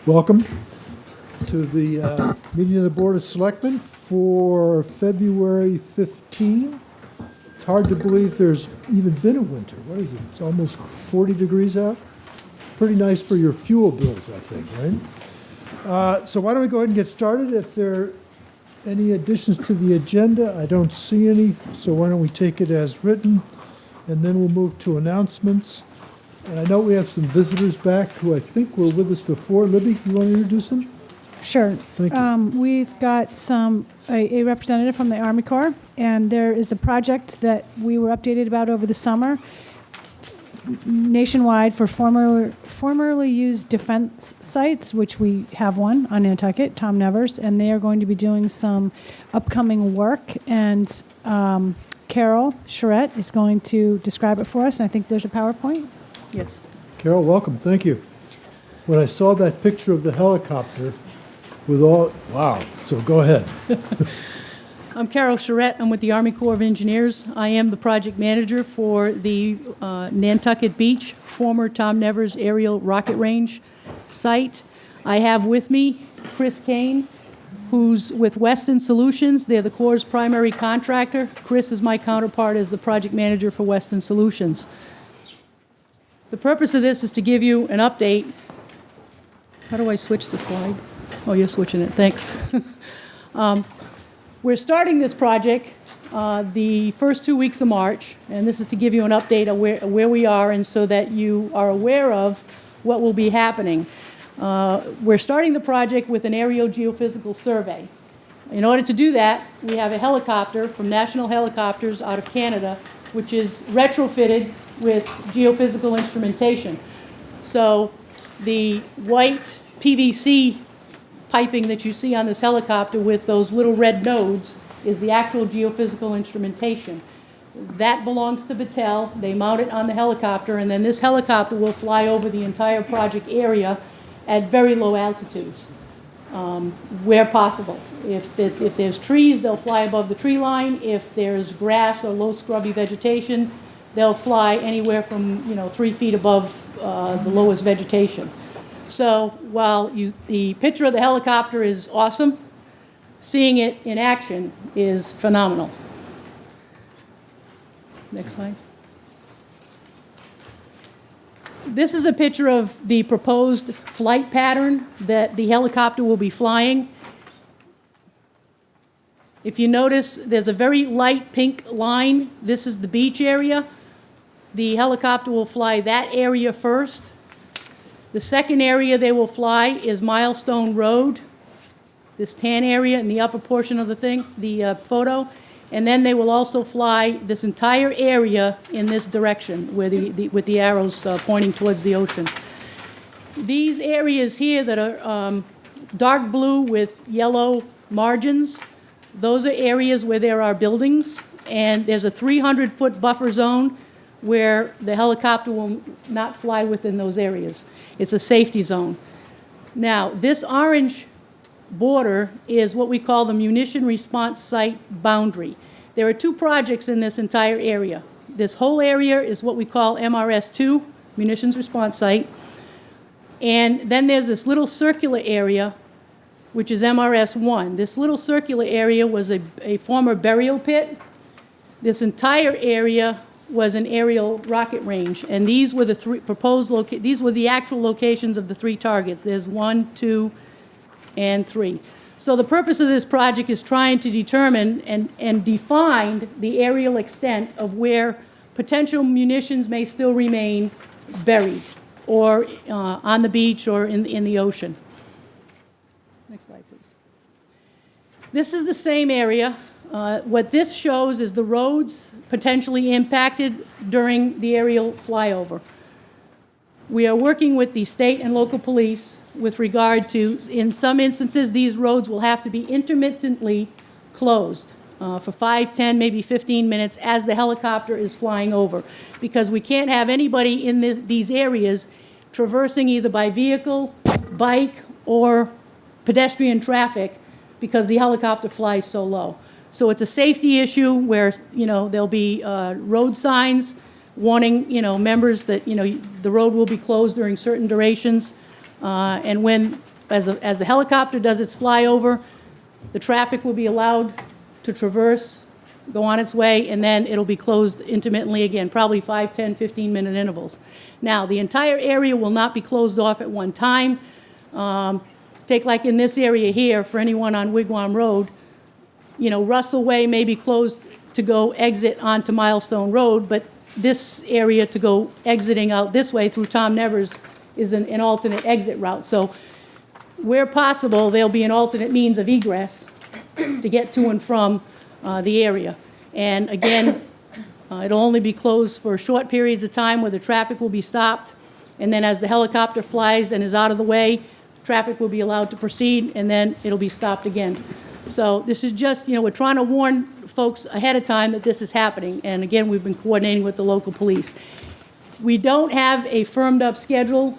Welcome to the meeting of the Board of Selectmen for February 15. It's hard to believe there's even been a winter. What is it? It's almost 40 degrees out. Pretty nice for your fuel bills, I think, right? So why don't we go ahead and get started? If there are any additions to the agenda, I don't see any, so why don't we take it as written, and then we'll move to announcements. And I know we have some visitors back who I think were with us before. Libby, you want to introduce them? Sure. Thank you. We've got a representative from the Army Corps, and there is a project that we were updated about over the summer nationwide for formerly used defense sites, which we have one on Nantucket, Tom Nevers, and they are going to be doing some upcoming work, and Carol Charette is going to describe it for us, and I think there's a PowerPoint. Yes. Carol, welcome. Thank you. When I saw that picture of the helicopter with all, wow, so go ahead. I'm Carol Charette. I'm with the Army Corps of Engineers. I am the project manager for the Nantucket Beach, former Tom Nevers Aerial Rocket Range site. I have with me Chris Kane, who's with Weston Solutions. They're the Corps' primary contractor. Chris is my counterpart as the project manager for Weston Solutions. The purpose of this is to give you an update. How do I switch the slide? Oh, you're switching it. Thanks. We're starting this project the first 2 weeks of March, and this is to give you an update of where we are and so that you are aware of what will be happening. We're starting the project with an aerial geophysical survey. In order to do that, we have a helicopter from National Helicopters out of Canada, which is retrofitted with geophysical instrumentation. So the white PVC piping that you see on this helicopter with those little red nodes is the actual geophysical instrumentation. That belongs to Battelle. They mount it on the helicopter, and then this helicopter will fly over the entire project area at very low altitudes, where possible. If there's trees, they'll fly above the tree line. If there's grass or low scrubby vegetation, they'll fly anywhere from 3 feet above the lowest vegetation. So while the picture of the helicopter is awesome, seeing it in action is phenomenal. Next slide. This is a picture of the proposed flight pattern that the helicopter will be flying. If you notice, there's a very light pink line. This is the beach area. The helicopter will fly that area first. The second area they will fly is Milestone Road, this tan area in the upper portion of the photo. And then they will also fly this entire area in this direction where with the arrows pointing towards the ocean. These areas here that are dark blue with yellow margins, those are areas where there are buildings, and there's a 300-foot buffer zone where the helicopter will not fly within those areas. It's a safety zone. Now, this orange border is what we call the munition response site boundary. There are 2 projects in this entire area. This whole area is what we call MRS2, munitions response site. And then there's this little circular area, which is MRS1. This little circular area was a former burial pit. This entire area was an aerial rocket range, and these were the 3 proposed these were the actual locations of the 3 targets. There's 1, 2, and 3. So the purpose of this project is trying to determine and define the aerial extent of where potential munitions may still remain buried, or on the beach or in the ocean. Next slide, please. This is the same area. What this shows is the roads potentially impacted during the aerial flyover. We are working with the state and local police with regard to, in some instances, these roads will have to be intermittently closed for 5, 10, maybe 15 minutes as the helicopter is flying over, because we can't have anybody in these areas traversing either by vehicle, bike, or pedestrian traffic because the helicopter flies so low. So it's a safety issue where, there'll be road signs warning, members that, the road will be closed during certain durations. And when as the helicopter does its flyover, the traffic will be allowed to traverse, go on its way, and then it'll be closed intermittently again, probably 5, 10, 15-minute intervals. Now, the entire area will not be closed off at one time. Take like in this area here, for anyone on Wigwam Road, you know, Russell Way may be closed to go exit onto Milestone Road, but this area to go exiting out this way through Tom Nevers is an alternate exit route. So where possible, there'll be an alternate means of egress to get to and from the area. And again, it'll only be closed for short periods of time where the traffic will be stopped. And then as the helicopter flies and is out of the way, traffic will be allowed to proceed, and then it'll be stopped again. So this is just, you know, we're trying to warn folks ahead of time that this is happening. And again, we've been coordinating with the local police. We don't have a firmed up schedule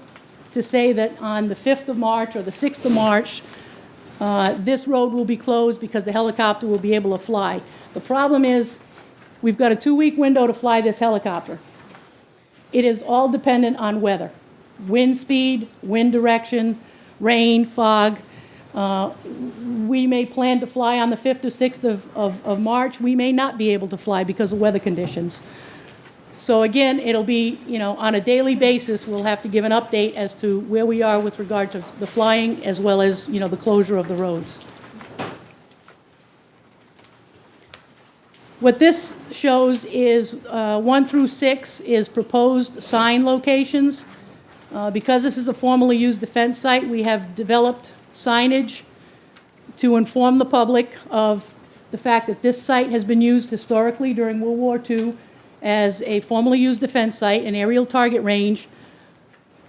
to say that on the 5th of March or the 6th of March, this road will be closed because the helicopter will be able to fly. The problem is we've got a 2-week window to fly this helicopter. It is all dependent on weather, wind speed, wind direction, rain, fog. We may plan to fly on the 5th or 6th of March. We may not be able to fly because of weather conditions. So again, it'll be, you know, on a daily basis, we'll have to give an update as to where we are with regard to the flying as well as, you know, the closure of the roads. What this shows is 1 through 6 is proposed sign locations. Because this is a formerly used defense site, we have developed signage to inform the public of the fact that this site has been used historically during World War II as a formerly used defense site, an aerial target range,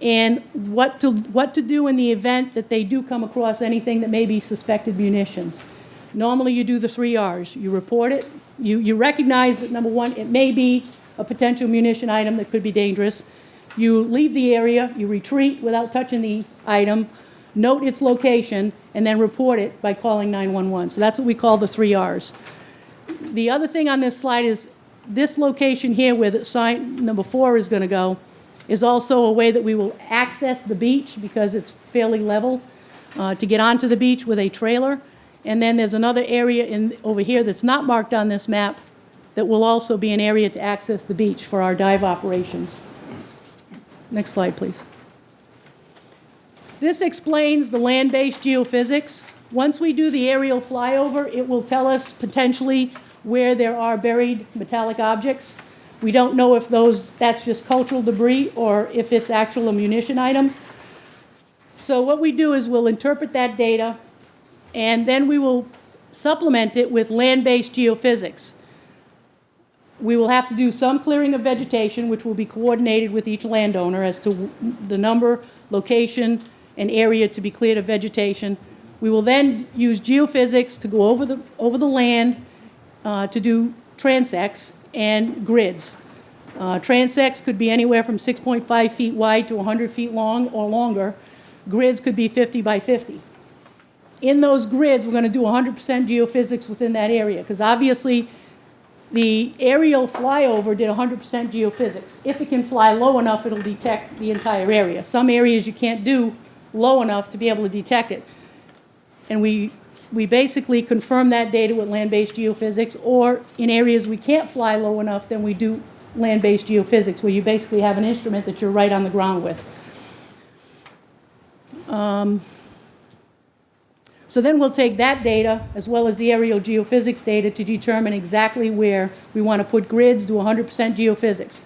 and what to do in the event that they do come across anything that may be suspected munitions. Normally, you do the 3 R's. You report it. You recognize that, number one, it may be a potential munition item that could be dangerous. You leave the area, you retreat without touching the item, note its location, and then report it by calling 911. So that's what we call the 3 R's. The other thing on this slide is this location here where the sign number 4 is going to go is also a way that we will access the beach because it's fairly level to get onto the beach with a trailer. And then there's another area over here that's not marked on this map that will also be an area to access the beach for our dive operations. Next slide, please. This explains the land-based geophysics. Once we do the aerial flyover, it will tell us potentially where there are buried metallic objects. We don't know if that's just cultural debris or if it's actual munition item. So what we do is we'll interpret that data, and then we will supplement it with land-based geophysics. We will have to do some clearing of vegetation, which will be coordinated with each landowner as to the number, location, and area to be cleared of vegetation. We will then use geophysics to go over the land to do transects and grids. Transects could be anywhere from 6.5 feet wide to 100 feet long or longer. Grids could be 50 by 50. In those grids, we're going to do 100% geophysics within that area, because obviously the aerial flyover did 100% geophysics. If it can fly low enough, it'll detect the entire area. Some areas you can't do low enough to be able to detect it. And we basically confirm that data with land-based geophysics, or in areas we can't fly low enough, then we do land-based geophysics, where you basically have an instrument that you're right on the ground with. So then we'll take that data, as well as the aerial geophysics data, to determine exactly where we want to put grids, do 100% geophysics.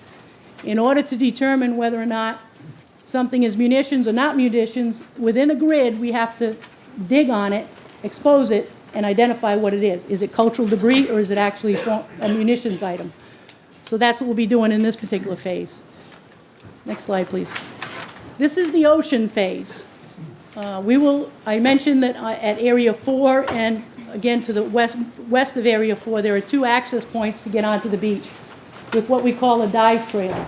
In order to determine whether or not something is munitions or not munitions, within a grid, we have to dig on it, expose it, and identify what it is. Is it cultural debris, or is it actually a munitions item? So that's what we'll be doing in this particular phase. Next slide, please. This is the ocean phase. I mentioned that at Area 4 and again to the west of Area 4, there are 2 access points to get onto the beach with what we call a dive trailer.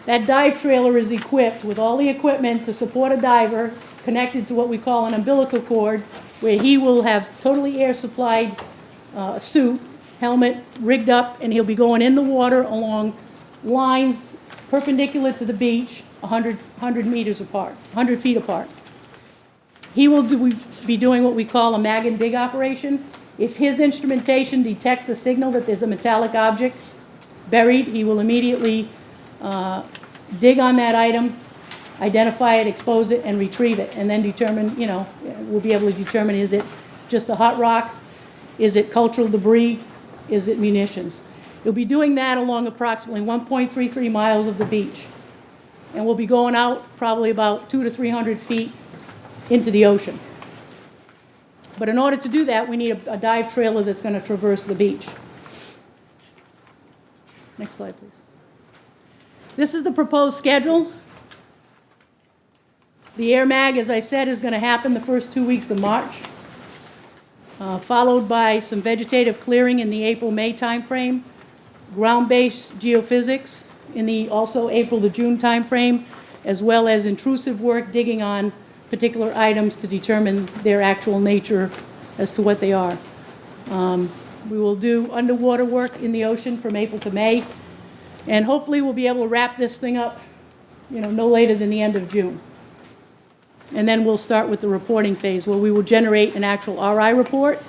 That dive trailer is equipped with all the equipment to support a diver, connected to what we call an umbilical cord, where he will have totally air-supplied suit, helmet, rigged up, and he'll be going in the water along lines perpendicular to the beach, 100 meters apart, 100 feet apart. He will be doing what we call a mag and dig operation. If his instrumentation detects a signal that there's a metallic object buried, he will immediately dig on that item, identify it, expose it, and retrieve it, and then determine, we'll be able to determine, is it just a hot rock? Is it cultural debris? Is it munitions? He'll be doing that along approximately 1.33 miles of the beach. And we'll be going out probably about 200 to 300 feet into the ocean. But in order to do that, we need a dive trailer that's going to traverse the beach. Next slide, please. This is the proposed schedule. The air mag, as I said, is going to happen the first 2 weeks of March, followed by some vegetative clearing in the April-May timeframe, ground-based geophysics in the also April to June timeframe, as well as intrusive work digging on particular items to determine their actual nature as to what they are. We will do underwater work in the ocean from April to May, and hopefully we'll be able to wrap this thing up, no later than the end of June. And then we'll start with the reporting phase, where we will generate an actual RI report,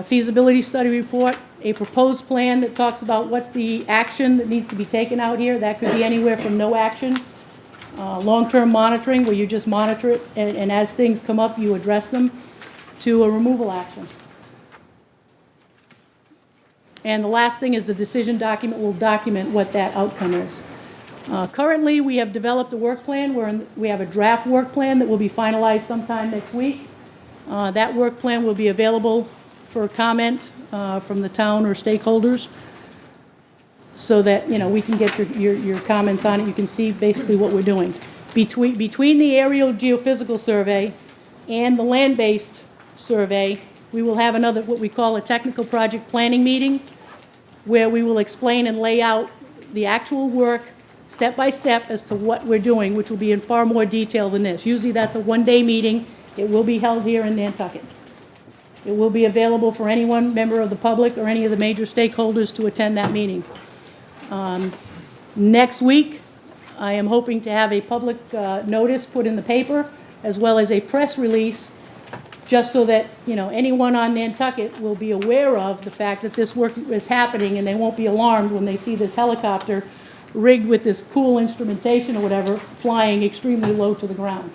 feasibility study report, a proposed plan that talks about what's the action that needs to be taken out here. That could be anywhere from no action, long-term monitoring, where you just monitor it, and as things come up, you address them, to a removal action. And the last thing is the decision document will document what that outcome is. Currently, we have developed a work plan. We have a draft work plan that will be finalized sometime next week. That work plan will be available for comment from the town or stakeholders, so that we can get your comments on it. You can see basically what we're doing. Between the aerial geophysical survey and the land-based survey, we will have another, what we call a technical project planning meeting, where we will explain and lay out the actual work step by step as to what we're doing, which will be in far more detail than this. Usually that's a one-day meeting. It will be held here in Nantucket. It will be available for anyone, member of the public, or any of the major stakeholders to attend that meeting. Next week, I am hoping to have a public notice put in the paper, as well as a press release, just so that anyone on Nantucket will be aware of the fact that this work is happening, and they won't be alarmed when they see this helicopter rigged with this cool instrumentation or whatever, flying extremely low to the ground.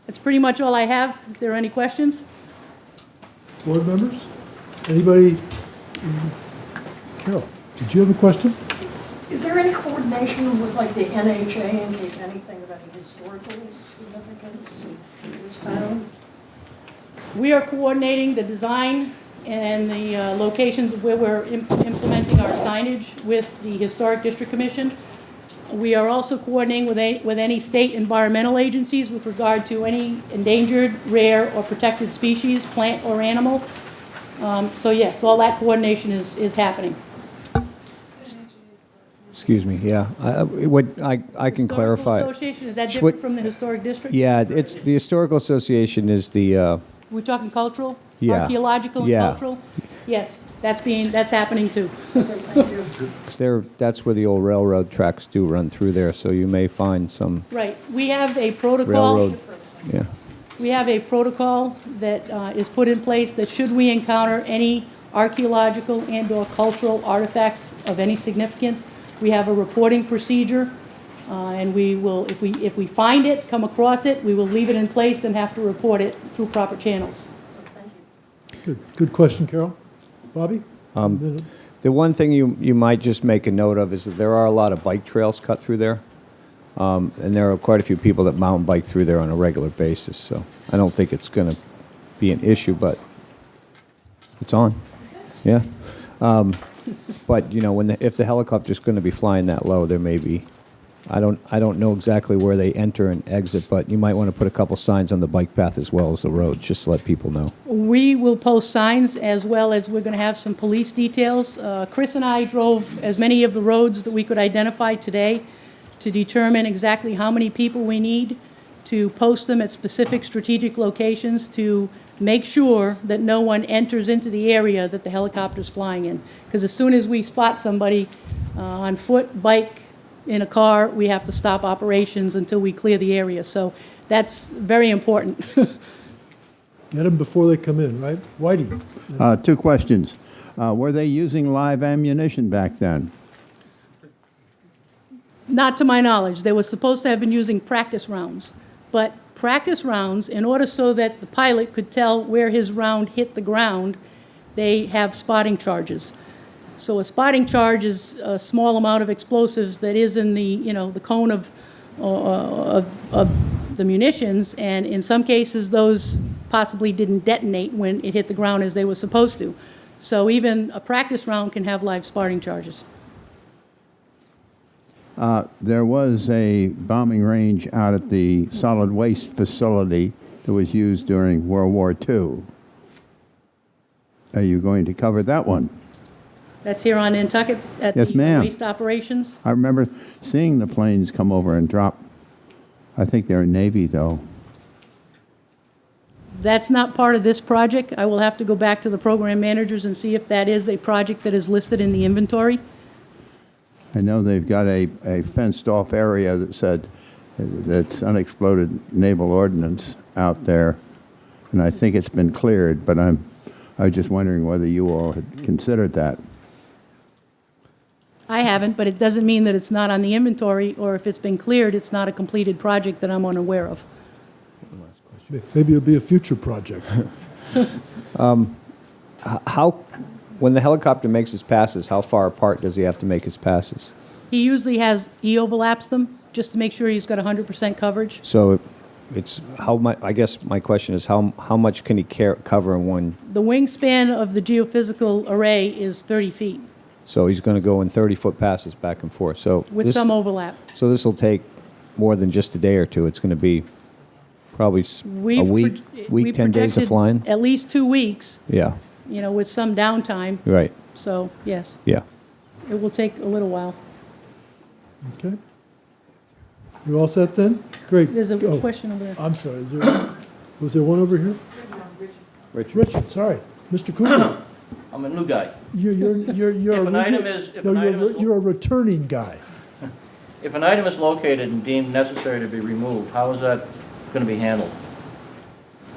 That's pretty much all I have. If there are any questions? Board members? Anybody? Carol, did you have a question? Is there any coordination with like the NHA in case anything of any historical significance in this town? We are coordinating the design and the locations where we're implementing our signage with the Historic District Commission. We are also coordinating with any state environmental agencies with regard to any endangered, rare, or protected species, plant or animal. So yes, all that coordination is happening. Excuse me, yeah. I can clarify. Historical Association, is that different from the Historic District? Yeah, it's, the Historical Association is the, We're talking cultural? Yeah. Archaeological and Yeah. cultural? Yes, that's happening too. that's where the old railroad tracks do run through there, so you may find some Right. We have a protocol. railroad, yeah. We have a protocol that is put in place that should we encounter any archaeological and/or cultural artifacts of any significance, we have a reporting procedure, and we will, if we find it, come across it, we will leave it in place and have to report it through proper channels. Good question, Carol. Bobby? The one thing you might just make a note of is that there are a lot of bike trails cut through there. And there are quite a few people that mountain bike through there on a regular basis, so I don't think it's going to be an issue, but it's on. Yeah. But, if the helicopter's going to be flying that low, there may be, I don't know exactly where they enter and exit, but you might want to put a couple signs on the bike path as well as the road, just to let people know. We will post signs, as well as we're going to have some police details. Chris and I drove as many of the roads that we could identify today to determine exactly how many people we need, to post them at specific strategic locations to make sure that no one enters into the area that the helicopter's flying in. Because as soon as we spot somebody on foot, bike, in a car, we have to stop operations until we clear the area. So that's very important. Get them before they come in, right? Whitey? Two questions. Were they using live ammunition back then? Not to my knowledge. They were supposed to have been using practice rounds. But practice rounds, in order so that the pilot could tell where his round hit the ground, they have spotting charges. So a spotting charge is a small amount of explosives that is in the, the cone of the munitions, and in some cases, those possibly didn't detonate when it hit the ground as they were supposed to. So even a practice round can have live spotting charges. There was a bombing range out at the solid waste facility that was used during World War II. Are you going to cover that one? That's here on Nantucket at Yes, the ma'am. waste operations. I remember seeing the planes come over and drop. I think they're Navy, though. That's not part of this project. I will have to go back to the program managers and see if that is a project that is listed in the inventory. I know they've got a fenced-off area that said that's unexploded naval ordnance out there, and I think it's been cleared, but I was just wondering whether you all had considered that. I haven't, but it doesn't mean that it's not on the inventory, or if it's been cleared, it's not a completed project that I'm unaware of. Maybe it'll be a future project. How, when the helicopter makes his passes, how far apart does he have to make his passes? He usually he overlaps them, just to make sure he's got 100% coverage. So it's how much, I guess my question is how much can he cover in one? The wingspan of the geophysical array is 30 feet, So he's going to go in 30-foot passes back and forth. So with some overlap. So this will take more than just a day or two. It's going to be probably a week, We've 10 days of projected flying? At least 2 weeks, Yeah, with some downtime. right, So, yes, yeah. it will take a little while. Okay. You all set then? Great. There's a Oh, question over there. I'm sorry, was there one over here? Richard, sorry. Mr. Cooper, I'm a new guy. you're If an a, item is- if an item is- you're a returning guy. If an item is located and deemed necessary to be removed, how is that going to be handled?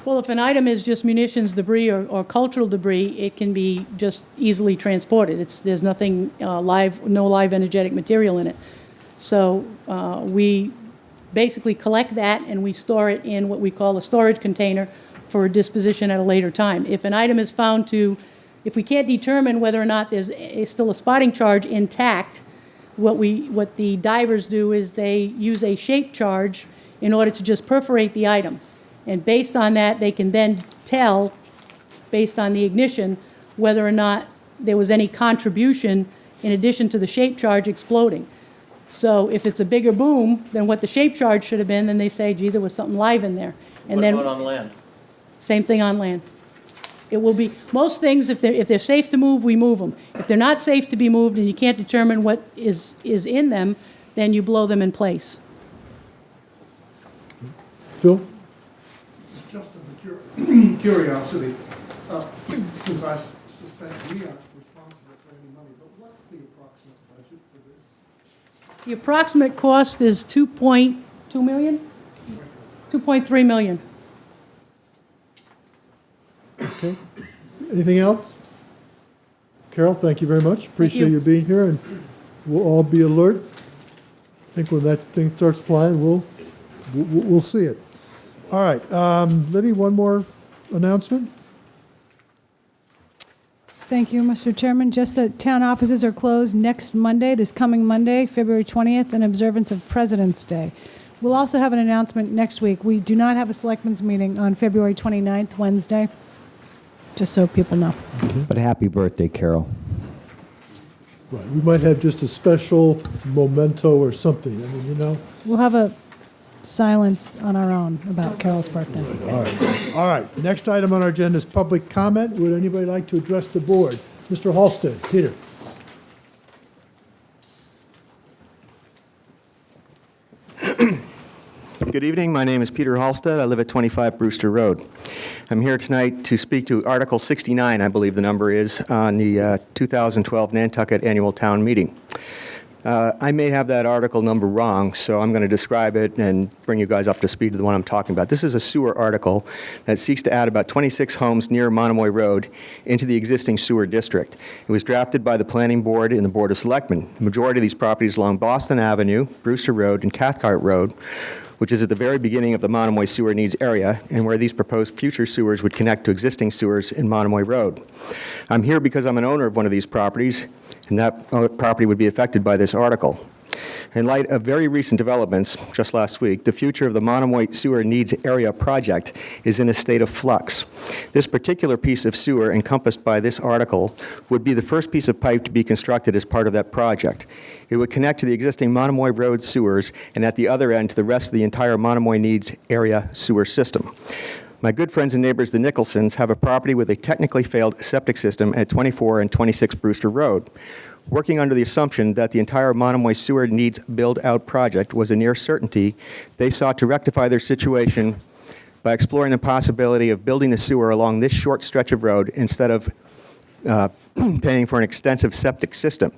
Well, if an item is just munitions debris or cultural debris, it can be just easily transported. There's nothing no live energetic material in it. So we basically collect that and we store it in what we call a storage container for disposition at a later time. If an item is found if we can't determine whether or not there's still a spotting charge intact, what the divers do is they use a shape charge in order to just perforate the item. And based on that, they can then tell, based on the ignition, whether or not there was any contribution in addition to the shape charge exploding. So if it's a bigger boom than what the shape charge should have been, then they say, gee, there was something live in there. And What then about on land? same thing on land. It will be, most things, if they're safe to move, we move them. If they're not safe to be moved and you can't determine what is in them, then you blow them in place. Phil? This is just a curiosity. Since I suspect we aren't responsible for any money, but what's the approximate budget for this? The approximate cost is 2.2 million? 2.3 million. Okay. Anything else? Carol, thank you very much. Appreciate you. your being here, and we'll all be alert. I think when that thing starts flying, we'll see it. All right, Libby, one more announcement? Thank you, Mr. Chairman. Just that town offices are closed next Monday, this coming Monday, February 20th, in observance of President's Day. We'll also have an announcement next week. We do not have a selectmen's meeting on February 29th, Wednesday, just so people know. But happy birthday, Carol. Right, we might have just a special memento or something, I mean, We'll have a silence on our own about Carol's birthday. All right, next item on our agenda is public comment. Would anybody like to address the board? Mr. Halsted, Peter. Good evening. My name is Peter Halstead. I live at 25 Brewster Road. I'm here tonight to speak to Article 69, I believe the number is, on the 2012 Nantucket Annual Town Meeting. I may have that article number wrong, so I'm going to describe it and bring you guys up to speed to the one I'm talking about. This is a sewer article that seeks to add about 26 homes near Monomoy Road into the existing sewer district. It was drafted by the Planning Board and the Board of Selectmen. The majority of these properties along Boston Avenue, Brewster Road, and Cathcart Road, which is at the very beginning of the Monomoy sewer needs area, and where these proposed future sewers would connect to existing sewers in Monomoy Road. I'm here because I'm an owner of one of these properties, and that property would be affected by this article. In light of very recent developments, just last week, the future of the Monomoy Sewer Needs Area project is in a state of flux. This particular piece of sewer encompassed by this article would be the first piece of pipe to be constructed as part of that project. It would connect to the existing Monomoy Road sewers, and at the other end to the rest of the entire Monomoy Needs Area sewer system. My good friends and neighbors, the Nicholsons, have a property with a technically failed septic system at 24 and 26 Brewster Road. Working under the assumption that the entire Monomoy Sewer Needs Build-Out project was a near certainty, they sought to rectify their situation by exploring the possibility of building a sewer along this short stretch of road instead of paying for an extensive septic system.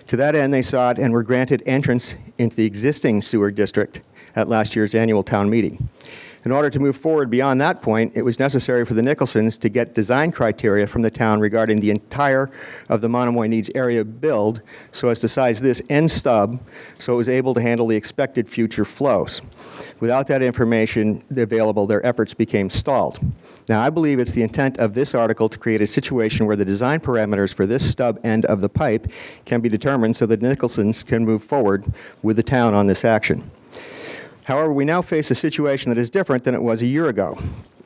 To that end, they sought and were granted entrance into the existing sewer district at last year's annual town meeting. In order to move forward beyond that point, it was necessary for the Nicholsons to get design criteria from the town regarding the entire of the Monomoy Needs Area build so as to size this end stub so it was able to handle the expected future flows. Without that information available, their efforts became stalled. Now, I believe it's the intent of this article to create a situation where the design parameters for this stub end of the pipe can be determined so that Nicholsons can move forward with the town on this action. However, we now face a situation that is different than it was a year ago.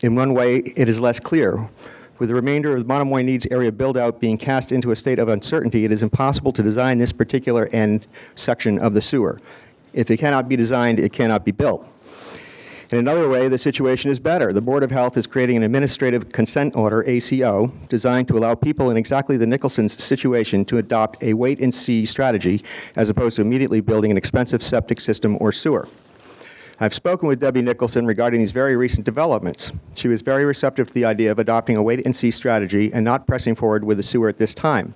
In one way, it is less clear. With the remainder of the Monomoy Needs Area build-out being cast into a state of uncertainty, it is impossible to design this particular end section of the sewer. If it cannot be designed, it cannot be built. In another way, the situation is better. The Board of Health is creating an administrative consent order, ACO, designed to allow people in exactly the Nicholsons' situation to adopt a wait-and-see strategy as opposed to immediately building an expensive septic system or sewer. I've spoken with Debbie Nicholson regarding these very recent developments. She was very receptive to the idea of adopting a wait-and-see strategy and not pressing forward with the sewer at this time.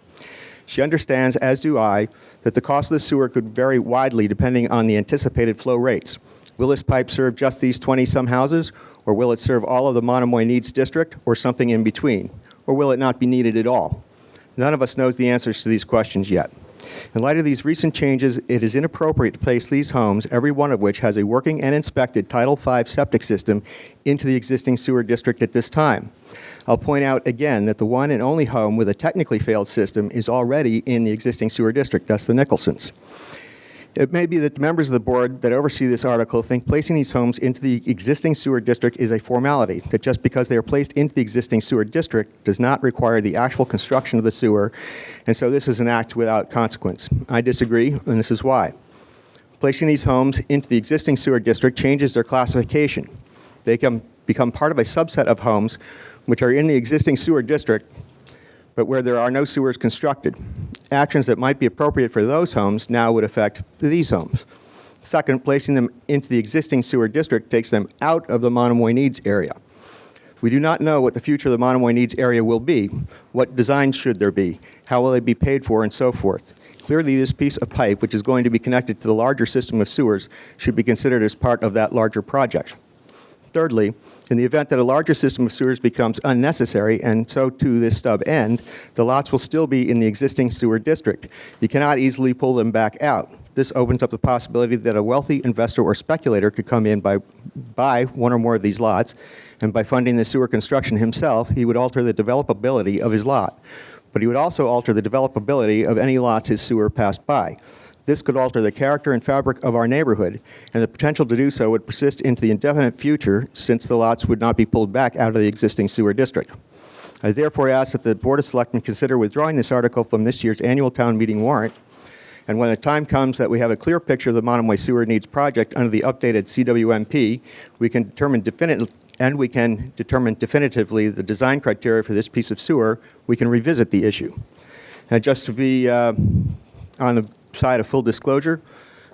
She understands, as do I, that the cost of the sewer could vary widely depending on the anticipated flow rates. Will this pipe serve just these 20-some houses, or will it serve all of the Monomoy Needs District, or something in between? Or will it not be needed at all? None of us knows the answers to these questions yet. In light of these recent changes, it is inappropriate to place these homes, every one of which has a working and inspected Title V septic system, into the existing sewer district at this time. I'll point out again that the one and only home with a technically failed system is already in the existing sewer district. That's the Nicholsons. It may be that the members of the board that oversee this article think placing these homes into the existing sewer district is a formality, that just because they are placed into the existing sewer district does not require the actual construction of the sewer, and so this is an act without consequence. I disagree, and this is why. Placing these homes into the existing sewer district changes their classification. They can become part of a subset of homes which are in the existing sewer district, but where there are no sewers constructed. Actions that might be appropriate for those homes now would affect these homes. Second, placing them into the existing sewer district takes them out of the Monomoy Needs area. We do not know what the future of the Monomoy Needs area will be. What designs should there be? How will they be paid for, and so forth? Clearly, this piece of pipe, which is going to be connected to the larger system of sewers, should be considered as part of that larger project. Thirdly, in the event that a larger system of sewers becomes unnecessary, and so too this stub end, the lots will still be in the existing sewer district. You cannot easily pull them back out. This opens up the possibility that a wealthy investor or speculator could come in, buy one or more of these lots, and by funding the sewer construction himself, he would alter the developability of his lot. But he would also alter the developability of any lots his sewer passed by. This could alter the character and fabric of our neighborhood, and the potential to do so would persist into the indefinite future since the lots would not be pulled back out of the existing sewer district. I therefore ask that the Board of Selectmen consider withdrawing this article from this year's annual town meeting warrant, and when the time comes that we have a clear picture of the Monomoy Sewer Needs project under the updated CWMP, we can determine definitively the design criteria for this piece of sewer. We can revisit the issue. And just to be on the side of full disclosure,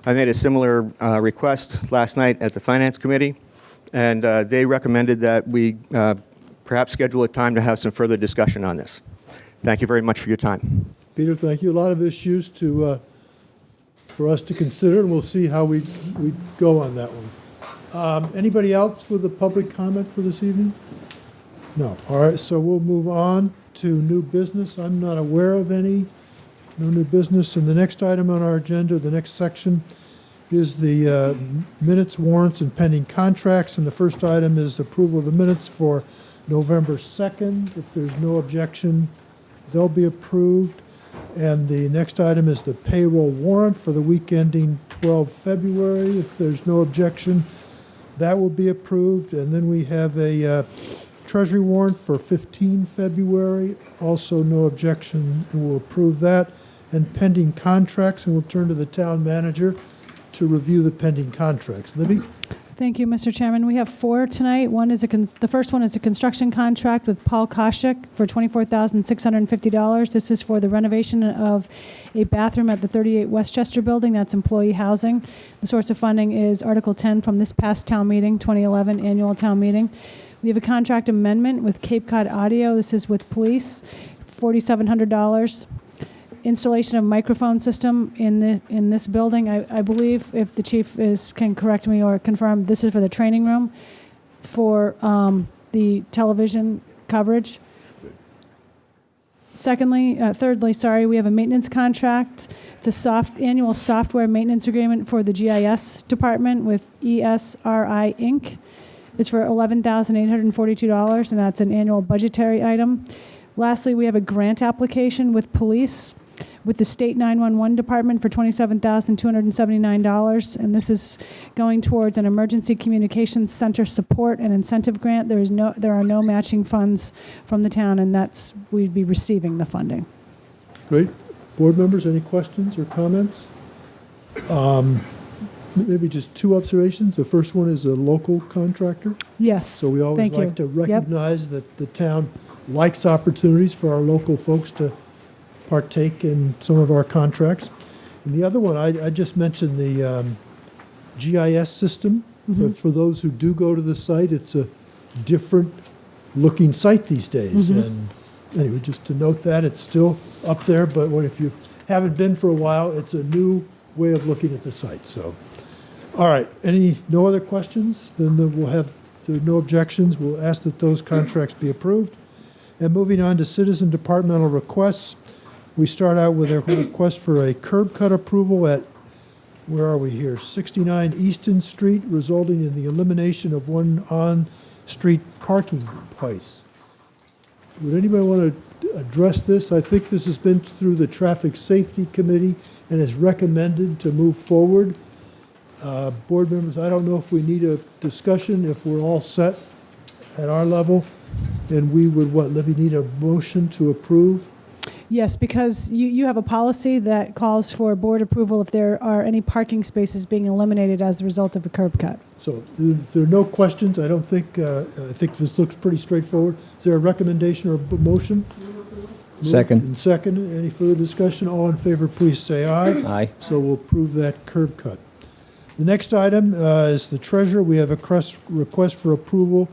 I made a similar request last night at the Finance Committee, and they recommended that we perhaps schedule a time to have some further discussion on this. Thank you very much for your time. Peter, thank you. A lot of issues to for us to consider, and we'll see how we go on that one. Anybody else with a public comment for this evening? No. All right, so we'll move on to new business. I'm not aware of any. No new business. And the next item on our agenda, the next section, is the minutes, warrants, and pending contracts. And the first item is approval of the minutes for November 2nd. If there's no objection, they'll be approved. And the next item is the payroll warrant for the week ending 12 February. If there's no objection, that will be approved. And then we have a treasury warrant for 15 February. Also no objection, and we'll approve that. And pending contracts, and we'll turn to the town manager to review the pending contracts. Libby? Thank you, Mr. Chairman. We have 4 tonight. One is the first one is a construction contract with Paul Koshik for $24,650. This is for the renovation of a bathroom at the 38 Westchester building. That's employee housing. The source of funding is Article 10 from this past town meeting, 2011 annual town meeting. We have a contract amendment with Cape Cod Audio. This is with police, $4,700. Installation of microphone system in this building. I believe, if the chief can correct me or confirm, this is for the training room for the television coverage. Thirdly, we have a maintenance contract. It's a annual software maintenance agreement for the GIS department with ESRI Inc. It's for $11,842, and that's an annual budgetary item. Lastly, we have a grant application with police with the State 911 Department for $27,279, and this is going towards an emergency communications center support and incentive grant. There are no matching funds from the town, and we'd be receiving the funding. Great. Board members, any questions or comments? Maybe just 2 observations. The first one is a local contractor. Yes. So we always Thank you. like to Yep. recognize that the town likes opportunities for our local folks to partake in some of our contracts. And the other one, I just mentioned the GIS system. For those who do go to the site, it's a different looking site these days. And anyway, just to note that, it's still up there, but if you haven't been for a while, it's a new way of looking at the site. So, all right, no other questions? Then we'll have, if there are no objections, we'll ask that those contracts be approved. And moving on to citizen departmental requests, we start out with a request for a curb cut approval at, where are we here, 69 Easton Street, resulting in the elimination of one on-street parking place. Would anybody want to address this? I think this has been through the Traffic Safety Committee and is recommended to move forward. Board members, I don't know if we need a discussion, if we're all set at our level, and we would, Libby, need a motion to approve? Yes, because you have a policy that calls for board approval if there are any parking spaces being eliminated as a result of a curb cut. So if there are no questions, I think this looks pretty straightforward. Is there a recommendation or a motion? Second. And second, any further discussion? All in favor, please say aye. Aye. So we'll approve that curb cut. The next item is the treasurer. We have a request for approval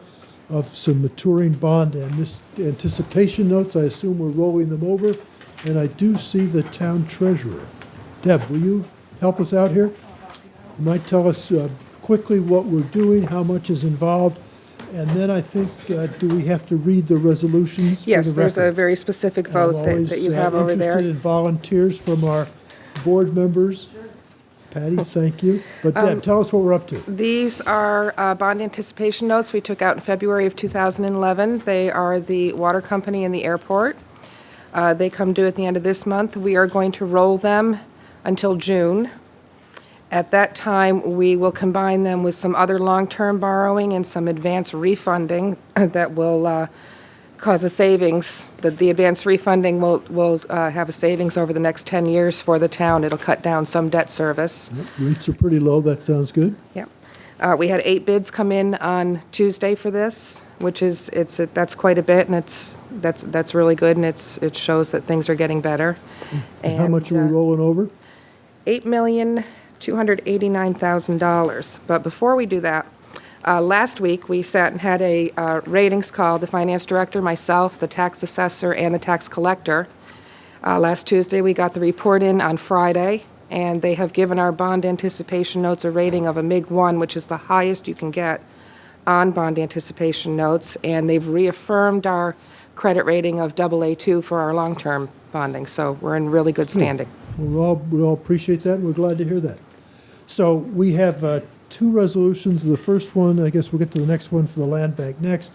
of some maturing bond and anticipation notes. I assume we're rolling them over. And I do see the town treasurer. Deb, will you help us out here? You might tell us quickly what we're doing, how much is involved, and then I think, do we have to read the resolutions for Yes, the there's a record? very specific I'm vote always, that you have over there. interested in volunteers from our board members. Patty, thank you. But Deb, tell us what we're up to. These are bond anticipation notes we took out in February of 2011. They are the water company and the airport. They come due at the end of this month. We are going to roll them until June. At that time, we will combine them with some other long-term borrowing and some advance refunding that will cause a savings. The advance refunding will have a savings over the next 10 years for the town. It'll cut down some debt service. Rates are pretty low. That sounds good. Yeah. We had 8 bids come in on Tuesday for this, which is, that's quite a bit, and that's really good, and it shows that things are getting better. And how much are we rolling over? $8,289,000. But before we do that, last week we sat and had a ratings call, the finance director, myself, the tax assessor, and the tax collector. Last Tuesday we got the report in on Friday. and they have given our bond anticipation notes a rating of a MIG-1, which is the highest you can get on bond anticipation notes, and they've reaffirmed our credit rating of AA2 for our long-term bonding, so we're in really good standing. We all appreciate that, and we're glad to hear that. So we have two resolutions. The first one, I guess we'll get to the next one for the land bank next.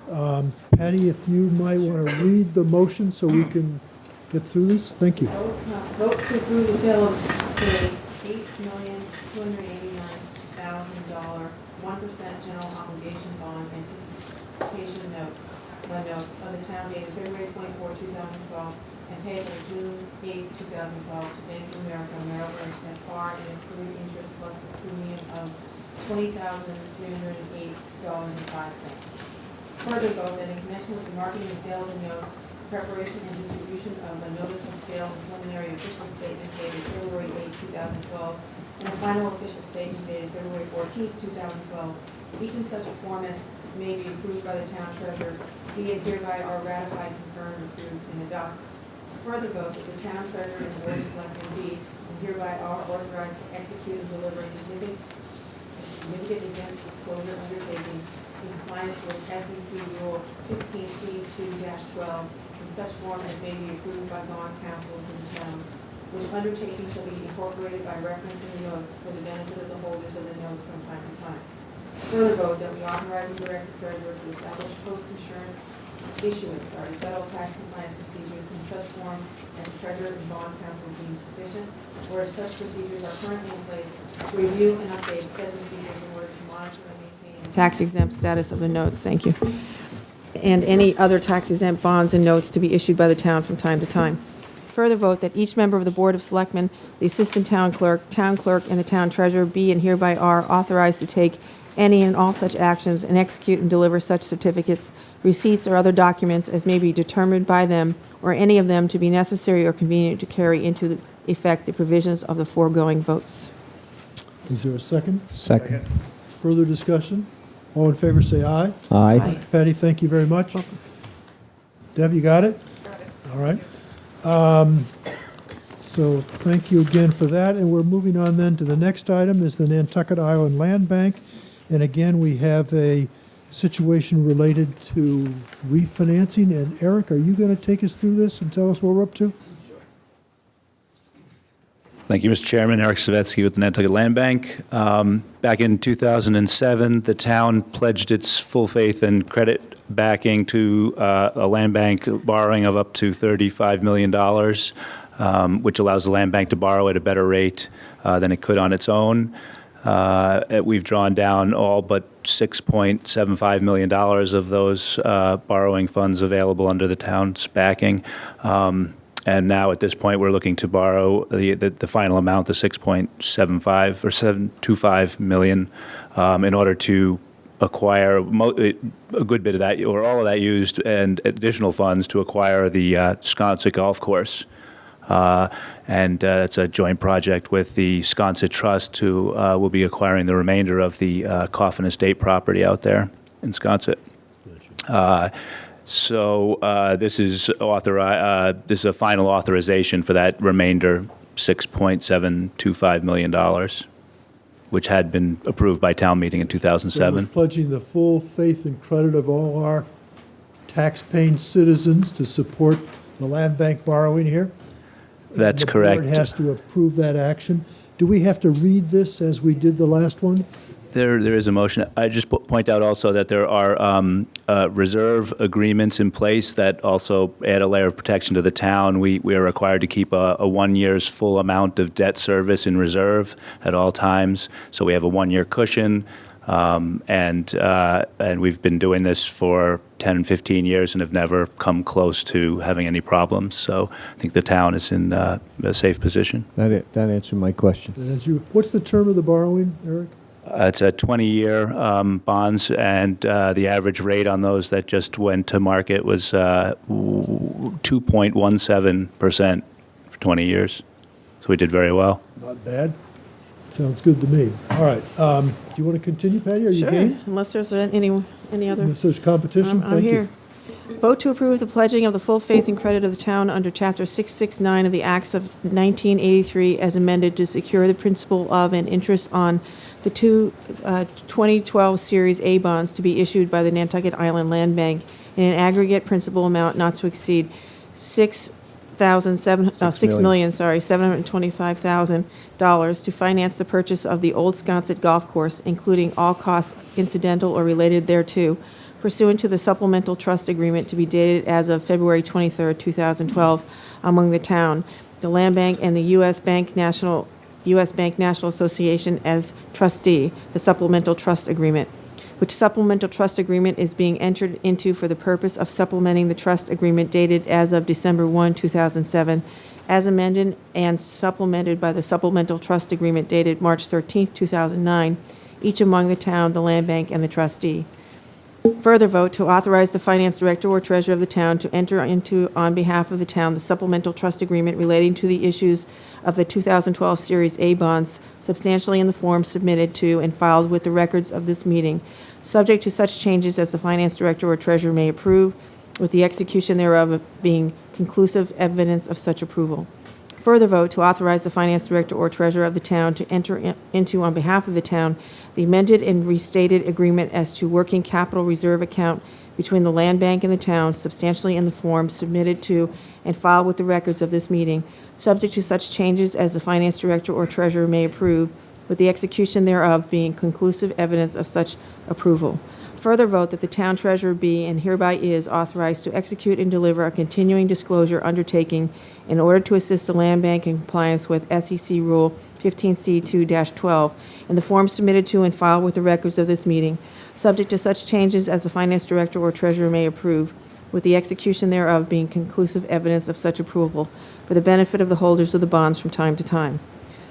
Patty, if you might want to read the motion so we can get through this. Thank you. Vote to approve the sale of the $8,289,000, 1% general obligation bond anticipation notes of the town dated February 24, 2012, and payable June 8, 2012 to Bank of America Merrill Lynch at par and accrued interest plus the premium of $20,308.05. Further vote that in connection with the marketing and sale of the notes, preparation and distribution of a notice of sale and preliminary official statement dated February 8, 2012, and a final official statement dated February 14, 2012, each in such a form as may be approved by the town treasurer, be it hereby are ratified, confirmed, approved, and adopted. Further vote that the town treasurer and the board of selectmen be and hereby are authorized to execute and deliver a significant advance disclosure undertaking in compliance with SEC Rule 15C2-12 in such form as may be approved by bond counsel to the town, which undertaking shall be incorporated by reference in the notes for the benefit of the holders of the notes from time to time. Further vote that we authorize and direct the treasurer to establish post-insurance issuance, federal tax compliance procedures in such form as the treasurer and bond counsel deem sufficient, or if such procedures are currently in place, review and update said procedures in order to monitor and maintain tax-exempt status of the notes, thank you, and any other tax-exempt bonds and notes to be issued by the town from time to time. Further vote that each member of the Board of Selectmen, the Assistant Town Clerk, and the Town Treasurer be and hereby are authorized to take any and all such actions and execute and deliver such certificates, receipts, or other documents as may be determined by them or any of them to be necessary or convenient to carry into effect the provisions of the foregoing votes. Is there a second? Second. Further discussion? All in favor, say aye. Aye. Patty, thank you very much. Deb, you got it? Got it. All right. So thank you again for that, and we're moving on then to the next item is the Nantucket Island Land Bank. And again, we have a situation related to refinancing. And Eric, are you going to take us through this and tell us what we're up to? Thank you, Mr. Chairman. Eric Savetsky with the Nantucket Land Bank. Back in 2007, the town pledged its full faith and credit backing to a land bank borrowing of up to $35 million, which allows the land bank to borrow at a better rate than it could on its own. We've drawn down all but $6.75 million of those borrowing funds available under the town's backing. And now at this point, we're looking to borrow the final amount, the 6.75 or 725 million, in order to acquire a good bit of that, or all of that used, and additional funds to acquire the Sconset Golf Course. And it's a joint project with the Sconset Trust, who will be acquiring the remainder of the Coffin Estate property out there in Sconset. So this is this is a final authorization for that remainder $6.725 million, which had been approved by town meeting in So 2007. we're pledging the full faith and credit of all our tax-paying citizens to support the land bank borrowing here. That's And correct. The board has to approve that action. Do we have to read this as we did the last one? There is a motion. I just point out also that there are reserve agreements in place that also add a layer of protection to the town. We are required to keep a 1 year's full amount of debt service in reserve at all times. So we have a 1 year cushion, and we've been doing this for 10, 15 years and have never come close to having any problems. So I think the town is in a safe position. That answered my question. And what's the term of the borrowing, Eric? It's a 20-year bonds, and the average rate on those that just went to market was 2.17% for 20 years. So we did very well. Not bad. Sounds good to me. All right. Do you want to continue, Patty? Are you Sure, game? unless there's any other. Unless there's competition? I'm Thank here. you. Vote to approve the pledging of the full faith and credit of the town under Chapter 669 of the Acts of 1983 as amended to secure the principal of and interest on the two 2012 Series A bonds to be issued by the Nantucket Island Land Bank in an aggregate principal amount not to exceed $6,725,000 to finance the purchase of the Old Sconset Golf Course, including all costs incidental or related thereto, pursuant to the supplemental trust agreement to be dated as of February 23, 2012, among the town, the Land Bank, and the U.S. Bank National Association as trustee, the supplemental trust agreement, which supplemental trust agreement is being entered into for the purpose of supplementing the trust agreement dated as of December 1, 2007, as amended and supplemented by the supplemental trust agreement dated March 13, 2009, each among the town, the Land Bank, and the trustee. Further vote to authorize the finance director or treasurer of the town to enter into, on behalf of the town, the supplemental trust agreement relating to the issues of the 2012 Series A bonds, substantially in the form submitted to and filed with the records of this meeting, subject to such changes as the finance director or treasurer may approve, with the execution thereof being conclusive evidence of such approval. Further vote to authorize the finance director or treasurer of the town to enter into, on behalf of the town, the amended and restated agreement as to working capital reserve account between the Land Bank and the town, substantially in the form submitted to and filed with the records of this meeting, subject to such changes as the finance director or treasurer may approve, with the execution thereof being conclusive evidence of such approval. Further vote that the town treasurer be and hereby is authorized to execute and deliver a continuing disclosure undertaking in order to assist the Land Bank in compliance with SEC Rule 15C2-12 in the form submitted to and filed with the records of this meeting, subject to such changes as the finance director or treasurer may approve, with the execution thereof being conclusive evidence of such approval for the benefit of the holders of the bonds from time to time.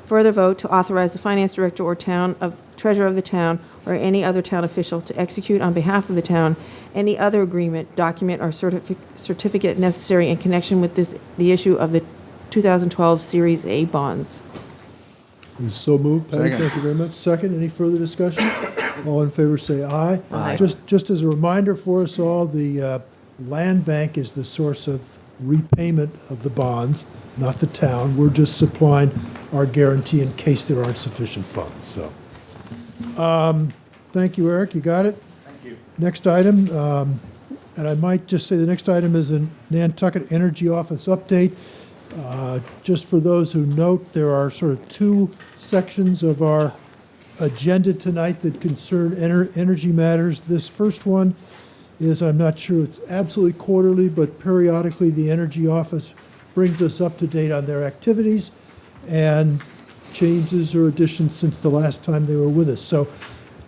Further vote to authorize the finance director or treasurer of the town or any other town official to execute on behalf of the town any other agreement, document, or certificate necessary in connection with the issue of the 2012 Series A bonds. So moved. Patty, Second. thank you very much. Second, any further discussion? All in favor say aye. Aye. Just as a reminder for us all, the Land Bank is the source of repayment of the bonds, not the town. We're just supplying our guarantee in case there aren't sufficient funds, so. Thank you, Eric, you got it? Thank you. Next item, and I might just say the next item is a Nantucket Energy Office update. Just for those who note, there are sort of two sections of our agenda tonight that concern energy matters. This first one is, I'm not sure it's absolutely quarterly, but periodically the Energy Office brings us up to date on their activities and changes or additions since the last time they were with us. So,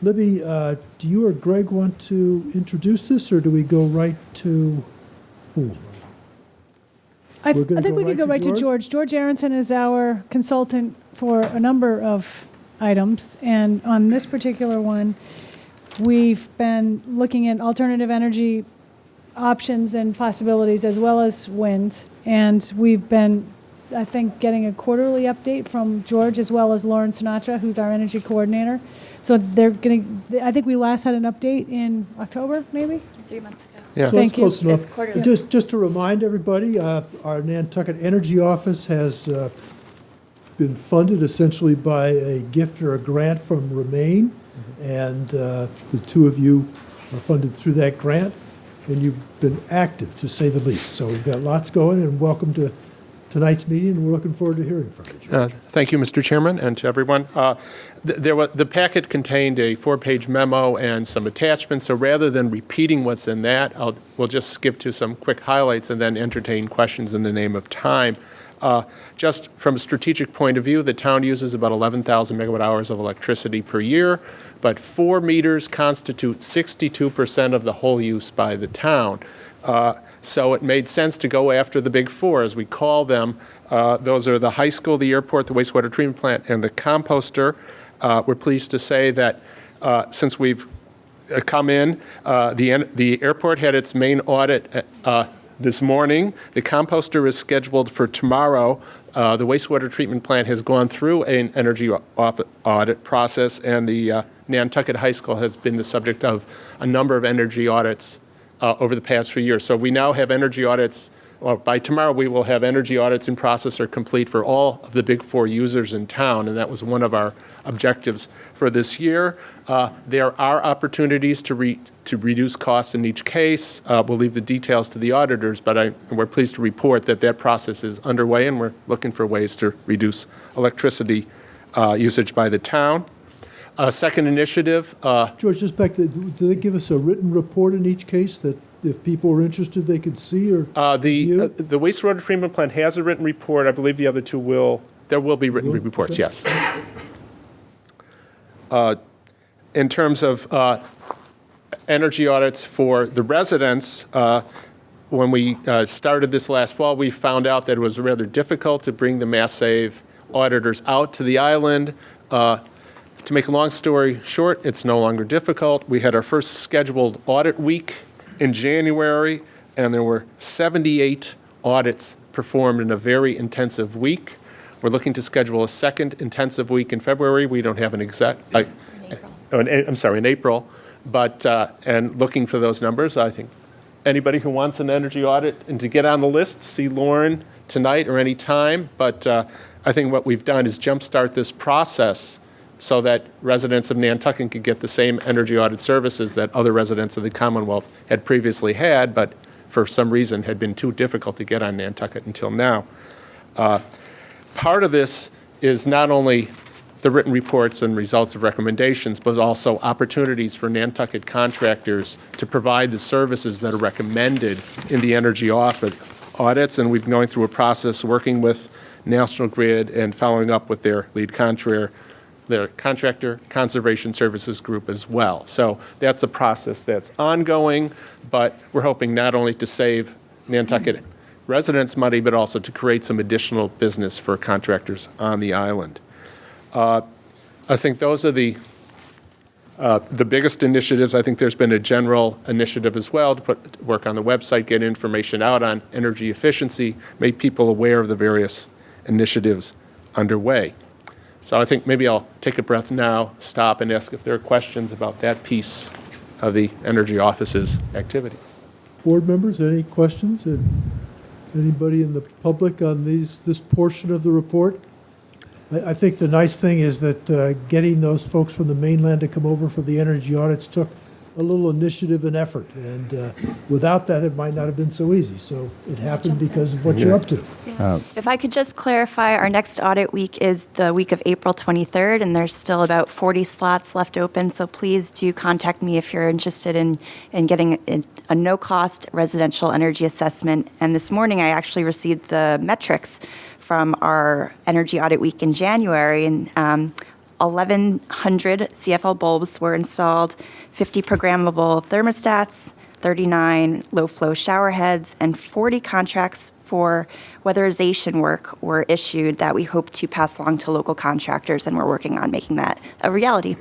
Libby, do you or Greg want to introduce this, or do we go right to who? I We're gonna think we could go right to George. George Aronson is our consultant for a number of items, and on this particular one, we've been looking at alternative energy options and possibilities as well as wind, and we've been, I think, getting a quarterly update from George as well as Lauren Sinatra, who's our energy coordinator. So they're getting, I think we last had an update in October, maybe? 3 months ago. So that's Thank you. close enough. It's quarterly. Just to remind everybody, our Nantucket Energy Office has been funded essentially by a gift or a grant from Remain, and the two of you are funded through that grant, and you've been active, to say the least. So we've got lots going, and welcome to tonight's meeting, and we're looking forward to hearing from you, George. Thank you, Mr. Chairman, and to everyone. The packet contained a 4-page memo and some attachments, so rather than repeating what's in that, we'll just skip to some quick highlights and then entertain questions in the name of time. Just from a strategic point of view, the town uses about 11,000 megawatt hours of electricity per year, but 4 meters constitute 62% of the whole use by the town. So it made sense to go after the big four, as we call them. Those are the high school, the airport, the wastewater treatment plant, and the composter. We're pleased to say that since we've come in, the airport had its main audit this morning. The composter is scheduled for tomorrow. The wastewater treatment plant has gone through an energy audit process, and the Nantucket High School has been the subject of a number of energy audits over the past few years. So we now have energy audits. Well, by tomorrow, we will have energy audits in process or complete for all of the big four users in town, and that was one of our objectives for this year. There are opportunities to reduce costs in each case. We'll leave the details to the auditors, but we're pleased to report that that process is underway, and we're looking for ways to reduce electricity usage by the town. Second initiative. George, just back to, do they give us a written report in each case that if people are interested, they could see or view? The wastewater treatment plant has a written report. I believe the other two will. There will be written reports, okay. yes. In terms of energy audits for the residents, when we started this last fall, we found out that it was rather difficult to bring the Mass Save auditors out to the island. To make a long story short, it's no longer difficult. We had our first scheduled audit week in January, and there were 78 audits performed in a very intensive week. We're looking to schedule a second intensive week in February. We don't have an exact, in April, but, and looking for those numbers. I think anybody who wants an energy audit and to get on the list, see Lauren tonight or any time. But I think what we've done is jumpstart this process so that residents of Nantucket could get the same energy audit services that other residents of the Commonwealth had previously had, but for some reason had been too difficult to get on Nantucket until now. Part of this is not only the written reports and results of recommendations, but also opportunities for Nantucket contractors to provide the services that are recommended in the energy audits. And we've been going through a process working with National Grid and following up with their lead contractor, their Contractor Conservation Services Group as well. So that's a process that's ongoing, but we're hoping not only to save Nantucket residents money, but also to create some additional business for contractors on the island. I think those are the biggest initiatives. I think there's been a general initiative as well to work on the website, get information out on energy efficiency, make people aware of the various initiatives underway. So I think maybe I'll take a breath now, stop, and ask if there are questions about that piece of the energy office's activities. Board members, any questions? Anybody in the public on this portion of the report? I think the nice thing is that getting those folks from the mainland to come over for the energy audits took a little initiative and effort. And without that, it might not have been so easy. So it happened because of what you're up to. Yeah. If I could just clarify, our next audit week is the week of April 23rd, and there's still about 40 slots left open. So please do contact me if you're interested in getting a no-cost residential energy assessment. And this morning, I actually received the metrics from our energy audit week in January, and 1,100 CFL bulbs were installed, 50 programmable thermostats, 39 low-flow shower heads, and 40 contracts for weatherization work were issued that we hope to pass along to local contractors, and we're working on making that a reality.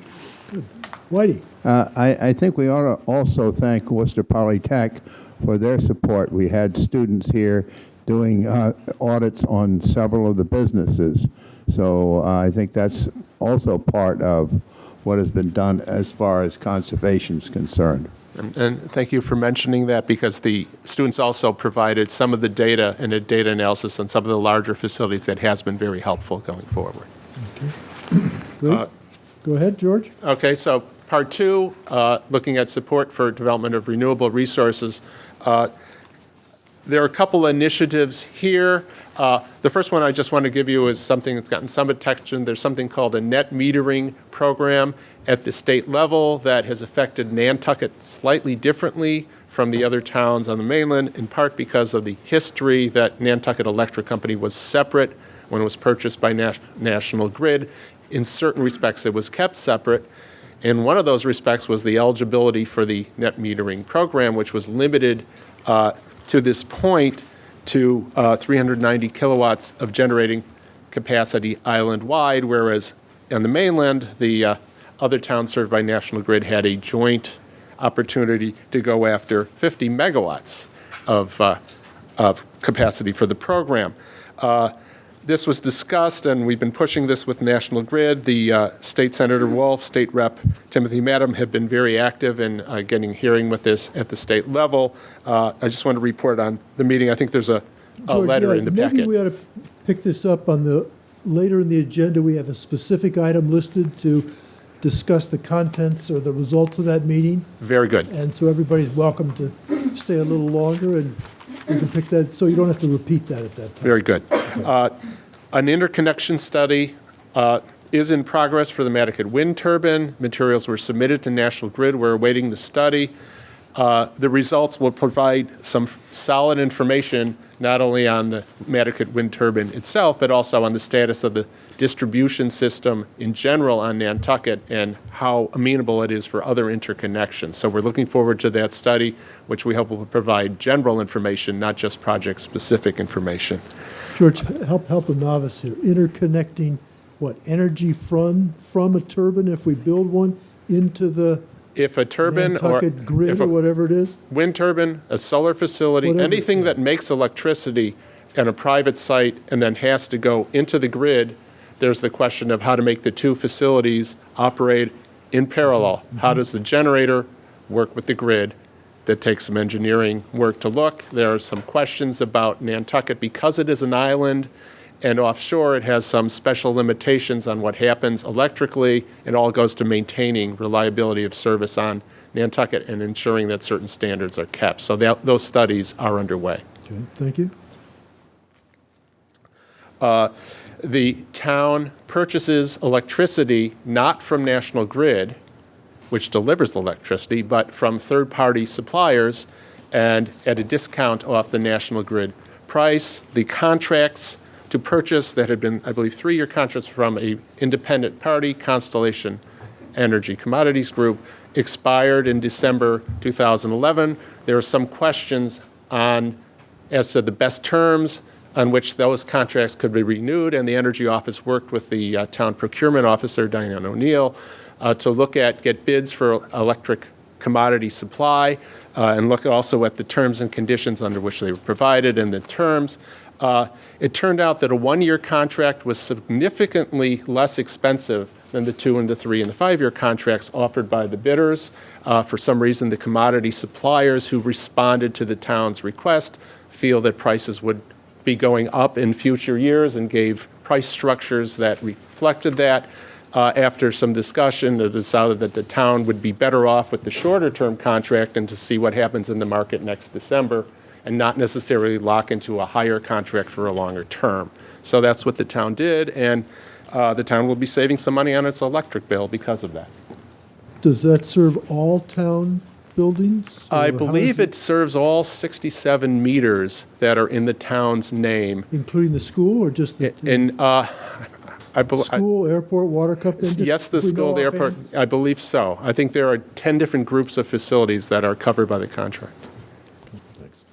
Good. Whitey? I think we ought to also thank Worcester Polytech for their support. We had students here doing audits on several of the businesses. So I think that's also part of what has been done as far as conservation is concerned. And thank you for mentioning that, because the students also provided some of the data and a data analysis on some of the larger facilities that has been very helpful going forward. Okay. Good. Go ahead, George. Okay, so part two, looking at support for development of renewable resources. There are a couple initiatives here. The first one I just want to give you is something that's gotten some attention. There's something called a net metering program at the state level that has affected Nantucket slightly differently from the other towns on the mainland, in part because of the history that Nantucket Electric Company was separate when it was purchased by National Grid. In certain respects, it was kept separate. And one of those respects was the eligibility for the net metering program, which was limited to this point to 390 kilowatts of generating capacity island-wide, whereas on the mainland, the other towns served by National Grid had a joint opportunity to go after 50 megawatts of capacity for the program. This was discussed, and we've been pushing this with National Grid. The State Senator Wolf, State Rep Timothy Madam have been very active in getting hearing with this at the state level. I just want to report on the meeting. I think there's a George, letter yeah, in the maybe packet. we ought to pick this up on later in the agenda. We have a specific item listed to discuss the contents or the results of that meeting. Very good. And so everybody's welcome to stay a little longer, and we can pick that, so you don't have to repeat that at that time. Very good. An interconnection study is in progress for the Nantucket wind turbine. Materials were submitted to National Grid. We're awaiting the study. The results will provide some solid information not only on the Nantucket wind turbine itself, but also on the status of the distribution system in general on Nantucket and how amenable it is for other interconnections. So we're looking forward to that study, which we hope will provide general information, not just project-specific information. George, help a novice here. Interconnecting what, energy from a turbine, if we build one, into the If a turbine or Nantucket grid if or a whatever it is? wind turbine, a solar facility, Whatever, anything yeah. that makes electricity at a private site and then has to go into the grid, there's the question of how to make the two facilities operate in parallel. How does the generator work with the grid? That takes some engineering work to look. There are some questions about Nantucket. Because it is an island and offshore, it has some special limitations on what happens electrically. It all goes to maintaining reliability of service on Nantucket and ensuring that certain standards are kept. So those studies are underway. Okay, thank you. The town purchases electricity not from National Grid, which delivers the electricity, but from third-party suppliers and at a discount off the National Grid price. The contracts to purchase that had been, I believe, 3-year contracts from an independent party, Constellation Energy Commodities Group, expired in December 2011. There are some questions as to the best terms on which those contracts could be renewed, and the Energy Office worked with the town procurement officer, Diane O'Neill, to get bids for electric commodity supply and look also at the terms and conditions under which they were provided and the terms. It turned out that a 1-year contract was significantly less expensive than the 2 and the 3 and the 5-year contracts offered by the bidders. For some reason, the commodity suppliers who responded to the town's request feel that prices would be going up in future years and gave price structures that reflected that. After some discussion, it decided that the town would be better off with the shorter-term contract and to see what happens in the market next December and not necessarily lock into a higher contract for a longer term. So that's what the town did, and the town will be saving some money on its electric bill because of that. Does that serve all town buildings? I Or how believe does it serves all 67 meters that are in the town's name. Including the school or just the school, airport, water company? Yes, the If we know school, the airport, offhand? I believe so. I think there are 10 different groups of facilities that are covered by the contract. Thanks.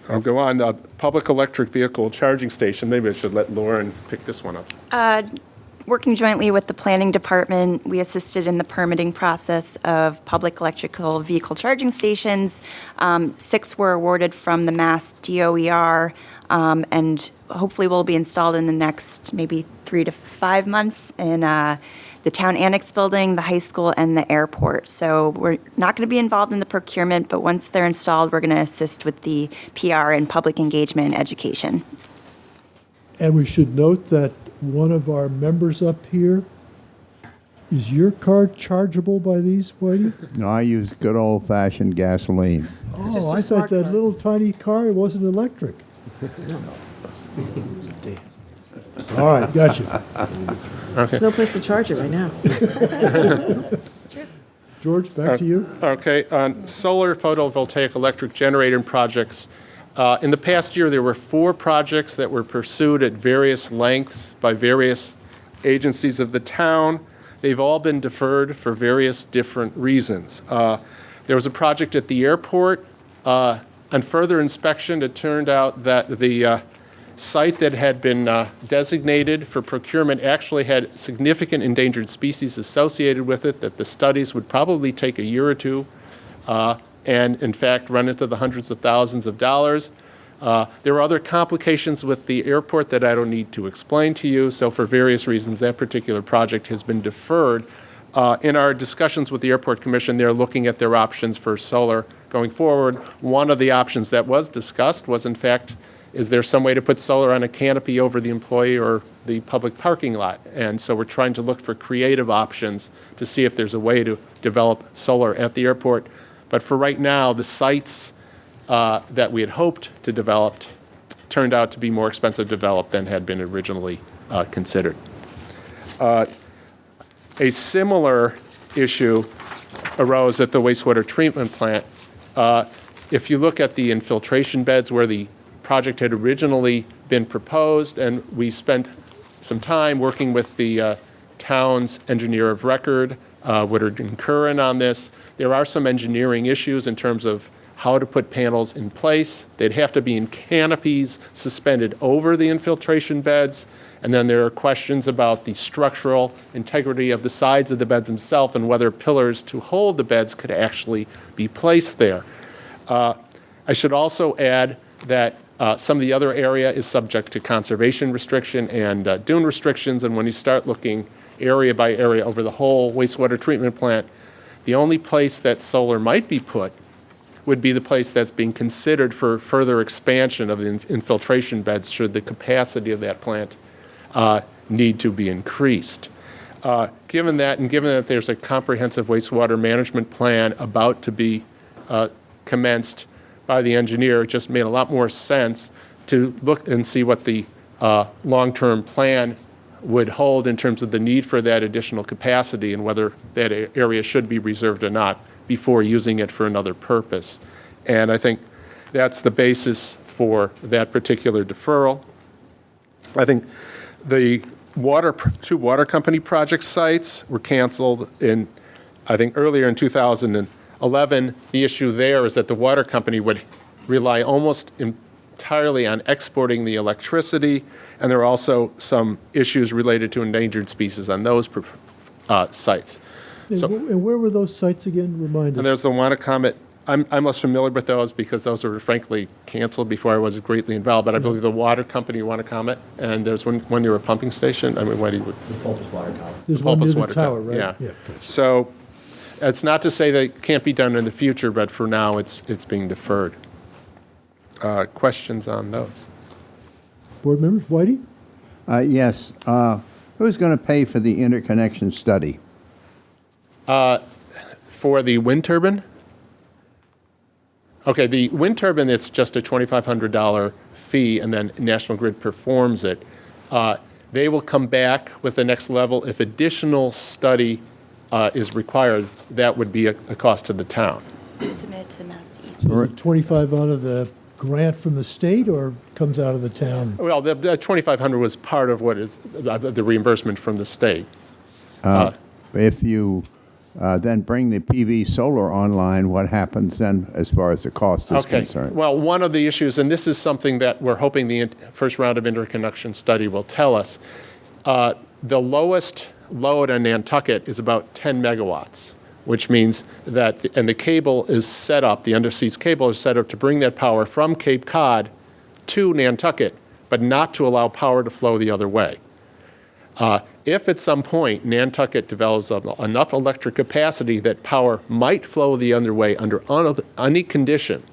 I'll go on. The public electric vehicle charging station, maybe I should let Lauren pick this one up. Working jointly with the planning department, we assisted in the permitting process of public electrical vehicle charging stations. 6 were awarded from the Mass DOER, and hopefully will be installed in the next maybe 3 to 5 months in the town annex building, the high school, and the airport. So we're not going to be involved in the procurement, but once they're installed, we're going to assist with the PR and public engagement and education. And we should note that one of our members up here, is your car chargeable by these, Whitey? No, I use good old-fashioned gasoline. Oh, I thought that little tiny car wasn't electric. Damn. All right, gotcha. Okay. There's no place to charge it right now. George, back to you. Okay, on solar photovoltaic electric generator projects, in the past year, there were 4 projects that were pursued at various lengths by various agencies of the town. They've all been deferred for various different reasons. There was a project at the airport. On further inspection, it turned out that the site that had been designated for procurement actually had significant endangered species associated with it, that the studies would probably take a year or 2. And in fact run into the hundreds of thousands of dollars. There are other complications with the airport that I don't need to explain to you, so for various reasons, that particular project has been deferred. In our discussions with the Airport Commission, they're looking at their options for solar going forward. One of the options that was discussed was, in fact, is there some way to put solar on a canopy over the employee or the public parking lot? And so we're trying to look for creative options to see if there's a way to develop solar at the airport. But for right now, the sites that we had hoped to develop turned out to be more expensive to develop than had been originally considered. A similar issue arose at the wastewater treatment plant. If you look at the infiltration beds where the project had originally been proposed, and we spent some time working with the town's engineer of record, Woodard and Curran, on this. There are some engineering issues in terms of how to put panels in place. They'd have to be in canopies suspended over the infiltration beds. And then there are questions about the structural integrity of the sides of the beds themselves and whether pillars to hold the beds could actually be placed there. I should also add that some of the other area is subject to conservation restriction and dune restrictions, and when you start looking area by area over the whole wastewater treatment plant, the only place that solar might be put would be the place that's being considered for further expansion of the infiltration beds should the capacity of that plant need to be increased. Given that, and given that there's a comprehensive wastewater management plan about to be commenced by the engineer, it just made a lot more sense to look and see what the long-term plan would hold in terms of the need for that additional capacity and whether that area should be reserved or not before using it for another purpose. And I think that's the basis for that particular deferral. I think the two water company project sites were canceled in, I think, earlier in 2011. The issue there is that the water company would rely almost entirely on exporting the electricity, and there are also some issues related to endangered species on those sites. And where were those sites again? Remind us. And there's the Wannacomet. I'm less familiar with those because those were frankly canceled before I was greatly involved, but I believe the water company Wannacomet, and there's one near a pumping station. I mean, what do you... The Pulpus Water Tower. There's one near the tower, right? Yeah. Okay. So it's not to say that it can't be done in the future, but for now it's being deferred. Questions on those? Board members, Whitey? Yes. Who's going to pay for the interconnection study? For the wind turbine? Okay, the wind turbine, it's just a $2,500 fee, and then National Grid performs it. They will come back with the next level. If additional study is required, that would be a cost to the town. Submit to Mass East. So 25 out of the grant from the state or comes out of the town? Well, the $2,500 was part of what is the reimbursement from the state. If you then bring the PV solar online, what happens then as far as the cost is concerned? Well, one of the issues, and this is something that we're hoping the first round of interconnection study will tell us, the lowest load on Nantucket is about 10 megawatts, which means that, and the cable is set up, the undersea cable is set up to bring that power from Cape Cod to Nantucket, but not to allow power to flow the other way. If at some point Nantucket develops enough electric capacity that power might flow the other way under any condition,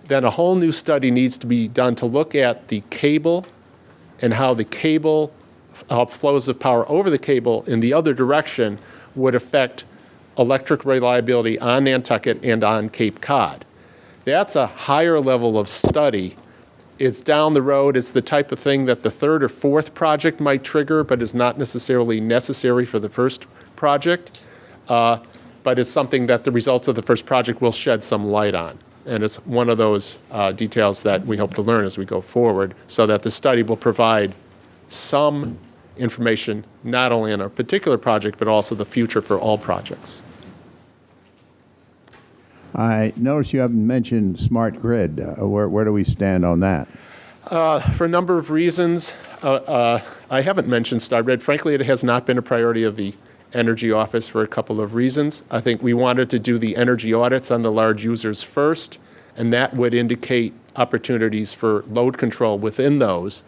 then a whole new study needs to be done to look at the cable and how the cable, how flows of power over the cable in the other direction would affect electric reliability on Nantucket and on Cape Cod. That's a higher level of study. It's down the road. It's the type of thing that the third or fourth project might trigger, but is not necessarily necessary for the first project. But it's something that the results of the first project will shed some light on. And it's one of those details that we hope to learn as we go forward, so that the study will provide some information, not only on a particular project, but also the future for all projects. I notice you haven't mentioned smart grid. Where do we stand on that? For a number of reasons, I haven't mentioned smart grid. Frankly, it has not been a priority of the Energy Office for a couple of reasons. I think we wanted to do the energy audits on the large users first, and that would indicate opportunities for load control within those.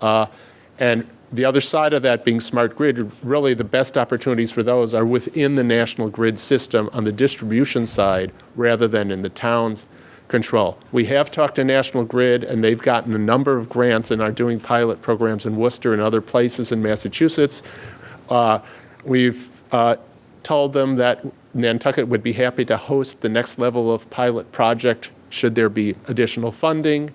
And the other side of that being smart grid, really the best opportunities for those are within the national grid system on the distribution side rather than in the town's control. We have talked to National Grid, and they've gotten a number of grants and are doing pilot programs in Worcester and other places in Massachusetts. We've told them that Nantucket would be happy to host the next level of pilot project should there be additional funding,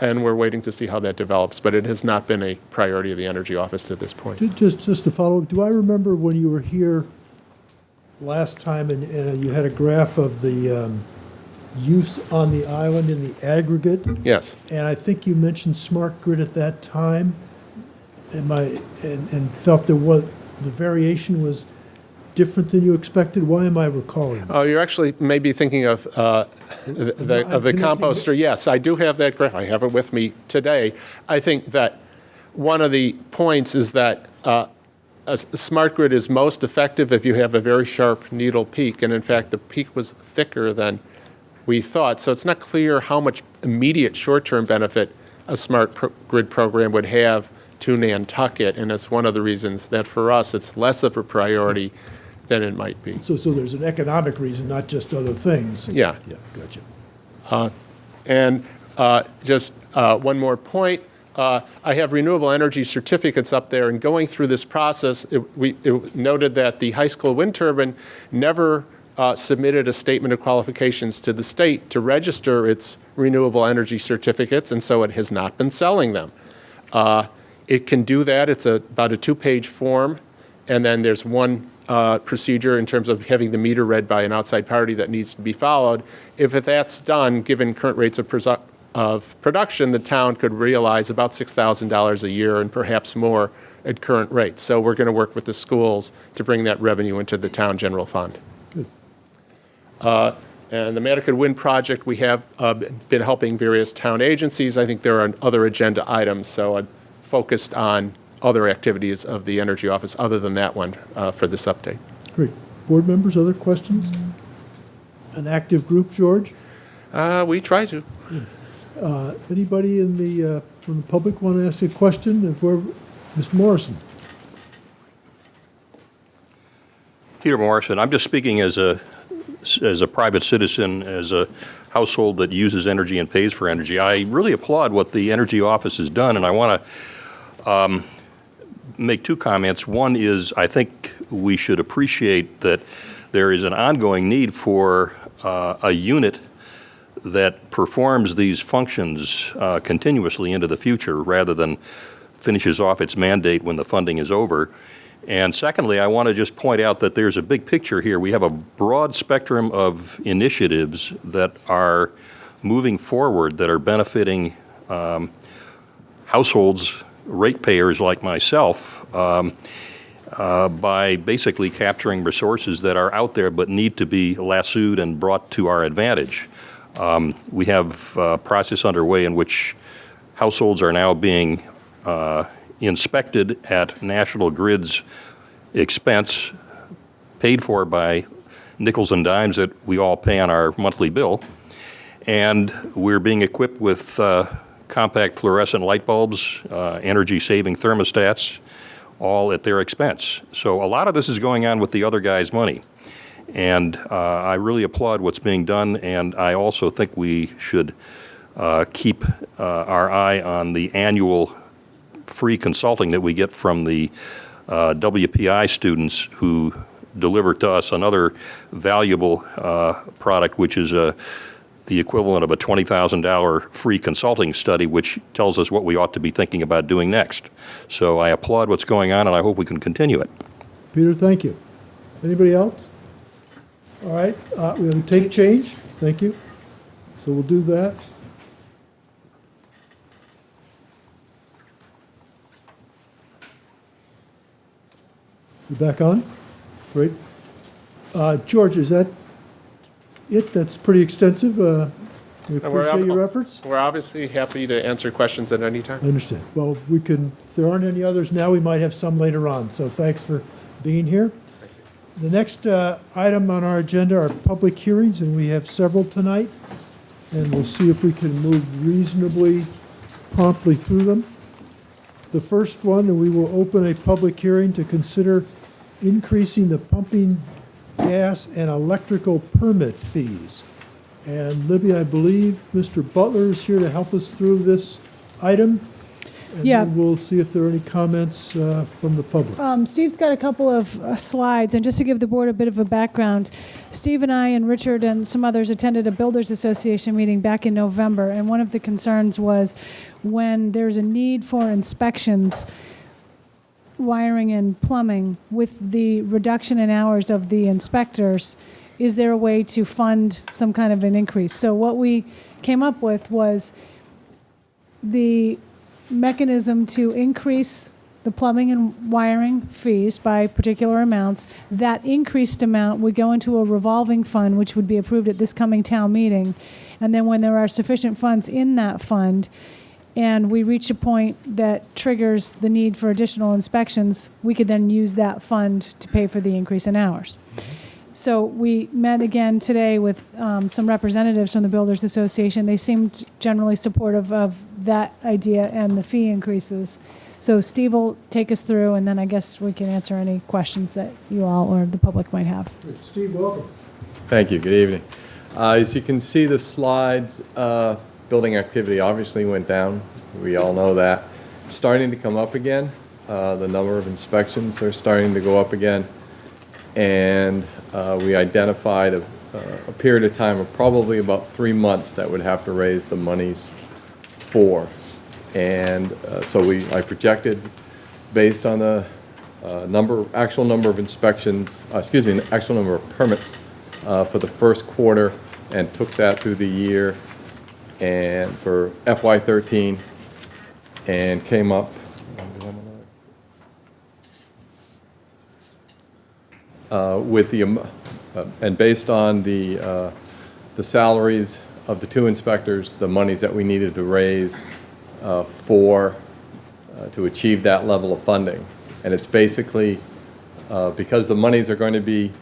and we're waiting to see how that develops, but it has not been a priority of the Energy Office at this point. Just to follow up, do I remember when you were here last time and you had a graph of the use on the island in the aggregate? Yes. And I think you mentioned smart grid at that time, and felt there was, the variation was different than you expected. Why am I recalling? Oh, you're actually maybe thinking of the composter. Yes, I do have that graph. I have it with me today. I think that one of the points is that a smart grid is most effective if you have a very sharp needle peak, and in fact, the peak was thicker than we thought. So it's not clear how much immediate short-term benefit a smart grid program would have to Nantucket, and it's one of the reasons that for us it's less of a priority than it might be. So there's an economic reason, not just other things. Yeah. Yeah, gotcha. And just one more point. I have renewable energy certificates up there, and going through this process, it noted that the high school wind turbine never submitted a statement of qualifications to the state to register its renewable energy certificates, and so it has not been selling them. It can do that. It's about a 2-page form, and then there's one procedure in terms of having the meter read by an outside party that needs to be followed. If that's done, given current rates of production, the town could realize about $6,000 a year and perhaps more at current rates. So we're going to work with the schools to bring that revenue into the town general fund. Good. And the Nantucket Wind Project, we have been helping various town agencies. I think there are other agenda items, so I'm focused on other activities of the Energy Office other than that one for this update. Great. Board members, other questions? An active group, George? We try to. Anybody from the public want to ask a question for Mr. Morrison? Peter Morrison. I'm just speaking as a private citizen, as a household that uses energy and pays for energy. I really applaud what the Energy Office has done, and I want to make 2 comments. One is I think we should appreciate that there is an ongoing need for a unit that performs these functions continuously into the future rather than finishes off its mandate when the funding is over. And secondly, I want to just point out that there's a big picture here. We have a broad spectrum of initiatives that are moving forward that are benefiting households, ratepayers like myself, by basically capturing resources that are out there but need to be lassoed and brought to our advantage. We have a process underway in which households are now being inspected at National Grid's expense, paid for by nickels and dimes that we all pay on our monthly bill. And we're being equipped with compact fluorescent light bulbs, energy-saving thermostats, all at their expense. So a lot of this is going on with the other guy's money. And I really applaud what's being done, and I also think we should keep our eye on the annual free consulting that we get from the WPI students who deliver to us another valuable product, which is the equivalent of a $20,000 free consulting study, which tells us what we ought to be thinking about doing next. So I applaud what's going on, and I hope we can continue it. Peter, thank you. Anybody else? All right, we have a tape change. Thank you. So we'll do that. You back on? Great. George, is that it? That's pretty extensive. We appreciate your efforts. We're obviously happy to answer questions at any time. I understand. Well, we can, if there aren't any others now, we might have some later on. So thanks for being here. The next item on our agenda are public hearings, and we have several tonight. and we'll see if we can move reasonably promptly through them. The first one, and we will open a public hearing to consider increasing the pumping gas and electrical permit fees. And Libby, I believe Mr. Butler is here to help us through this item. And Yeah. then we'll see if there are any comments from the public. Steve's got a couple of slides, and just to give the board a bit of a background, Steve and I and Richard and some others attended a Builders Association meeting back in November, and one of the concerns was when there's a need for inspections, wiring and plumbing, with the reduction in hours of the inspectors, is there a way to fund some kind of an increase? So what we came up with was the mechanism to increase the plumbing and wiring fees by particular amounts. That increased amount would go into a revolving fund, which would be approved at this coming town meeting. And then when there are sufficient funds in that fund, and we reach a point that triggers the need for additional inspections, we could then use that fund to pay for the increase in hours. So we met again today with some representatives from the Builders Association. They seemed generally supportive of that idea and the fee increases. So Steve will take us through, and then I guess we can answer any questions that you all or the public might have. Steve, welcome. Thank you. Good evening. As you can see, the slides, building activity obviously went down. We all know that. It's starting to come up again. The number of inspections are starting to go up again. And we identified a period of time of probably about 3 months that would have to raise the monies for. And so I projected, based on the actual number of inspections, actual number of permits for the first quarter, and took that through the year and for FY13, and came up with and based on the salaries of the 2 inspectors, the monies that we needed to raise to achieve that level of funding. And it's basically, because the monies are going to be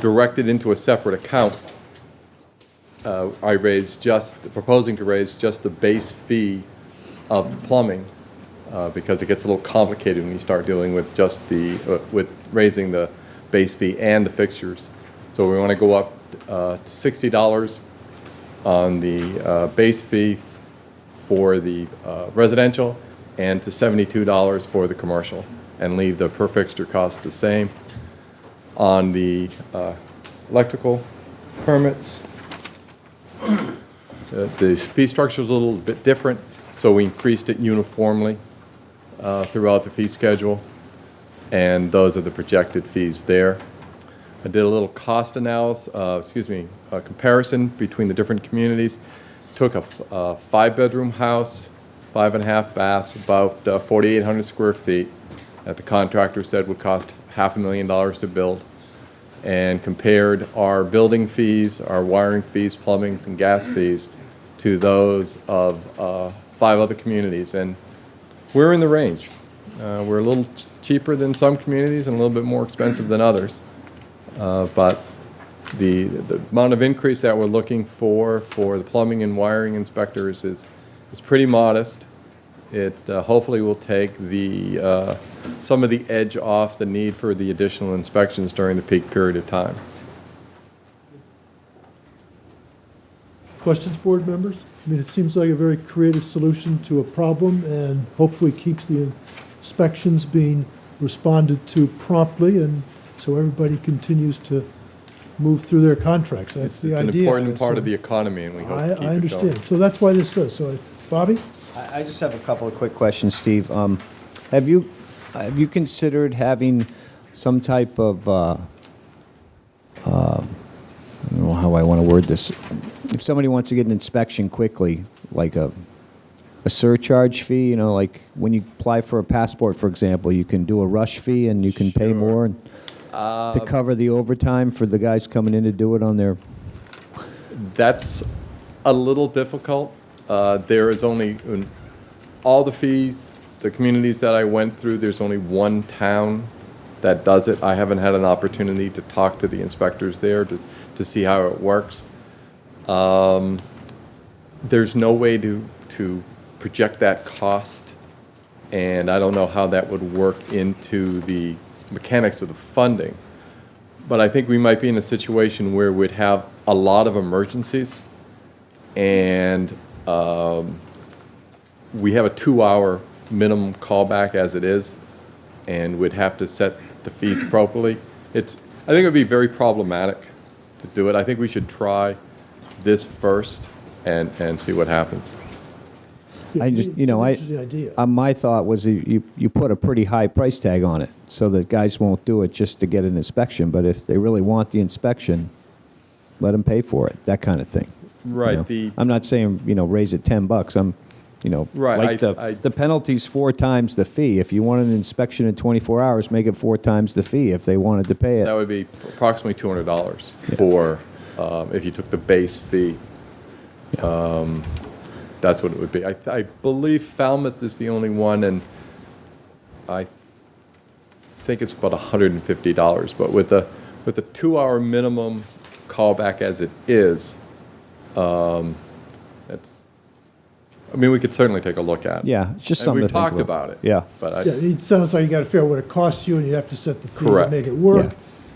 directed into a separate account, proposing to raise just the base fee of the plumbing, because it gets a little complicated when you start dealing with just with raising the base fee and the fixtures. So we want to go up to $60 on the base fee for the residential, and to $72 for the commercial, and leave the per fixture cost the same. On the electrical permits, the fee structure is a little bit different, so we increased it uniformly throughout the fee schedule, and those are the projected fees there. I did a little cost analysis, a comparison between the different communities. Took a 5-bedroom house, 5.5 baths, about 4,800 square feet, that the contractor said would cost $500,000 to build, and compared our building fees, our wiring fees, plumbing and gas fees to those of 5 other communities. And we're in the range. We're a little cheaper than some communities and a little bit more expensive than others. But the amount of increase that we're looking for the plumbing and wiring inspectors is pretty modest. It hopefully will take some of the edge off the need for the additional inspections during the peak period of time. Questions, board members? I mean, it seems like a very creative solution to a problem, and hopefully keeps the inspections being responded to promptly, and so everybody continues to move through their contracts. That's the idea. It's an important part of the economy, and we hope to keep it going. I understand. So that's why this does. So, Bobby? I just have a couple of quick questions, Steve. Have you considered having some type of, I don't know how I want to word this, if somebody wants to get an inspection quickly, like a surcharge fee, like when you apply for a passport, for example, you can do a rush fee and you can pay more to cover the overtime for the guys coming in to do it on their... That's a little difficult. There is only, in all the fees, the communities that I went through, there's only one town that does it. I haven't had an opportunity to talk to the inspectors there to see how it works. There's no way to project that cost, and I don't know how that would work into the mechanics of the funding. But I think we might be in a situation where we'd have a lot of emergencies, and we have a 2-hour minimum callback as it is, and we'd have to set the fees appropriately. I think it would be very problematic to do it. I think we should try this first and see what happens. Yeah, I just, it's you know, an interesting idea. my thought was you put a pretty high price tag on it so that guys won't do it just to get an inspection. But if they really want the inspection, let them pay for it, that kind of thing. Right. You know? I'm not saying, raise it $10. I'm, Right, like the penalty's 4 times the fee. If you want an inspection in 24 hours, make it 4 times the fee if they wanted to pay it. That would be approximately $200 for, if you took the base fee. That's what it would be. I believe Falmouth is the only one, and I think it's about $150. But with the 2-hour minimum callback as it is, we could certainly take a look at it. Yeah, it's just And something we've to think talked about. about it. Yeah. But Yeah, it sounds like you got to figure out what it costs you, and you have to set the fee to Correct. make it work.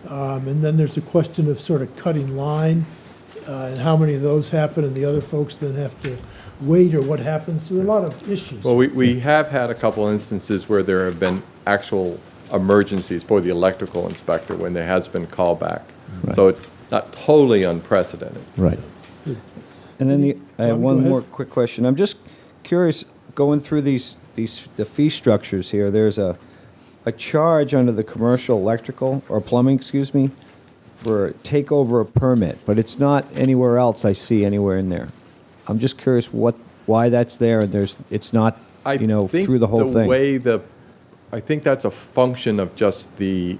And then there's a question of sort of cutting line, and how many of those happen, and the other folks then have to wait, or what happens. So there are a lot of issues. Well, we have had a couple instances where there have been actual emergencies for the electrical inspector when there has been callback. Right. So it's not totally unprecedented. Right. And then I have Bobby, one go more ahead. quick question. I'm just curious, going through the fee structures here, there's a charge under the commercial electrical, or plumbing, excuse me, for takeover a permit, but it's not anywhere else I see anywhere in there. I'm just curious why that's there, and it's not, through the whole thing. I think that's a function of just the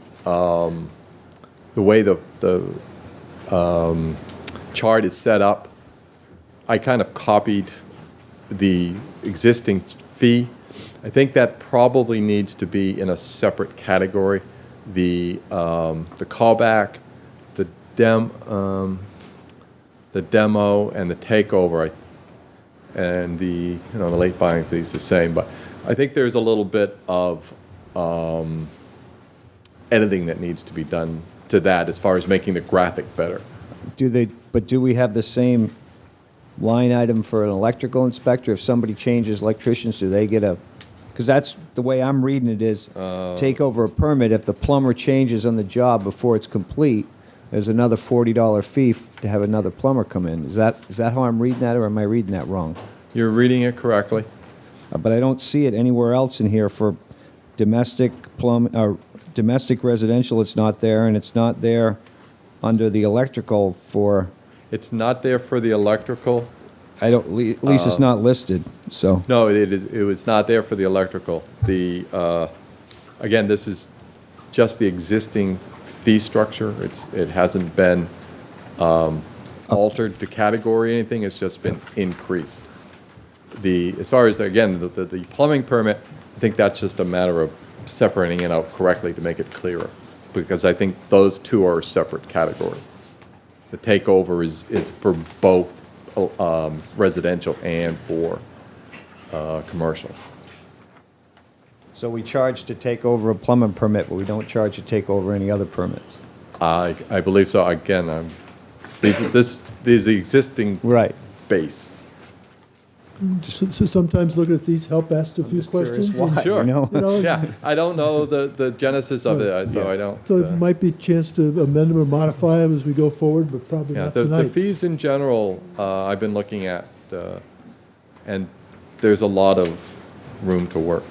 way the chart is set up. I kind of copied the existing fee. I think that probably needs to be in a separate category. The callback, the demo, and the takeover, and the late filing fee is the same. But I think there's a little bit of editing that needs to be done to that as far as making the graphic better. Do we have the same line item for an electrical inspector? If somebody changes electricians, do they get because that's the way I'm reading it is, take over a permit. If the plumber changes on the job before it's complete, there's another $40 fee to have another plumber come in. Is that how I'm reading that, or am I reading that wrong? You're reading it correctly. But I don't see it anywhere else in here for domestic domestic residential. It's not there, and it's not there under the electrical for. It's not there for the electrical. At least it's not listed. So No, it was not there for the electrical. Again, this is just the existing fee structure. It hasn't been altered to category or anything. It's just been increased. As far as, again, the plumbing permit, I think that's just a matter of separating it out correctly to make it clearer, because I think those two are a separate category. The takeover is for both residential and for commercial. So we charge to take over a plumbing permit, but we don't charge to take over any other permits. I believe so. Again, this is the existing base. So sometimes looking at these, help ask a few questions. Sure. know? Yeah, I don't know the genesis of it, so I don't. So it might be a chance to amend them or modify them as we go forward, but probably not the tonight. fees in general, I've been looking at, and there's a lot of room to work.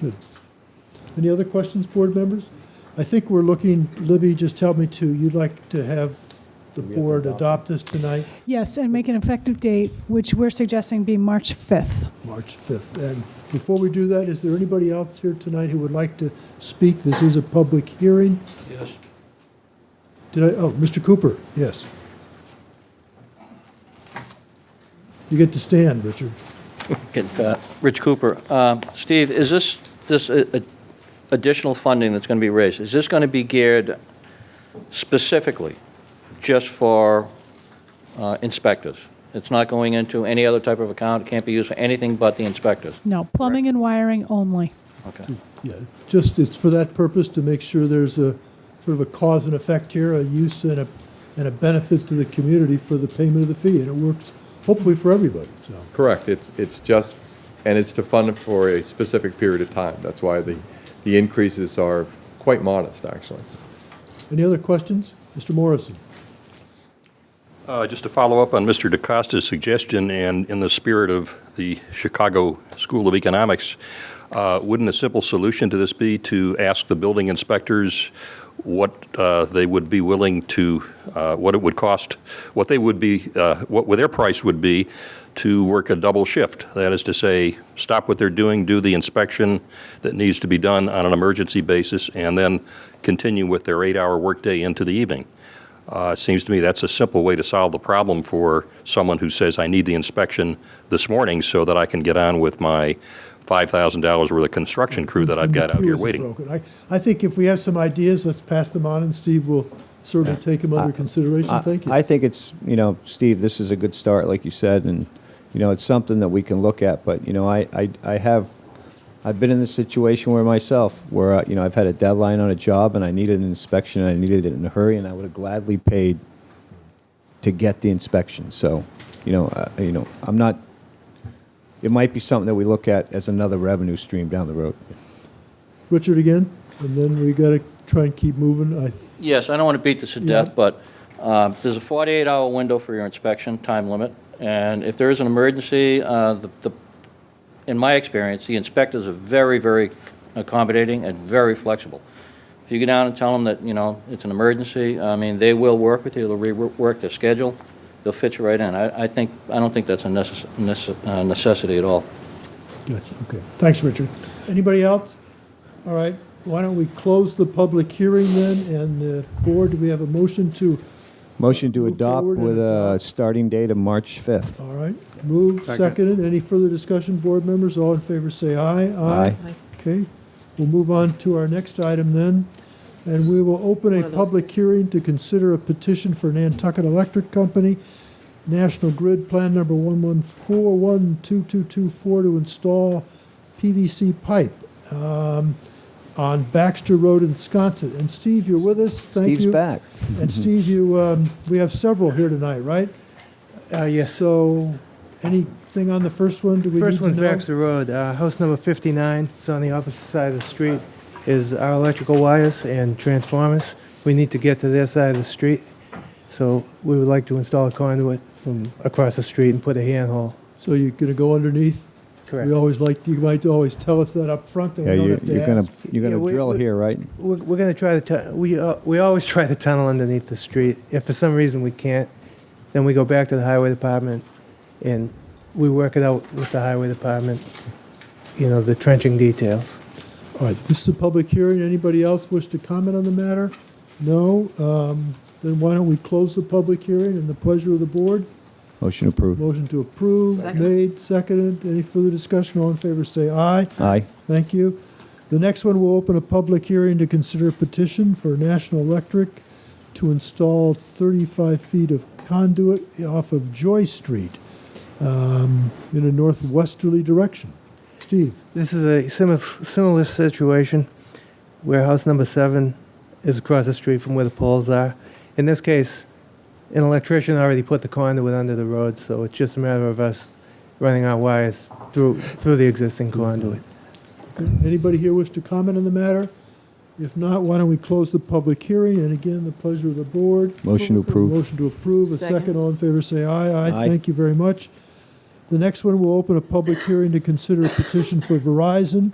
Good. Any other questions, board members? I think we're looking, Libby, just help me too, you'd like to have the board adopt this tonight? Yes, and make an effective date, which we're suggesting be March 5th. March 5th. And before we do that, is there anybody else here tonight who would like to speak? This is a public hearing. Yes. Mr. Cooper, yes. You get to stand, Richard. Rich Cooper. Steve, is this additional funding that's going to be raised, is this going to be geared specifically just for inspectors. It's not going into any other type of account. It can't be used for anything but the inspectors. No, plumbing and wiring only. Okay. Yeah, just, it's for that purpose, to make sure there's a sort of a cause and effect here, a use and a benefit to the community for the payment of the fee, and it works hopefully for everybody, so. Correct. It's just, and it's to fund it for a specific period of time. That's why the increases are quite modest, actually. Any other questions? Mr. Morrison? Just to follow up on Mr. DaCosta's suggestion, and in the spirit of the Chicago School of Economics, wouldn't a simple solution to this be to ask the building inspectors what they would be willing to, what it would cost, what they would be, what their price would be to work a double shift? That is to say, stop what they're doing, do the inspection that needs to be done on an emergency basis, and then continue with their 8-hour workday into the evening. It seems to me that's a simple way to solve the problem for someone who says, I need the inspection this morning so that I can get on with my $5,000 worth of construction crew that I've got out here waiting. I think if we have some ideas, let's pass them on, and Steve will certainly take them under consideration. Thank you. I think it's, Steve, this is a good start, like you said, and, it's something that we can look at. But, I've been in this situation where I've had a deadline on a job and I needed an inspection and I needed it in a hurry, and I would have gladly paid to get the inspection. So, I'm not, it might be something that we look at as another revenue stream down the road. Richard again, and then we got to try and keep moving. Yes, I don't want to beat this to death, but there's a 48-hour window for your inspection time limit, and if there is an emergency, in my experience, the inspectors are very, very accommodating and very flexible. If you go down and tell them that, it's an emergency, they will work with you, they'll rework their schedule, they'll fit you right in. I don't think that's a necessity at all. Gotcha, okay. Thanks, Richard. Anybody else? All right, why don't we close the public hearing then, and the board, do we have a motion to? Motion to Move adopt forward with and a adopt. starting date of March 5th. All right, moved, seconded. Any further discussion, board members? All in favor say aye. Aye. Okay, we'll move on to our next item then, and we will open a public hearing to consider a petition for Nantucket Electric Company, National Grid Plan Number 11412224 to install PVC pipe on Baxter Road in Wisconsin. And Steve, you're with us. Thank Steve's you. back. And Steve, we have several here tonight, right? Yes. So, anything on the first one? Do we First need one's to know? Baxter Road, house number 59. It's on the opposite side of the street. Is our electrical wires and transformers. We need to get to their side of the street, so we would like to install a conduit from across the street and put a handhole. So you're going to go underneath? Correct. You might always tell us that up front, and Yeah, we don't have to you're ask. gonna drill here, right? We're going to try to. We always try to tunnel underneath the street. If for some reason we can't, then we go back to the highway department, and we work it out with the highway department. The trenching details. All right, this is a public hearing. Anybody else wish to comment on the matter? No? Then why don't we close the public hearing in the pleasure of the board? Motion approved. Motion to approve, made, seconded. Any further discussion? All in favor say aye. Aye. Thank you. The next one will open a public hearing to consider a petition for National Electric to install 35 feet of conduit off of Joy Street in a northwesterly direction. Steve? This is a similar situation where house number 7 is across the street from where the poles are. In this case, an electrician already put the conduit under the road, so it's just a matter of us running our wires through the existing conduit. Okay. Anybody here wish to comment on the matter? If not, why don't we close the public hearing? And again, the pleasure of the board. Motion to approve. Motion to approve. A second. All in favor say aye. Aye. Aye. Thank you very much. The next one will open a public hearing to consider a petition for Verizon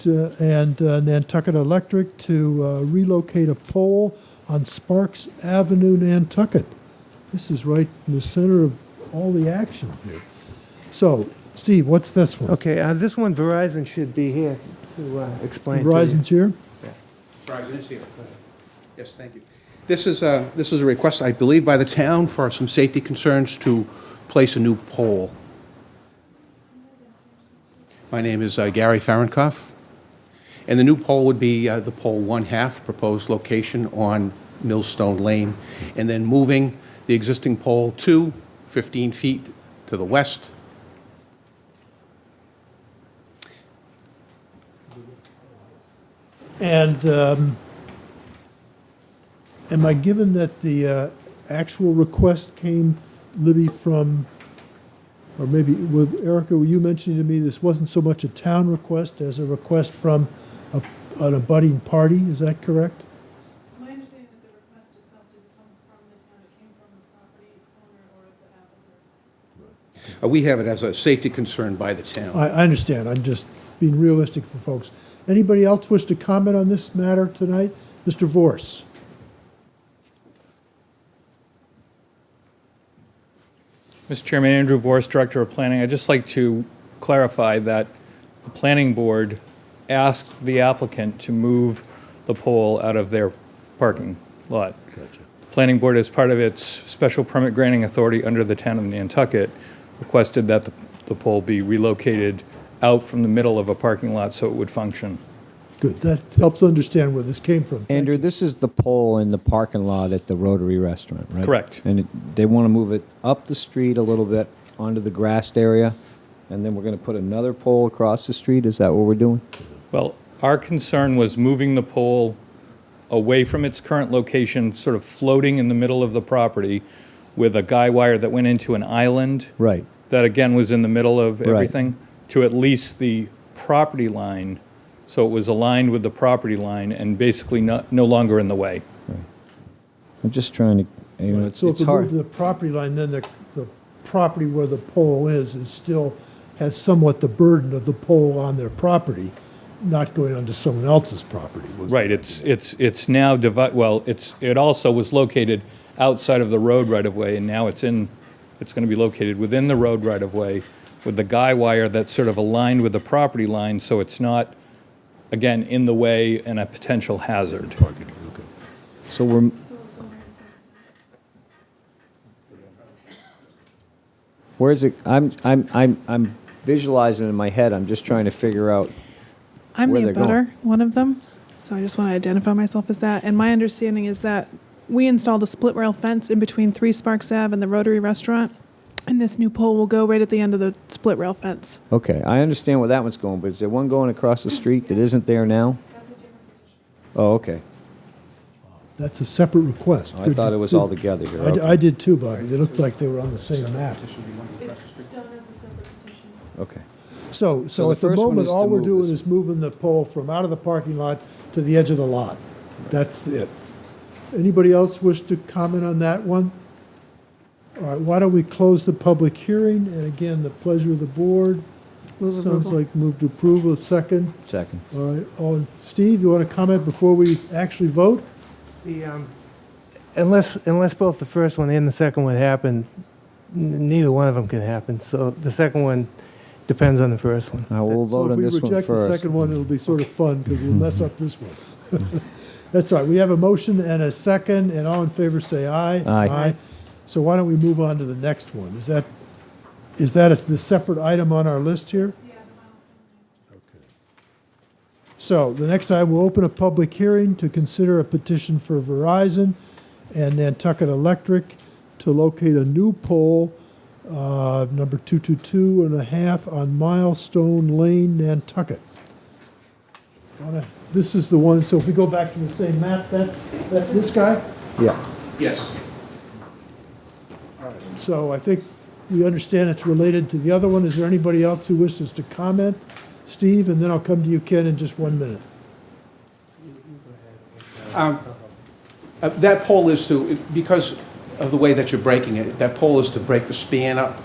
and Nantucket Electric to relocate a pole on Sparks Avenue, Nantucket. This is right in the center of all the action here. So, Steve, what's this one? Okay, this one, Verizon should be here to explain. Verizon's here? Verizon is here. Yes, thank you. This is a request, I believe, by the town for some safety concerns to place a new pole. My name is Gary Farenkoff, and the new pole would be the pole 1/2, proposed location on Millstone Lane, and then moving the existing pole to 15 feet to the west. And am I given that the actual request came, Libby, from, or maybe, Erica, were you mentioning to me this wasn't so much a town request as a request from an abutting party? Is that correct? My understanding that the request itself didn't come from the town, it came from the property owner or the applicant. We have it as a safety concern by the town. I understand. I'm just being realistic for folks. Anybody else wish to comment on this matter tonight? Mr. Vorse. Mr. Chairman, Andrew Vorse, Director of Planning. I'd just like to clarify that the Planning Board asked the applicant to move the pole out of their parking lot. Gotcha. Planning Board, as part of its special permit granting authority under the town of Nantucket, requested that the pole be relocated out from the middle of a parking lot so it would function. Good. That helps understand where this came from. Andrew, this is the pole in the parking lot at the Rotary Restaurant, right? Correct. And they want to move it up the street a little bit onto the grassed area, and then we're going to put another pole across the street? Is that what we're doing? Well, our concern was moving the pole away from its current location, sort of floating in the middle of the property with a guy wire that went into an island. Right. That again was in the middle of Right. everything, to at least the property line, so it was aligned with the property line and basically no longer in the way. I'm just trying to, it's So if we hard. move to the property line, then the property where the pole is still has somewhat the burden of the pole on their property, not going onto someone else's property. Right, it's now it also was located outside of the road right-of-way, and now it's going to be located within the road right-of-way with the guy wire that's sort of aligned with the property line, so it's not, again, in the way and a potential hazard. So we're, where is it? I'm visualizing in my head. I'm just trying to figure out I'm where the they're going. abutter, one of them, so I just want to identify myself as that. And my understanding is that we installed a split rail fence in between 3 Sparks Ave and the Rotary Restaurant, and this new pole will go right at the end of the split rail fence. Okay, I understand where that one's going, but is there one going across the street that isn't there now? Oh, okay. That's a separate request. I thought it was all together here. Okay. I did too, Bobby. They looked like they were on the same map. It's done as a separate petition. Okay. So the at the first one moment, is to all we're move doing this- is moving the pole from out of the parking lot to the edge of the lot. That's it. Anybody else wish to comment on that one? All right, why don't we close the public hearing? And again, the pleasure of the board. Move Sounds approval. like move to approval, second. Second. All right, Steve, you want to comment before we actually vote? Unless both the first one and the second one happen, neither one of them can happen. So the second one depends on the first one. We'll vote on this So if one we reject the first. second one, it'll be sort of fun because we'll mess up this one. That's all right. We have a motion and a second, and all in favor say aye. Aye. So why don't we move on to the next one? Is that the separate item on our list here? Okay. So the next time, we'll open a public hearing to consider a petition for Verizon and Nantucket Electric to locate a new pole, number 222 and a half on Milestone Lane, Nantucket. This is the one, so if we go back to the same map, that's this guy? Yeah. Yes. So I think we understand it's related to the other one. Is there anybody else who wishes to comment? Steve, and then I'll come to you, Ken, in just 1 minute. That pole is because of the way that you're breaking it, that pole is to break the span up.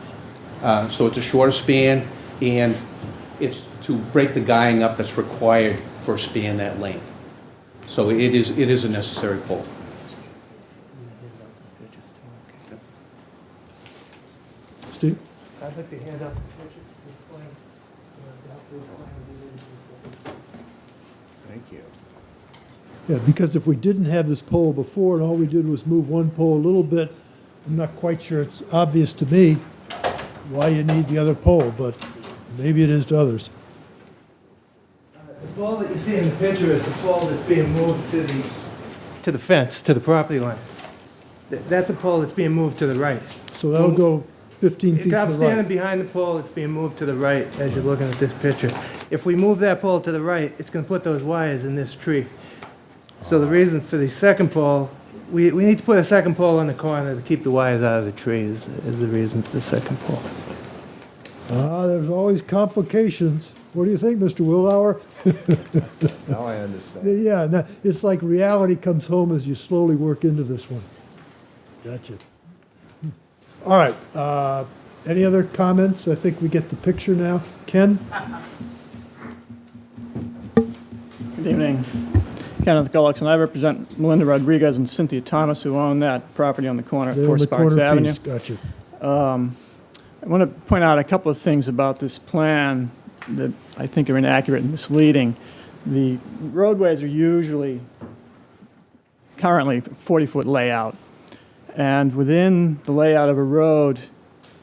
So it's a shorter span, and it's to break the guying up that's required for a span that length. So it is a necessary pole. Steve? I'd like to hand out the pictures. Thank you. Yeah, because if we didn't have this pole before and all we did was move one pole a little bit, I'm not quite sure it's obvious to me why you need the other pole, but maybe it is to others. The pole that you see in the picture is the pole that's being moved to the fence, to the property line. That's a pole that's being moved to the right. So that'll go 15 feet to I'm the standing right. behind the pole, it's being moved to the right as you're looking at this picture. If we move that pole to the right, it's going to put those wires in this tree. So the reason for the second pole, we need to put a second pole on the corner to keep the wires out of the tree is the reason for the second pole. There's always complications. What do you think, Mr. Willauer? Now I understand. Yeah, no, it's like reality comes home as you slowly work into this one. Gotcha. All right, any other comments? I think we get the picture now. Ken? Good evening. Kenneth Gullickson, and I represent Melinda Rodriguez and Cynthia Thomas, who own that property on the corner at They're 4 on the Sparks corner Avenue. piece. Gotcha. I want to point out a couple of things about this plan that I think are inaccurate and misleading. The roadways are usually currently 40-foot layout. And within the layout of a road,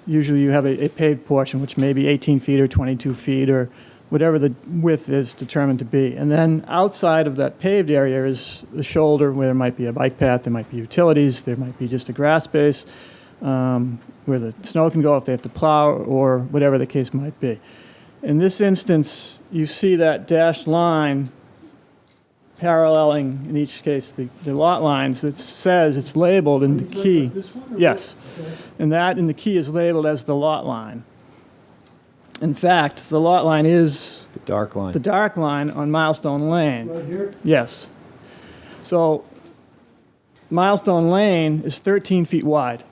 usually you have a paved portion, which may be 18 feet or 22 feet or whatever the width is determined to be. And then outside of that paved area is the shoulder where there might be a bike path, there might be utilities, there might be just a grass space where the snow can go if they have to plow or whatever the case might be. In this instance, you see that dashed line paralleling, in each case, the lot lines that says it's labeled in the key. This one? Yes. Okay. And that in the key is labeled as the lot line. In fact, the lot line is The dark line. the dark line on Milestone Lane. Right here? Yes. So Milestone Lane is 13 feet wide.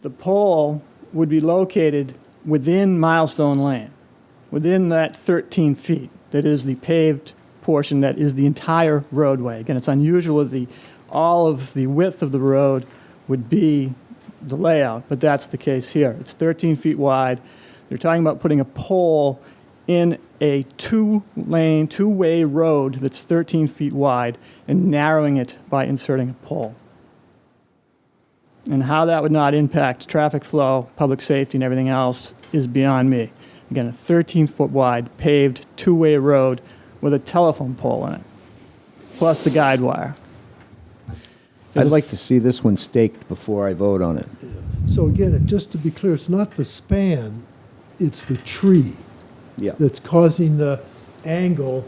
The pole would be located within Milestone Lane, within that 13 feet. That is the paved portion that is the entire roadway. Again, it's unusual that all of the width of the road would be the layout, but that's the case here. It's 13 feet wide. They're talking about putting a pole in a two-lane, two-way road that's 13 feet wide and narrowing it by inserting a pole. And how that would not impact traffic flow, public safety, and everything else is beyond me. Again, a 13-foot wide paved two-way road with a telephone pole in it, plus the guide wire. I'd like to see this one staked before I vote on it. So again, just to be clear, it's not the span, it's the tree Yeah. that's causing the angle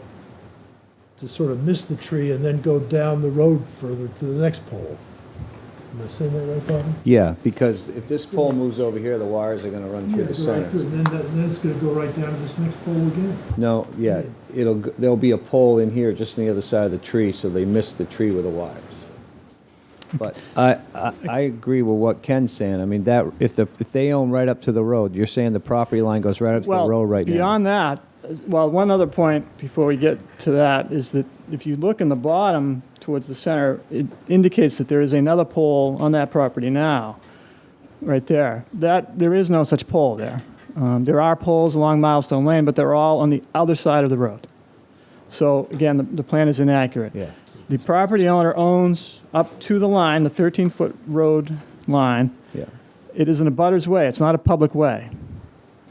to sort of miss the tree and then go down the road further to the next pole. Am I saying that right, Bob? Yeah, because if this pole moves over here, the wires are going to run through the Right center. through, and then it's going to go right down to this next pole again. No, yeah, there'll be a pole in here just on the other side of the tree, so they miss the tree with the wires. But I agree with what Ken's saying. I mean, that if they own right up to the road, you're saying the property line goes right up to the road right now. Beyond that, well, one other point before we get to that is that if you look in the bottom towards the center, it indicates that there is another pole on that property now, right there. There is no such pole there. There are poles along Milestone Lane, but they're all on the other side of the road. So again, the plan is inaccurate. Yeah. The property owner owns up to the line, the 13-foot road line. Yeah. It is in a butter's way. It's not a public way.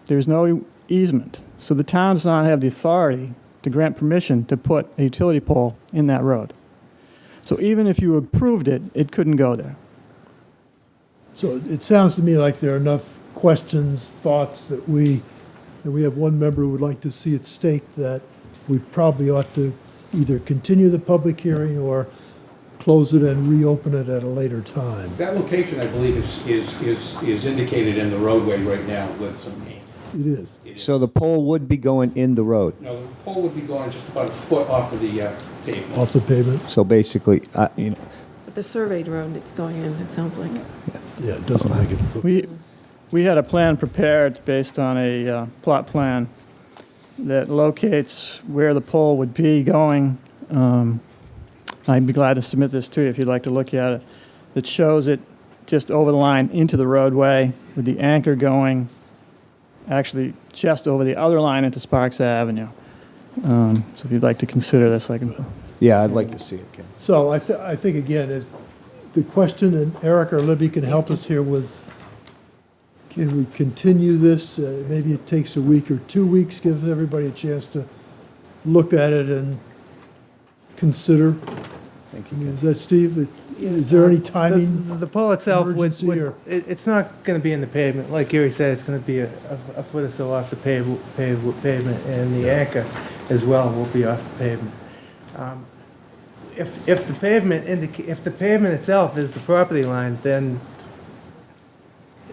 There's no easement. So the town does not have the authority to grant permission to put a utility pole in that road. So even if you approved it, it couldn't go there. So it sounds to me like there are enough questions, thoughts that we have one member who would like to see it staked that we probably ought to either continue the public hearing or close it and reopen it at a later time. That location, I believe, is indicated in the roadway right now with some paint. It is. So the pole would be going in the road. No, the pole would be going just about a foot off of the pavement. Off the pavement? So basically, But the surveyed road, it's going in, it sounds like. Yeah, it doesn't make it. We had a plan prepared based on a plot plan that locates where the pole would be going. I'd be glad to submit this to you if you'd like to look at it. That shows it just over the line into the roadway with the anchor going actually just over the other line into Sparks Avenue. So if you'd like to consider this, I can. Yeah, I'd like to see it, Ken. So I think, again, the question, and Eric or Libby can help us here with, can we continue this? Maybe it takes a week or 2 weeks, give everybody a chance to look at it and consider Thank I mean, is that, Steve, is there any timing? The pole itself, emergency or- it's not going to be in the pavement. Like Gary said, it's going to be a foot or so off the pavement, and the anchor as well will be off the pavement. If the pavement if the pavement itself is the property line, then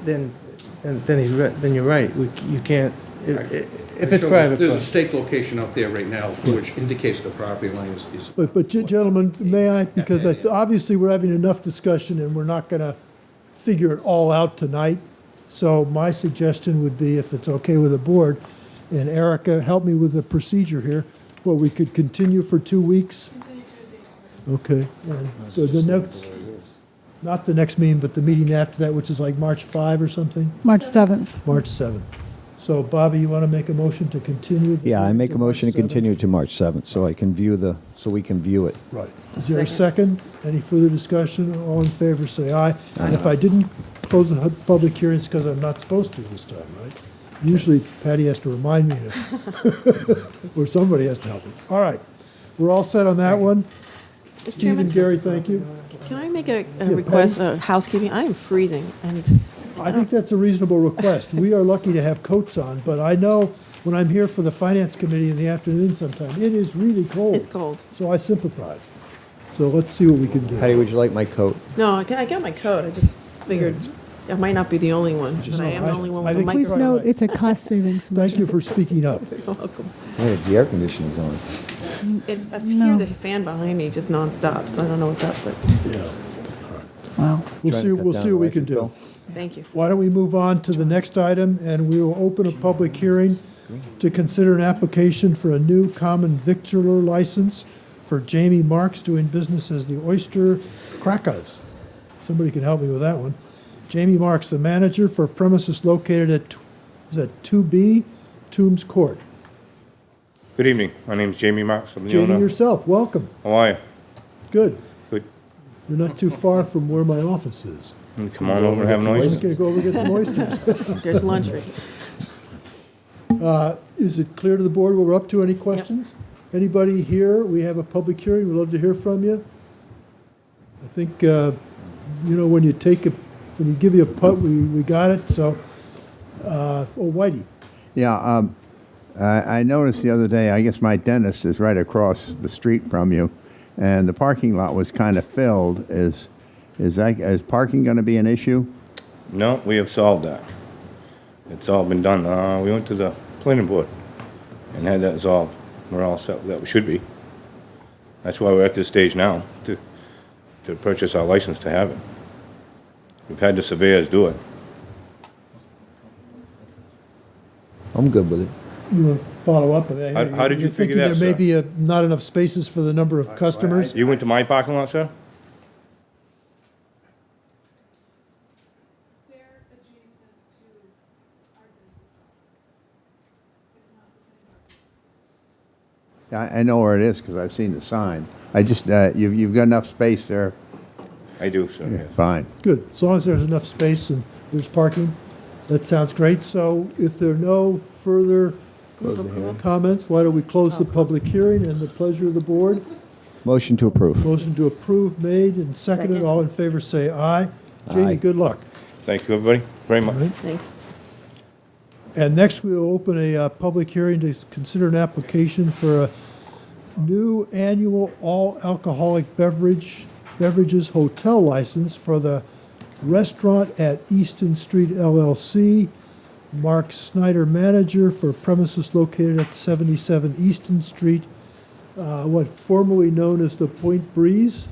you're right. You can't. If it's private. There's a stake location out there right now which indicates the property line is. But gentlemen, may I, because obviously we're having enough discussion and we're not going to figure it all out tonight. So my suggestion would be, if it's okay with the board, and Erica, help me with the procedure here, well, we could continue for 2 weeks. Okay, and so the next, not the next meeting, but the meeting after that, which is like March 5 or something? March 7th. March 7th. So Bobby, you want to make a motion to continue? the Yeah, I meeting make a to March motion to 7th? continue to March 7th, so I can view so we can view it. Right. Is there a second? Any further discussion? All in favor, say aye. And if I didn't close the public hearing, it's because I'm not supposed to this time, right? Usually Patty has to remind me to, or somebody has to help me. All right. We're all set on that one. Mr. Steve Chairman, and Gary, thank you. can I make a Patty? request, housekeeping? I am freezing, and I think that's a reasonable request. We are lucky to have coats on, but I know when I'm here for the Finance Committee in the afternoon sometime, it is really cold. it's cold. So I sympathize. So let's see what we can do. Patty, would you like my coat? No, I got my coat. I just figured I might not be the only one, but I am the only one I with a think- microphone. Please note, it's a cost savings. Thank you for speaking up. You're welcome. Yeah, the air conditioning's on. I hear the fan behind me just nonstop, so I don't know what's up, but Wow. We'll Trying see, to cut we'll down see what we electric can do. bill. thank you. Why don't we move on to the next item, and we will open a public hearing to consider an application for a new common victualler license for Jamie Marks doing business as the Oyster Crackers. Somebody can help me with that one. Jamie Marks, the manager for premises located at, is that 2B Toombs Court? Good evening. My name's Jamie Marks. I'm the Jamie owner. yourself, welcome. How are you? Good. Good. You're not too far from where my office is. Come on over and have an We're oyster. gonna go over and get some oysters. There's lunch right here. Is it clear to the board what we're up to? Any questions? Anybody here? We have a public hearing. We'd love to hear from you. I think, when you when you give you a putt, we got it, so, Whitey. Yeah, I noticed the other day, I guess my dentist is right across the street from you, and the parking lot was kind of filled. Is parking going to be an issue? No, we have solved that. It's all been done. We went to the planning board and had that resolved. We're all set with that. We should be. That's why we're at this stage now, to purchase our license to have it. We've had the surveyors do it. I'm good with it. You want to follow up? How did you figure that, You're thinking there may sir? be not enough spaces for the number of customers? You went to my parking lot, sir? I know where it is because I've seen the sign. I just, you've got enough space there. I do, sir, yes. Fine. Good, as long as there's enough space and there's parking, that sounds great. So if there are no further comments, why don't we close the public hearing and the pleasure of the board? Motion to approve. Motion to approve made and seconded. All in favor say aye. Jamie, Aye. good luck. Thank you, everybody, very much. Thanks. And next, we will open a public hearing to consider an application for a new annual all-alcoholic beverages hotel license for the Restaurant at Easton Street LLC. Mark Snyder, manager for premises located at 77 Easton Street, formerly known as the Point Breeze.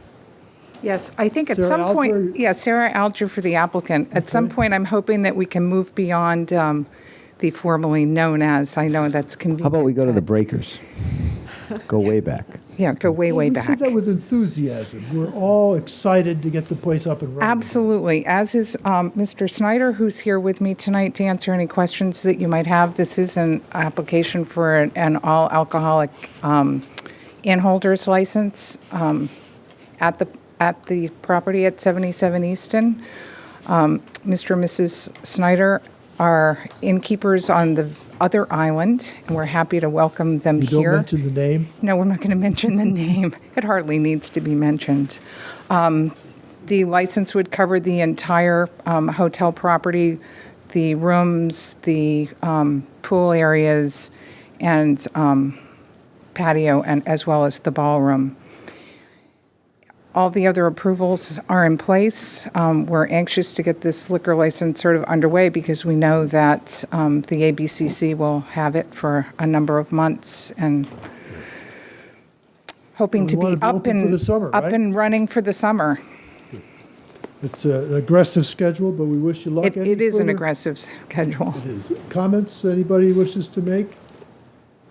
Yes, I think at Sarah some Alger? point, yeah, Sarah Alger for the applicant. At some point, I'm hoping that we can move beyond the formerly known as. I know that's convenient. How about we go to the Breakers? Go way back. Yeah, go way, way We back. said that with enthusiasm. We're all excited to get the place up and running. Absolutely. As is Mr. Snyder, who's here with me tonight to answer any questions that you might have. This is an application for an all-alcoholic inn-holders license at the property at 77 Easton. Mr. and Mrs. Snyder are innkeepers on the other island, and we're happy to welcome them You here. don't mention the name? No, we're not going to mention the name. It hardly needs to be mentioned. The license would cover the entire hotel property, the rooms, the pool areas, and patio, and as well as the ballroom. All the other approvals are in place. We're anxious to get this liquor license sort of underway because we know that the ABCC will have it for a number of months, and hoping to We be want to be open for the summer, up right? and running for the summer. It's an aggressive schedule, but we wish you luck. Any It is an further- aggressive schedule. It is. Comments anybody wishes to make?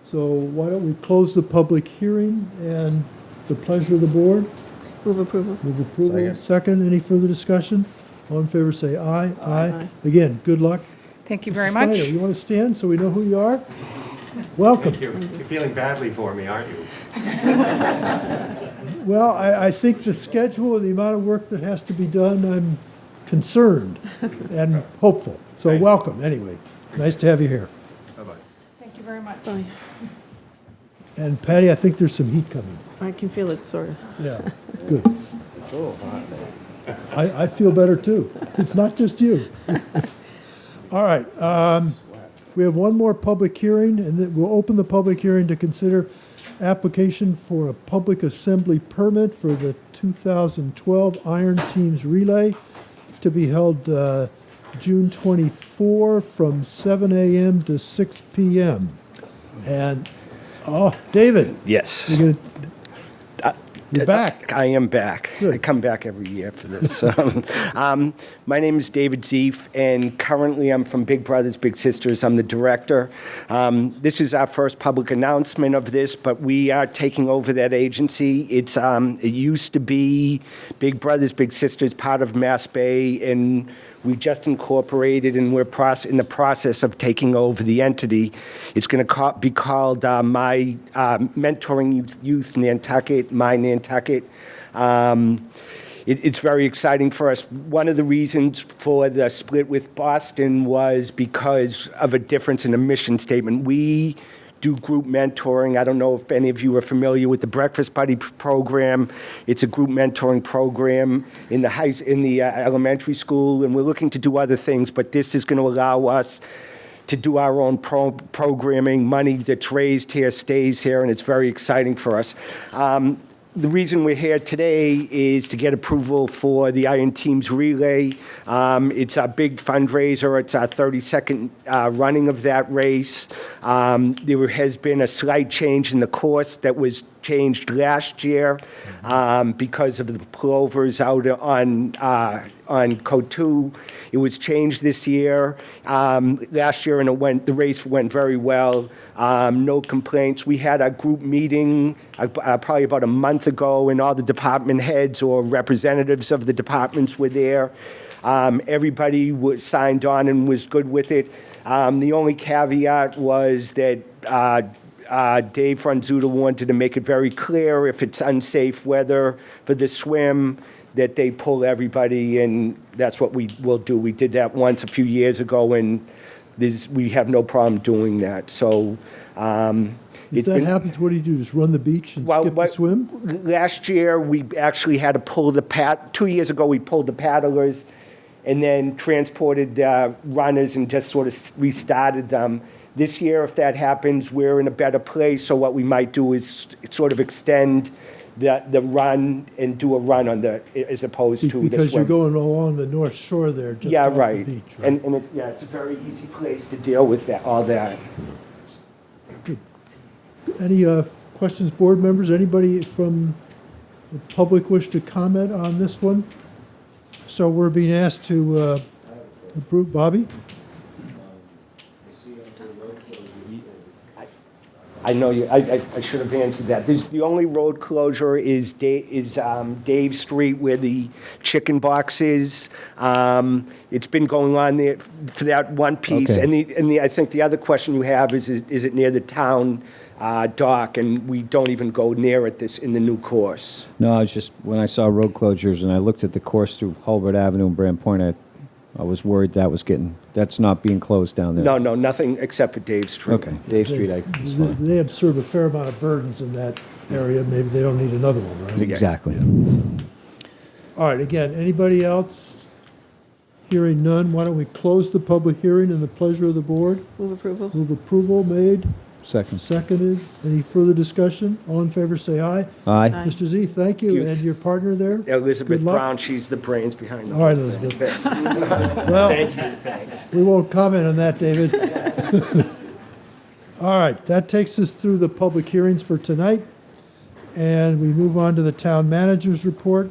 So why don't we close the public hearing and the pleasure of the board? Move approval. Move approval. Second, any further discussion? All in favor, say aye. Aye. Again, good luck. Thank you Mr. very much. Snyder, you want to stand so we know who you are? Welcome. You're feeling badly for me, aren't you? Well, I think the schedule and the amount of work that has to be done, I'm concerned and hopeful. So welcome, anyway. Nice to have you here. Bye-bye. Thank you very much. Bye. And Patty, I think there's some heat coming. I can feel it, sort of. Yeah, good. I feel better too. It's not just you. All right. We have one more public hearing, and then we'll open the public hearing to consider application for a public assembly permit for the 2012 Iron Teams Relay to be held June 24 from 7 a.m. to 6 p.m. And, David. Yes. You're back. I am back. Good. I come back every year for this. My name is David Zeef, and currently I'm from Big Brothers Big Sisters. I'm the director. This is our first public announcement of this, but we are taking over that agency. It used to be Big Brothers Big Sisters, part of Mass Bay, and we just incorporated, and we're in the process of taking over the entity. It's going to be called My Mentoring Youth Nantucket, My Nantucket. It's very exciting for us. One of the reasons for the split with Boston was because of a difference in a mission statement. We do group mentoring. I don't know if any of you are familiar with the Breakfast Buddy program. It's a group mentoring program in the elementary school, and we're looking to do other things, but this is going to allow us to do our own programming. Money that's raised here stays here, and it's very exciting for us. The reason we're here today is to get approval for the Iron Teams Relay. It's a big fundraiser. It's our 32nd running of that race. There has been a slight change in the course that was changed last year because of the plovers out on Cotu. It was changed this year. Last year, and the race went very well. No complaints. We had a group meeting probably about a month ago, and all the department heads or representatives of the departments were there. Everybody was signed on and was good with it. The only caveat was that Dave Franzuta wanted to make it very clear if it's unsafe weather for the swim, that they pull everybody, and that's what we will do. We did that once a few years ago, and we have no problem doing that. So if that happens, what do you do? Just run the beach and skip the swim? Last year, we actually had to pull 2 years ago, we pulled the paddlers and then transported the runners and just sort of restarted them. This year, if that happens, we're in a better place. So what we might do is sort of extend the run and do a run as opposed to the swim. Because you're going along the north shore there, just off the beach, right? And it's a very easy place to deal with all that. Good. Any questions, board members? Anybody from the public wish to comment on this one? So we're being asked to approve. Bobby? I know you. I should have answered that. The only road closure is Dave Street, where the chicken box is. It's been going on there for that one piece. Okay. And I think the other question you have is it near the town dock? And we don't even go near it in the new course. No, I was just, when I saw road closures and I looked at the course through Hulbert Avenue and Brand Point, I I was worried that's not being closed down there. No, nothing except for Dave Street. Okay, Dave Street, is fine. They absorb a fair amount of burdens in that area. Maybe they don't need another one, right? Exactly. All right, again, anybody else? Hearing none, why don't we close the public hearing in the pleasure of the board? Move approval. Move approval made, Second. seconded. Any further discussion? All in favor, say aye. Aye. Aye. Mr. Z, thank you, and your partner there? Elizabeth Good luck. Brown, she's the brains behind the All right, whole thing. Elizabeth. Well, Thank you, thanks. we won't comment on that, David. All right, that takes us through the public hearings for tonight, and we move on to the town manager's report.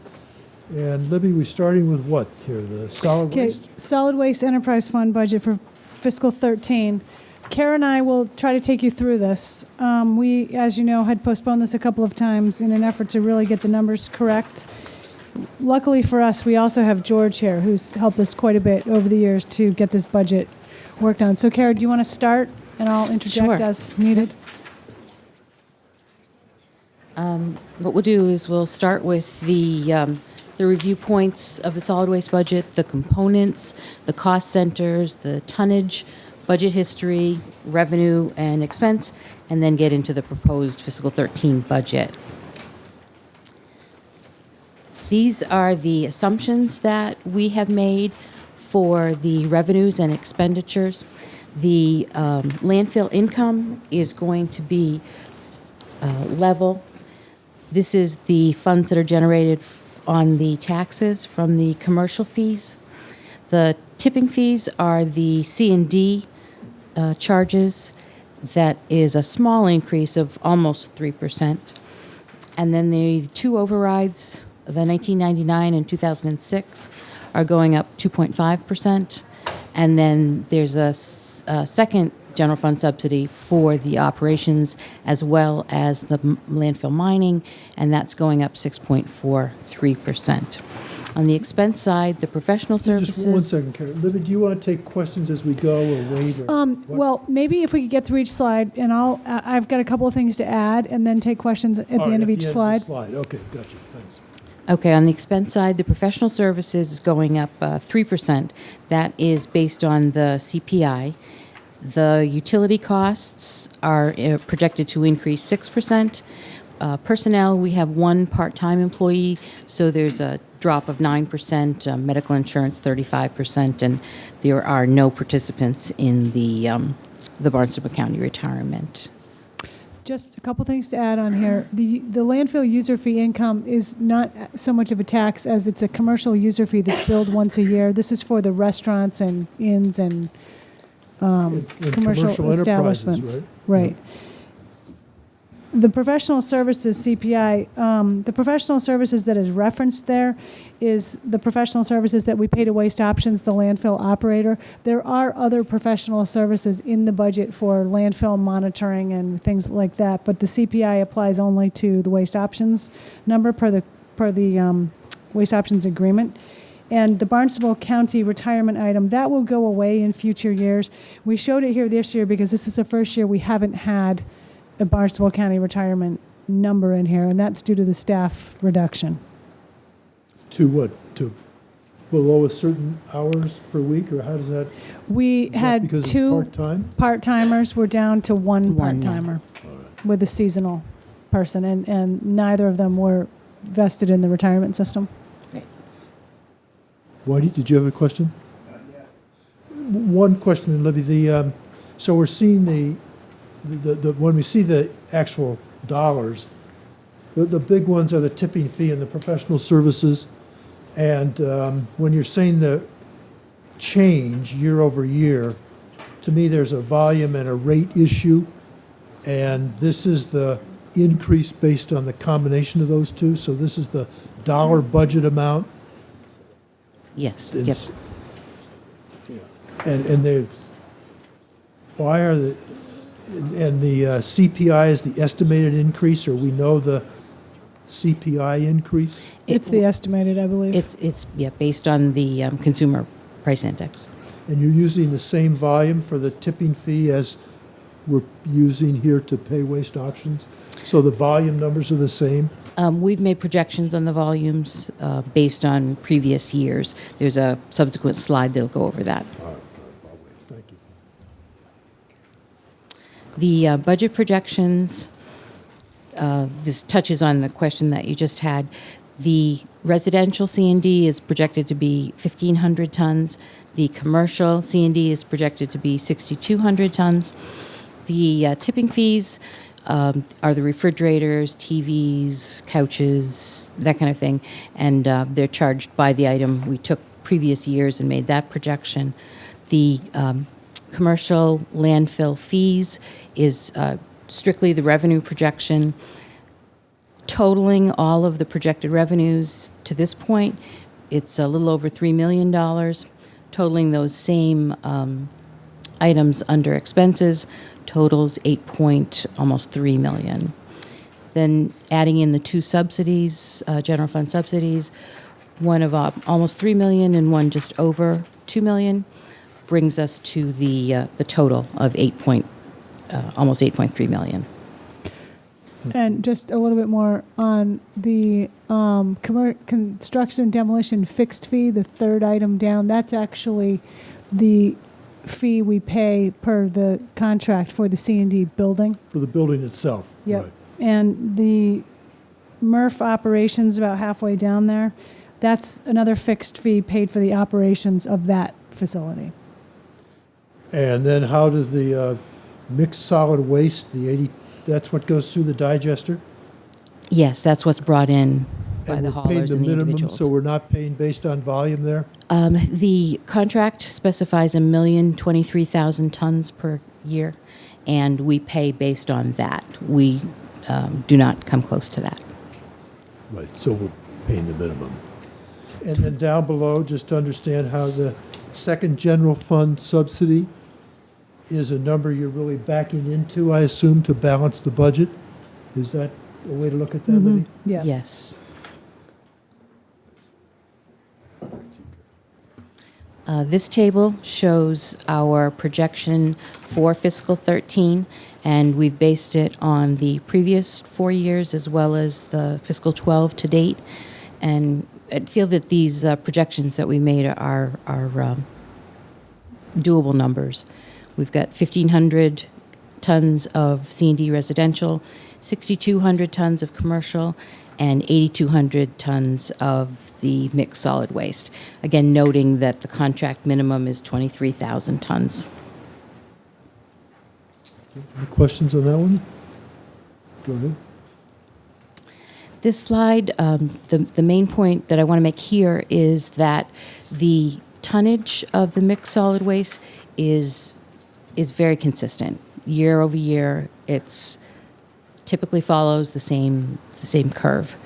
And Libby, we're starting with what here, the solid Okay, waste? Solid Waste Enterprise Fund budget for fiscal 13. Kara and I will try to take you through this. We, as you know, had postponed this a couple of times in an effort to really get the numbers correct. Luckily for us, we also have George here, who's helped us quite a bit over the years to get this budget worked on. So Kara, do you want to start? And I'll interject Sure. as needed. What we'll do is we'll start with the review points of the solid waste budget, the components, the cost centers, the tonnage, budget history, revenue and expense, and then get into the proposed fiscal 13 budget. These are the assumptions that we have made for the revenues and expenditures. The landfill income is going to be level. This is the funds that are generated on the taxes from the commercial fees. The tipping fees are the C&D charges. That is a small increase of almost 3%. And then the two overrides, the 1999 and 2006, are going up 2.5%. And then there's a second general fund subsidy for the operations as well as the landfill mining, and that's going up 6.43%. On the expense side, the professional services. Just one second, Karen. Libby, do you want to take questions as we go or wait? Or what? Well, maybe if we could get through each slide, and I've got a couple of things to add, and then take questions at the All right, end of at each the slide. Okay, gotcha, thanks. Okay, on the expense side, the professional services is going up 3%. That is based on the CPI. The utility costs are projected to increase 6%. Personnel, we have one part-time employee, so there's a drop of 9%, medical insurance 35%, and there are no participants in the Barnstable County retirement. Just a couple things to add on here. The landfill user fee income is not so much of a tax as it's a commercial user fee that's billed once a year. This is for the restaurants and inns and commercial enterprises, establishments. right? The professional services CPI, the professional services that is referenced there is the professional services that we pay to Waste Options, the landfill operator. There are other professional services in the budget for landfill monitoring and things like that, but the CPI applies only to the Waste Options number per the Waste Options agreement. And the Barnstable County retirement item, that will go away in future years. We showed it here this year because this is the first year we haven't had a Barnstable County retirement number in here, and that's due to the staff reduction. To what? To below a certain hours per week, or how does that? We Is that had because it's two part-time? part-timers. We're down to one One now. part-timer with a seasonal person, and neither of them were vested in the retirement system. Whitey, did you have a question? One question, Libby. So we're seeing the when we see the actual dollars, the big ones are the tipping fee and the professional services. And when you're saying the change year over year, to me there's a volume and a rate issue, and this is the increase based on the combination of those two. So this is the dollar budget amount. Yes. Yep. And they, why are the, and the CPI is the estimated increase, or we know the CPI increase? It's the estimated, I believe. It's based on the consumer price index. And you're using the same volume for the tipping fee as we're using here to pay Waste Options? So the volume numbers are the same? We've made projections on the volumes based on previous years. There's a subsequent slide that'll go over that. Thank you. The budget projections, this touches on the question that you just had. The residential C&D is projected to be 1,500 tons. The commercial C&D is projected to be 6,200 tons. The tipping fees are the refrigerators, TVs, couches, that kind of thing, and they're charged by the item. We took previous years and made that projection. The commercial landfill fees is strictly the revenue projection. Totaling all of the projected revenues to this point, it's a little over $3 million. Totaling those same items under expenses totals almost 3 million. Then adding in the two subsidies, general fund subsidies, one of almost 3 million and one just over 2 million, brings us to the total of almost 8.3 million. And just a little bit more on the construction demolition fixed fee, the third item down, that's actually the fee we pay per the contract for the C&D building. For the building itself. Yep. Right. And the MRF operations about halfway down there, that's another fixed fee paid for the operations of that facility. And then how does the mixed solid waste, the 80, that's what goes through the digester? Yes, that's what's brought in by And the we're paying haulers the and the minimum, individuals. so we're not paying based on volume there? The contract specifies 1,023,000 tons per year, and we pay based on that. We do not come close to that. Right, so we're paying the minimum. And then down below, just to understand how the second general fund subsidy is a number you're really backing into, I assume, to balance the budget? Is that a way to look at that, Libby? Yes. Yes. This table shows our projection for fiscal 13, and we've based it on the previous 4 years as well as the fiscal 12 to date. And I feel that these projections that we made are doable numbers. We've got 1,500 tons of C&D residential, 6,200 tons of commercial, and 8,200 tons of the mixed solid waste. Again, noting that the contract minimum is 23,000 tons. Any questions on that one? Go ahead. This slide, the main point that I want to make here is that the tonnage of the mixed solid waste is very consistent. Year over year, it's typically follows the same curve.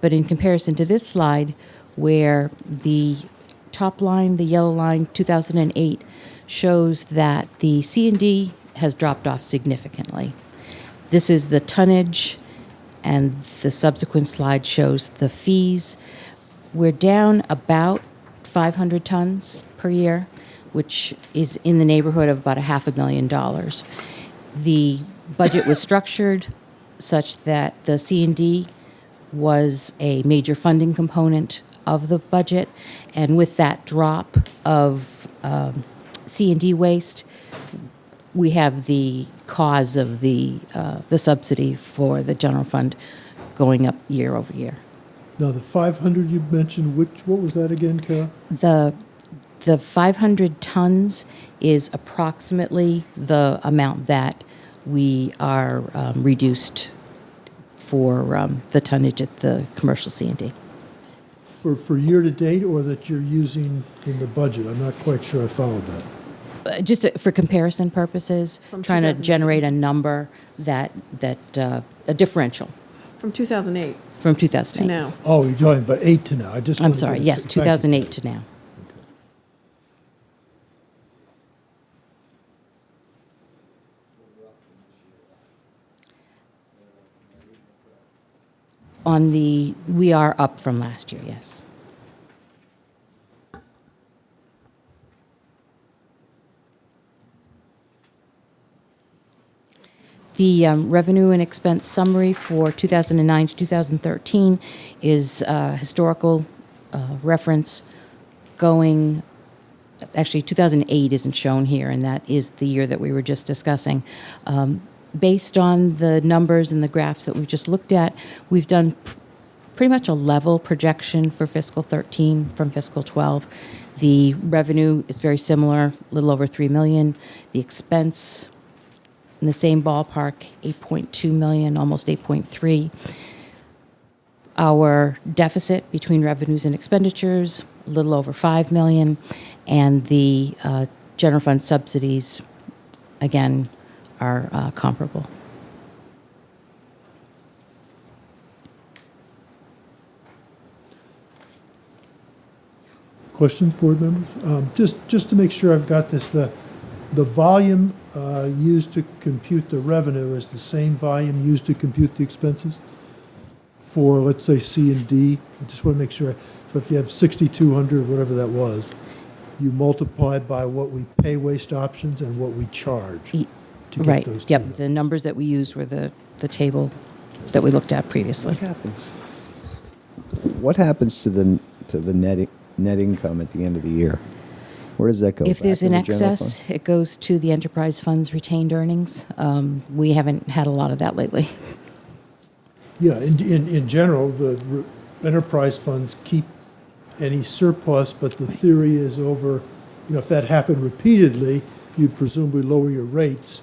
But in comparison to this slide, where the top line, the yellow line, 2008, shows that the C&D has dropped off significantly. This is the tonnage, and the subsequent slide shows the fees. We're down about 500 tons per year, which is in the neighborhood of about $500,000. The budget was structured such that the C&D was a major funding component of the budget, and with that drop of C&D waste, we have the cause of the subsidy for the general fund going up year over year. Now, the 500 you mentioned, what was that again, Carol? The 500 tons is approximately the amount that we are reduced for the tonnage at the commercial C&D. For year-to-date, or that you're using in the budget? I'm not quite sure I followed that. Just for comparison purposes, From trying to 2008. generate a number that a differential From 2008 from to 2008. now. Oh, you're talking about 8 to now. I just I'm wanted to sorry, get a yes, thank you. 2008 to now. We are up from last year, yes. The revenue and expense summary for 2009 to 2013 is historical reference going, actually 2008 isn't shown here, and that is the year that we were just discussing. Based on the numbers and the graphs that we've just looked at, we've done pretty much a level projection for fiscal 13 from fiscal 12. The revenue is very similar, a little over 3 million. The expense in the same ballpark, 8.2 million, almost 8.3. Our deficit between revenues and expenditures, a little over 5 million, and the general fund subsidies, again, are comparable. Questions, board members? Just to make sure I've got this, the volume used to compute the revenue is the same volume used to compute the expenses for, let's say, C and D? I just want to make sure. So if you have 6,200, whatever that was, you multiply by what we pay waste options and what we charge to get Right, those yep, two. the numbers that we used were the table that we looked at previously. What happens to the net income at the end of the year? Where does that go? If there's Back an in the general excess, fund? it goes to the enterprise fund's retained earnings. We haven't had a lot of that lately. Yeah, in general, the enterprise funds keep any surplus, but the theory is over, if that happened repeatedly, you'd presumably lower your rates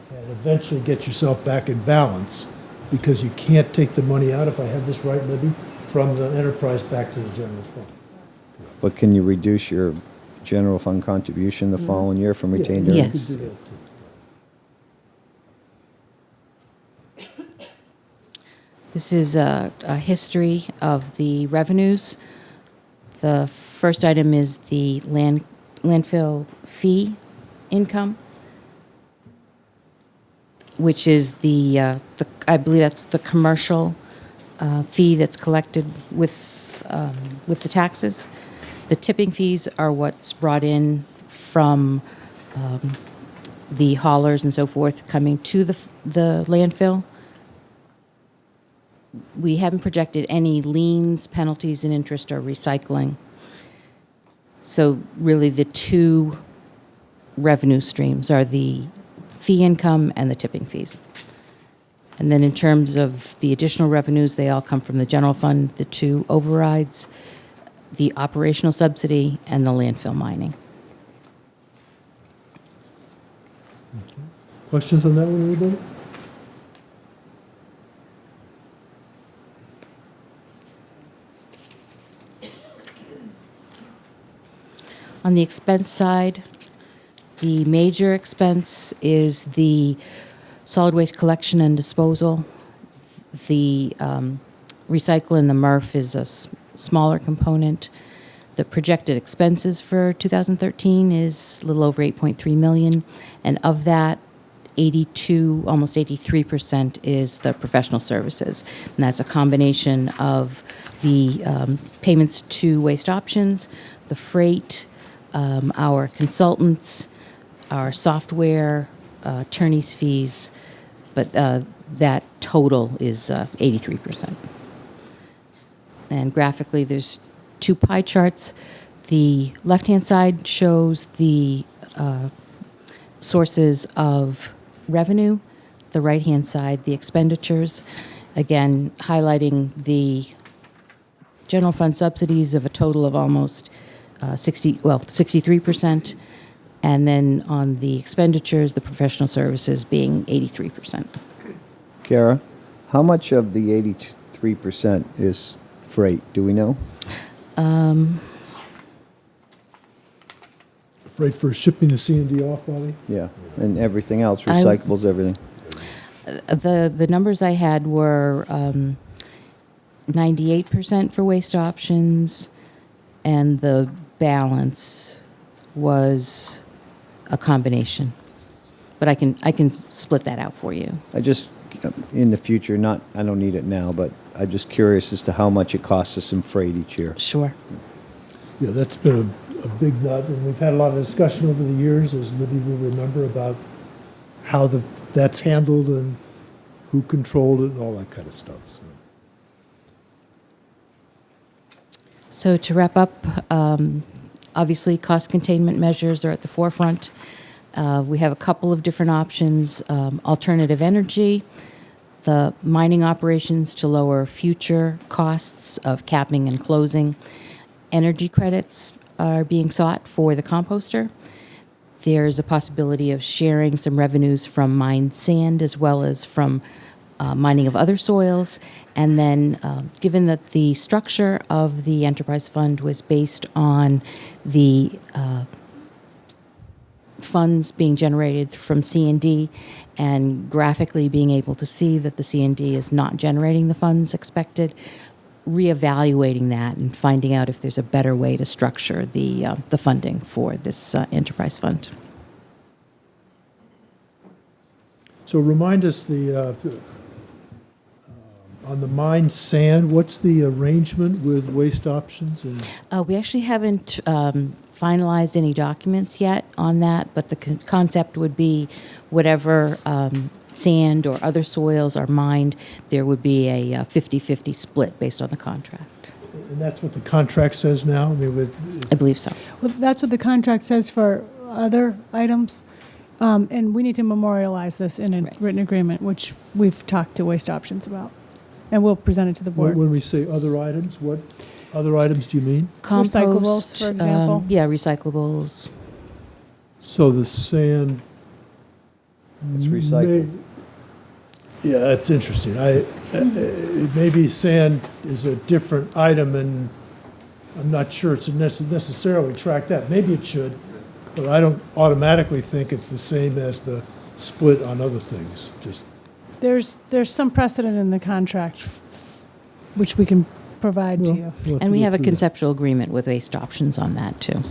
and eventually get yourself back in balance, because you can't take the money out, if I have this right, Libby, from the enterprise back to the general fund. But can you reduce your general fund contribution the following year from retained Yeah, earnings? you could do that too. This is a history of the revenues. The first item is the landfill fee income, which is the I believe that's the commercial fee that's collected with the taxes. The tipping fees are what's brought in from the haulers and so forth coming to the landfill. We haven't projected any liens, penalties, and interest or recycling. So really the two revenue streams are the fee income and the tipping fees. And then in terms of the additional revenues, they all come from the general fund, the two overrides, the operational subsidy, and the landfill mining. Questions on that one, anybody? On the expense side, the major expense is the solid waste collection and disposal. The recycle and the MRF is a smaller component. The projected expenses for 2013 is a little over 8.3 million, and of that, 82, almost 83% is the professional services. And that's a combination of the payments to waste options, the freight, our consultants, our software, attorney's fees, but that total is 83%. And graphically, there's two pie charts. The left-hand side shows the sources of revenue. The right-hand side, the expenditures. Again, highlighting the general fund subsidies of a total of almost 63%. And then on the expenditures, the professional services being 83%. Kara, how much of the 83% is freight? Do we know? Freight for shipping the C and D off, Bobby? Yeah, and everything else, recyclables, everything. The numbers I had were 98% for waste options, and the balance was a combination. But I can split that out for you. I just, in the future, I don't need it now, but I'm just curious as to how much it costs us in freight each year. Sure. Yeah, that's been a big nut, and we've had a lot of discussion over the years, as Libby will remember, about how the that's handled and who controlled it and all that kind of stuff. So. So to wrap up, obviously, cost containment measures are at the forefront. We have a couple of different options, alternative energy, the mining operations to lower future costs of capping and closing. Energy credits are being sought for the composter. There's a possibility of sharing some revenues from mined sand as well as from mining of other soils. And then, given that the structure of the enterprise fund was based on the funds being generated from C&D and graphically being able to see that the C&D is not generating the funds expected, reevaluating that and finding out if there's a better way to structure the funding for this enterprise fund. So remind us on the mined sand, what's the arrangement with waste options? And We actually haven't finalized any documents yet on that, but the concept would be whatever sand or other soils are mined, there would be a 50-50 split based on the contract. And that's what the contract says now? I mean, I believe so. Well, that's what the contract says for other items. And we need to memorialize this in a written agreement, which we've talked to Waste Options about. And we'll present it to the board. when we say other items, what other items do you mean? Compost, Recyclables, for example. Yeah, recyclables. So the sand. It's recycled. Yeah, that's interesting. Maybe sand is a different item, and I'm not sure it's necessarily track that. Maybe it should, but I don't automatically think it's the same as the split on other things. Just There's some precedent in the contract, which we can provide to you. And we have a conceptual agreement with Waste Options on that, too.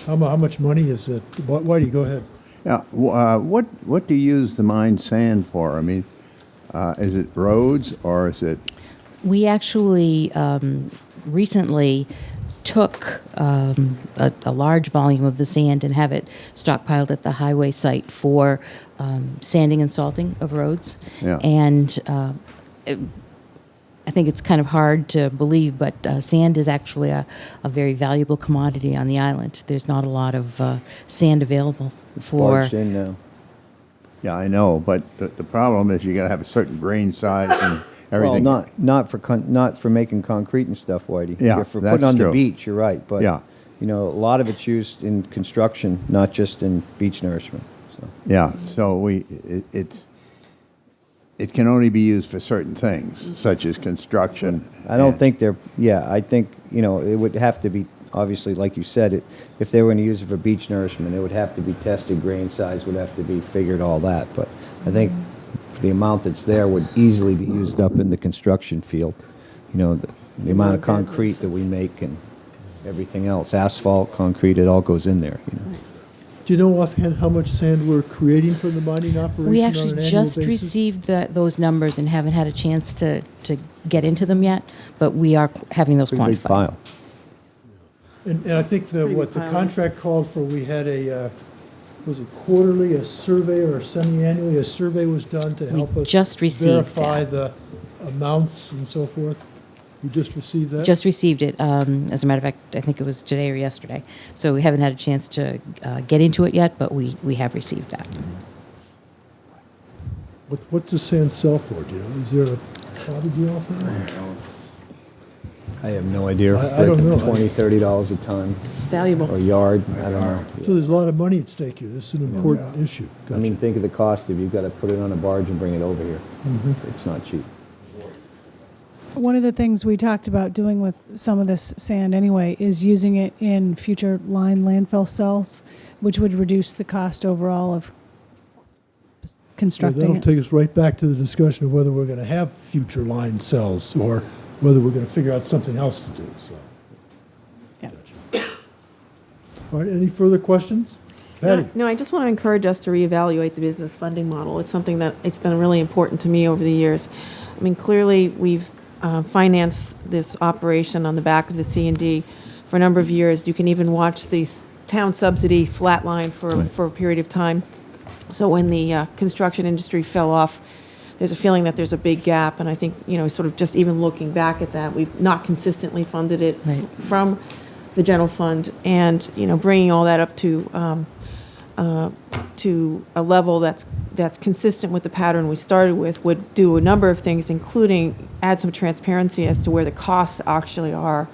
How much money is it? Whitey, go ahead. Yeah, what do you use the mined sand for? I mean, is it roads or is it? We actually recently took a large volume of the sand and have it stockpiled at the highway site for sanding and salting of roads. Yeah. And I think it's kind of hard to believe, but sand is actually a very valuable commodity on the island. There's not a lot of sand available for. Barged in now. Yeah, I know, but the problem is you got to have a certain grain size and everything. Well, not for making concrete and stuff, Whitey. Yeah, For that's putting on the true. beach, you're right. But Yeah. you know, a lot of it's used in construction, not just in beach nourishment. So. Yeah, so it can only be used for certain things, such as construction. I don't and- think they're. Yeah, I think it would have to be obviously, like you said, if they were going to use it for beach nourishment, it would have to be tested. Grain size would have to be figured, all that. But I think the amount that's there would easily be used up in the construction field. You know, the amount of concrete that we make and everything else, asphalt, concrete, it all goes in there. You know. Do you know offhand how much sand we're creating from the mining operation We on actually an annual just basis? received those numbers and haven't had a chance to get into them yet, but we are having those Pretty big quantified. pile. And I think what the pile. contract called for, we had was it quarterly, a survey, or semi-annually, a survey was done to help us just received verify the amounts and so forth? You just received that? Just received it. As a matter of fact, I think it was today or yesterday. So we haven't had a chance to get into it yet, but we have received that. What does sand sell for, do you know? Is there a profit deal off that? I have no idea. I don't know. $20, $30 a ton. It's valuable. Or a yard. I don't know. So there's a lot of money at stake here. This is an important issue. I mean, think of the cost if you've got to put it on a barge and bring it over here. Mm-hmm. It's not cheap. One of the things we talked about doing with some of this sand anyway is using it in future line landfill cells, which would reduce the cost overall of So constructing that'll it. take us right back to the discussion of whether we're going to have future line cells or whether we're going to figure out something else to do, so. Yeah. Gotcha. All right, any further questions? Patty? No, I just want to encourage us to reevaluate the business funding model. It's something that it's been really important to me over the years. I mean, clearly, we've financed this operation on the back of the C&D for a number of years. You can even watch the town subsidy flatline for a period of time. So when the construction industry fell off, there's a feeling that there's a big gap, and I think, sort of just even looking back at that, we've not consistently funded it from the general fund, and, bringing all that up to a level that's consistent with the pattern we started with would do a number of things, including add some transparency as to where the costs actually are,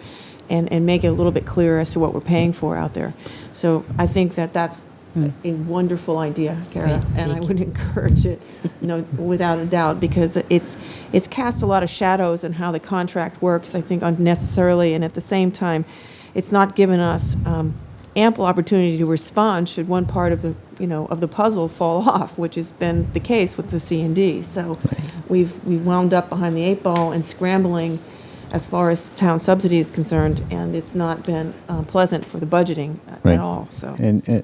and make it a little bit clearer as to what we're paying for out there. So I think that's a wonderful idea, Kara, and I would encourage it, without a doubt, because it's cast a lot of shadows on how the contract works, I think, unnecessarily, and at the same time, it's not given us ample opportunity to respond should one part of the puzzle fall off, which has been the case with the C&D. So we've wound up behind the 8 ball and scrambling as far as town subsidy is concerned, and it's not been pleasant for the budgeting at all. So. And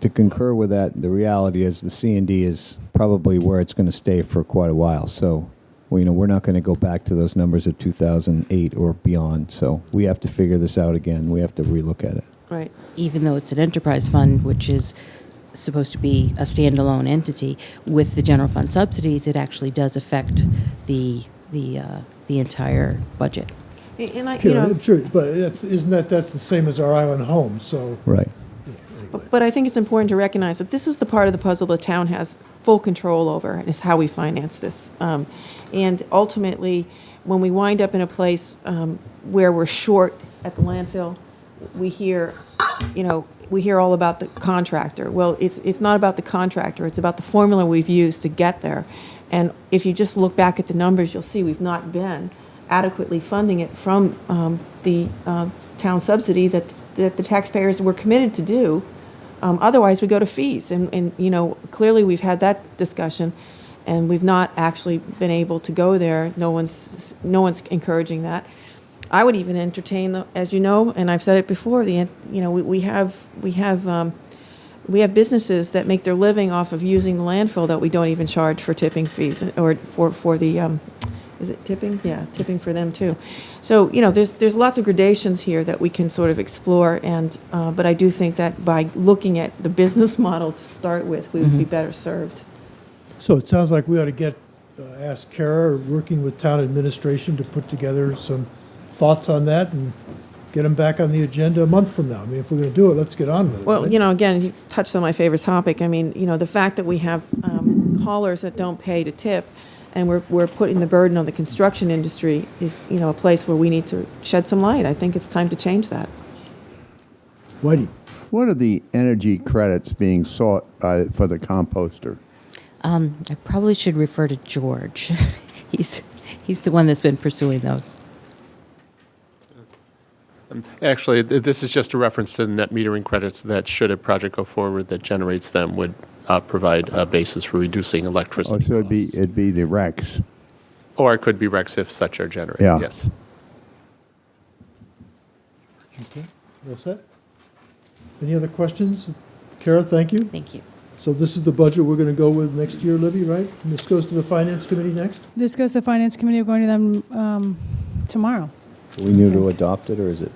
to concur with that, the reality is the C&D is probably where it's going to stay for quite a while. So, we're not going to go back to those numbers of 2008 or beyond. So we have to figure this out again. We have to relook at it. Right. Even though it's an enterprise fund, which is supposed to be a standalone entity, with the general fund subsidies, it actually does affect the entire budget. And I'm sure, but that's the same as our island home, so. Right. But I think it's important to recognize that this is the part of the puzzle the town has full control over, and is how we finance this. And ultimately, when we wind up in a place where we're short at the landfill, we hear all about the contractor. Well, it's not about the contractor. It's about the formula we've used to get there. And if you just look back at the numbers, you'll see we've not been adequately funding it from the town subsidy that the taxpayers were committed to do. Otherwise, we go to fees. And clearly we've had that discussion, and we've not actually been able to go there. No one's encouraging that. I would even entertain, as you know, and I've said it before, we have businesses that make their living off of using the landfill that we don't even charge for tipping fees, or for the, is it tipping? Yeah, tipping for them too. So, there's lots of gradations here that we can sort of explore, and but I do think that by looking at the business model to start with, we would be better served. So it sounds like we ought to ask Kara, working with town administration, to put together some thoughts on that and get them back on the agenda a month from now. I mean, if we're going to do it, let's get on with it. Well, right? Again, you touched on my favorite topic. I mean, the fact that we have haulers that don't pay to tip, and we're putting the burden on the construction industry is, a place where we need to shed some light. I think it's time to change that. Whitey. What are the energy credits being sought for the composter? I probably should refer to George. He's the one that's been pursuing those. Actually, this is just a reference to the net metering credits that, should a project go forward that generates them, would provide a basis for reducing electricity Oh, so costs. it'd be the RECs. Or it could be RECs if such are generated, Yeah. yes. Okay, all set? Any other questions? Kara, thank you. Thank you. So this is the budget we're going to go with next year, Libby, right? And this goes to the Finance Committee next? This goes to the Finance Committee. We're going to them tomorrow. Do we need to adopt it, or is it,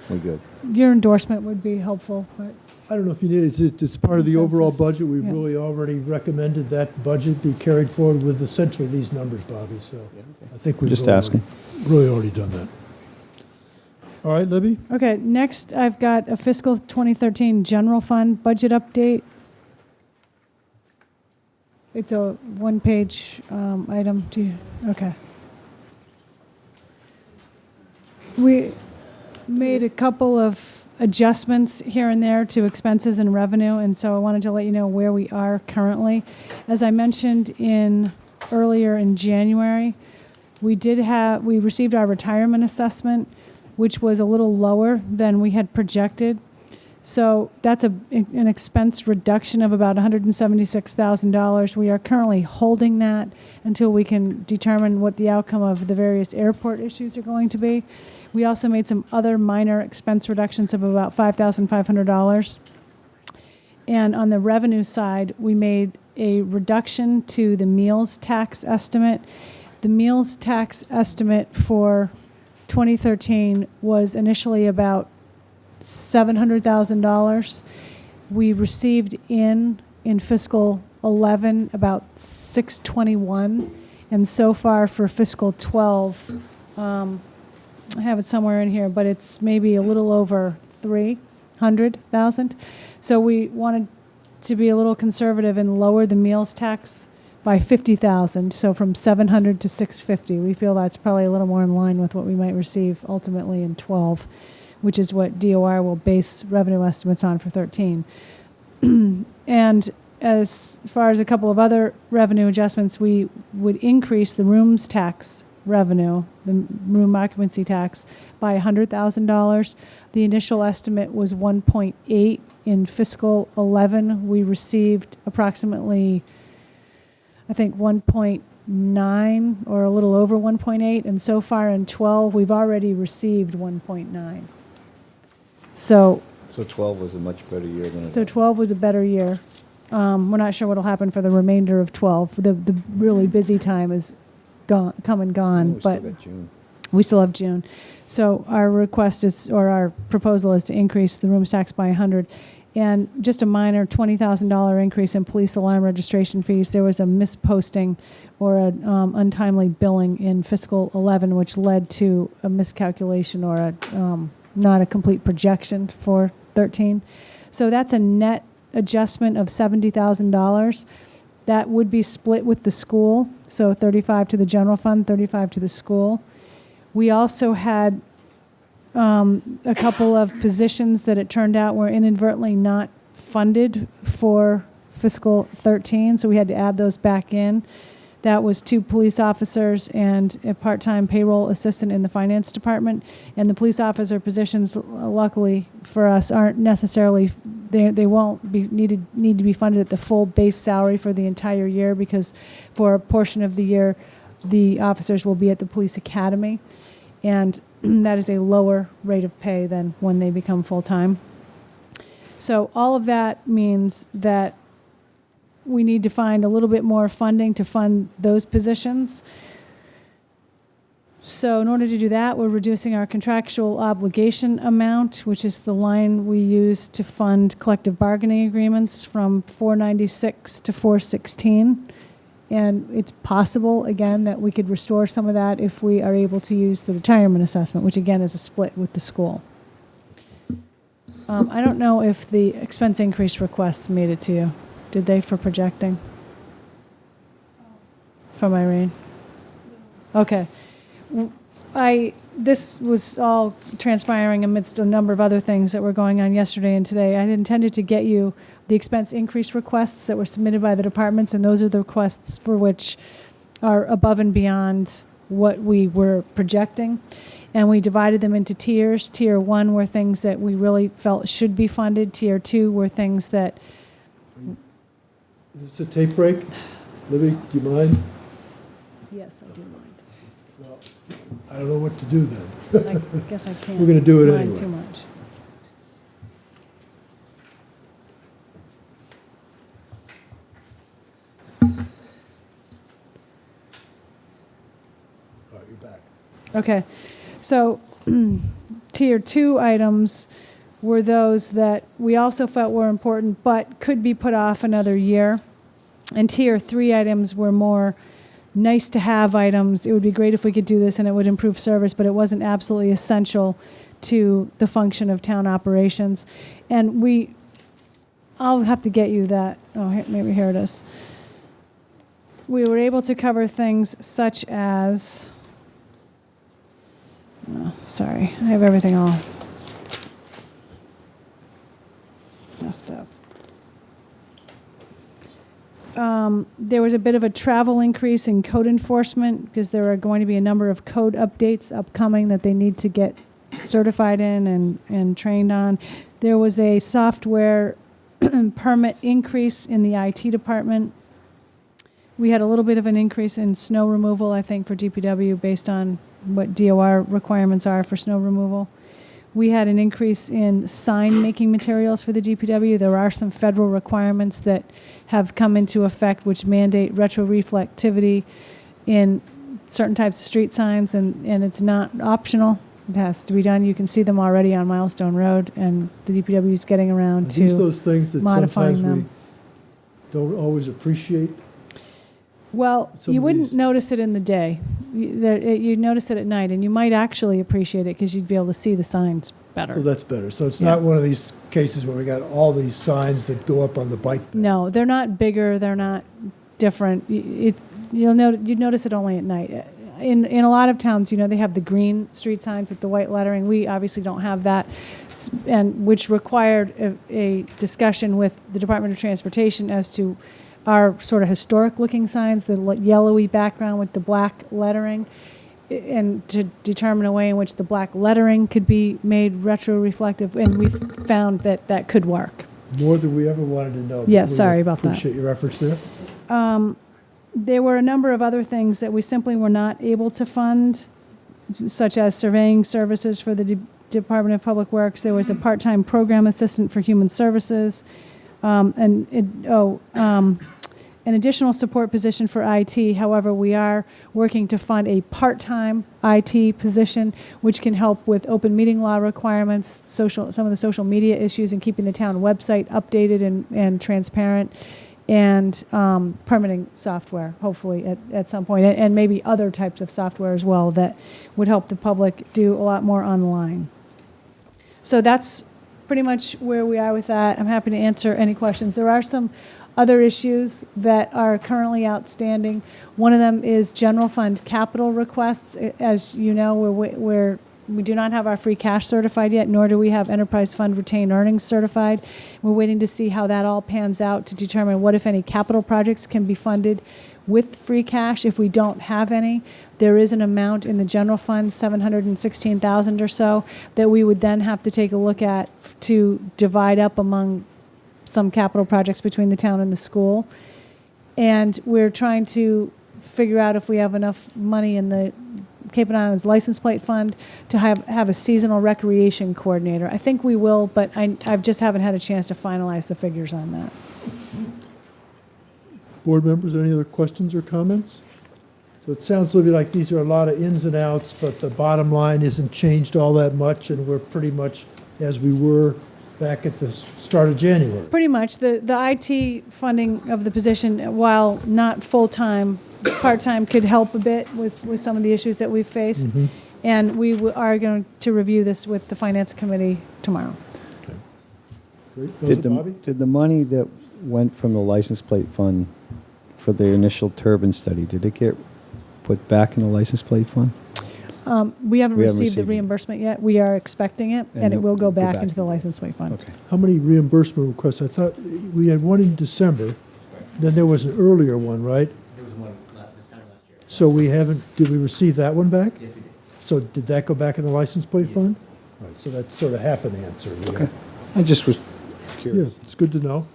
we good? Your endorsement would be helpful, but I don't know if you need, it's part of the overall Consensus, budget. We've yeah. really already recommended that budget be carried forward with essentially these numbers, Bobby, so I think we've Just asking. really already done that. All right, Libby? okay. Next, I've got a fiscal 2013 general fund budget update. It's a one-page item. Okay. We made a couple of adjustments here and there to expenses and revenue, and so I wanted to let you know where we are currently. As I mentioned earlier in January, we received our retirement assessment, which was a little lower than we had projected. So that's an expense reduction of about $176,000. We are currently holding that until we can determine what the outcome of the various airport issues are going to be. We also made some other minor expense reductions of about $5,500. And on the revenue side, we made a reduction to the meals tax estimate. The meals tax estimate for 2013 was initially about $700,000. We received in fiscal 11 about 621, and so far for fiscal 12, I have it somewhere in here, but it's maybe a little over 300,000. So we wanted to be a little conservative and lower the meals tax by 50,000, so from 700 to 650. We feel that's probably a little more in line with what we might receive ultimately in 12, which is what DOR will base revenue estimates on for 13. And as far as a couple of other revenue adjustments, we would increase the rooms tax revenue, the room occupancy tax, by $100,000. The initial estimate was 1.8. In fiscal 11, we received approximately, I think, 1.9 or a little over 1.8, and so far in 12, we've already received 1.9. So 12 was a much better year than So 12 was a better year. We're not sure what'll happen for the remainder of 12. The really busy time is gone, come and gone, but we still have June. So our request is, or our proposal is to increase the rooms tax by 100, and just a minor $20,000 increase in police alarm registration fees. There was a misposting or an untimely billing in fiscal 11, which led to a miscalculation or a not a complete projection for 13. So that's a net adjustment of $70,000. That would be split with the school, so 35 to the general fund, 35 to the school. We also had a couple of positions that it turned out were inadvertently not funded for fiscal 13, so we had to add those back in. That was 2 police officers and a part-time payroll assistant in the finance department. And the police officer positions, luckily for us, aren't necessarily, they won't be need to be funded at the full base salary for the entire year, because for a portion of the year, the officers will be at the police academy. And that is a lower rate of pay than when they become full-time. So all of that means that we need to find a little bit more funding to fund those positions. So in order to do that, we're reducing our contractual obligation amount, which is the line we use to fund collective bargaining agreements, from 496 to 416. And it's possible, again, that we could restore some of that if we are able to use the retirement assessment, which again is a split with the school. I don't know if the expense increase requests made it to you. Did they, for projecting? From Irene? Okay. This was all transpiring amidst a number of other things that were going on yesterday and today. I had intended to get you the expense increase requests that were submitted by the departments, and those are the requests for which are above and beyond what we were projecting. And we divided them into tiers. Tier 1 were things that we really felt should be funded. Tier 2 were things that... Is this a tape break? Libby, do you mind? Yes, I do mind. Well, I don't know what to do then. I guess I can't. We're going to do it mind anyway. too much. All right, you're back. Okay, so tier 2 items were those that we also felt were important but could be put off another year. And tier 3 items were more nice to have items. It would be great if we could do this and it would improve service, but it wasn't absolutely essential to the function of town operations. And I'll have to get you that. Oh, maybe here it is. We were able to cover things such as, oh, sorry, I have everything all messed up. There was a bit of a travel increase in code enforcement because there are going to be a number of code updates upcoming that they need to get certified in and trained on. There was a software permit increase in the IT department. We had a little bit of an increase in snow removal, I think, for DPW based on what DOR requirements are for snow removal. We had an increase in sign-making materials for the DPW. There are some federal requirements that have come into effect which mandate retroreflectivity in certain types of street signs, and it's not optional. It has to be done. You can see them already on Milestone Road, and the DPW is getting around Are to these those things that modifying sometimes we them. don't always appreciate? Well, Some you of wouldn't these- notice it in the day. You'd notice it at night, and you might actually appreciate it because you'd be able to see the signs better. So that's better. So it's Yeah. not one of these cases where we got all these signs that go up on the bike. No, they're not bigger. They're not different. You'd notice it only at night. In a lot of towns, they have the green street signs with the white lettering. We obviously don't have that, and which required a discussion with the Department of Transportation as to our sort of historic-looking signs, the yellowy background with the black lettering, and to determine a way in which the black lettering could be made retro-reflective, and we found that that could work. More than we ever wanted to know. Yeah, but we sorry about that. Appreciate your efforts there. There were a number of other things that we simply were not able to fund, such as surveying services for the Department of Public Works. There was a part-time program assistant for human services, an additional support position for IT. However, we are working to fund a part-time IT position, which can help with open meeting law requirements, some of the social media issues, and keeping the town website updated and transparent, and permitting software, hopefully, at some point, and maybe other types of software as well that would help the public do a lot more online. So that's pretty much where we are with that. I'm happy to answer any questions. There are some other issues that are currently outstanding. One of them is general fund capital requests. As you know, we do not have our free cash certified yet, nor do we have enterprise fund retained earnings certified. We're waiting to see how that all pans out to determine what, if any, capital projects can be funded with free cash. If we don't have any, there is an amount in the general fund, $716,000 or so, that we would then have to take a look at to divide up among some capital projects between the town and the school. And we're trying to figure out if we have enough money in the Cape and Islands license plate fund to have a seasonal recreation coordinator. I think we will, but I just haven't had a chance to finalize the figures on that. Board members, any other questions or comments? So it sounds a little bit like these are a lot of ins and outs, but the bottom line isn't changed all that much, and we're pretty much as we were back at the start of January. Pretty much. The IT funding of the position, while not full-time, part-time, could help a bit with some of the issues that we've faced. Mhm. And we are going to review this with the Finance Committee tomorrow. Great. Did Bobby? the money that went from the license plate fund for the initial turbine study, did it get put back in the license plate fund? We haven't We haven't received the received it. reimbursement yet. We are expecting it, and it will go back into the license plate fund. Okay. How many reimbursement requests? I thought we had one in December, then there was an earlier one, right? There was one this time last year. So did we receive that one back? Yes, we did. So did that go back in the license plate fund? Right, so that's sort of half an answer. Okay. I just was curious. Yeah, it's good to know.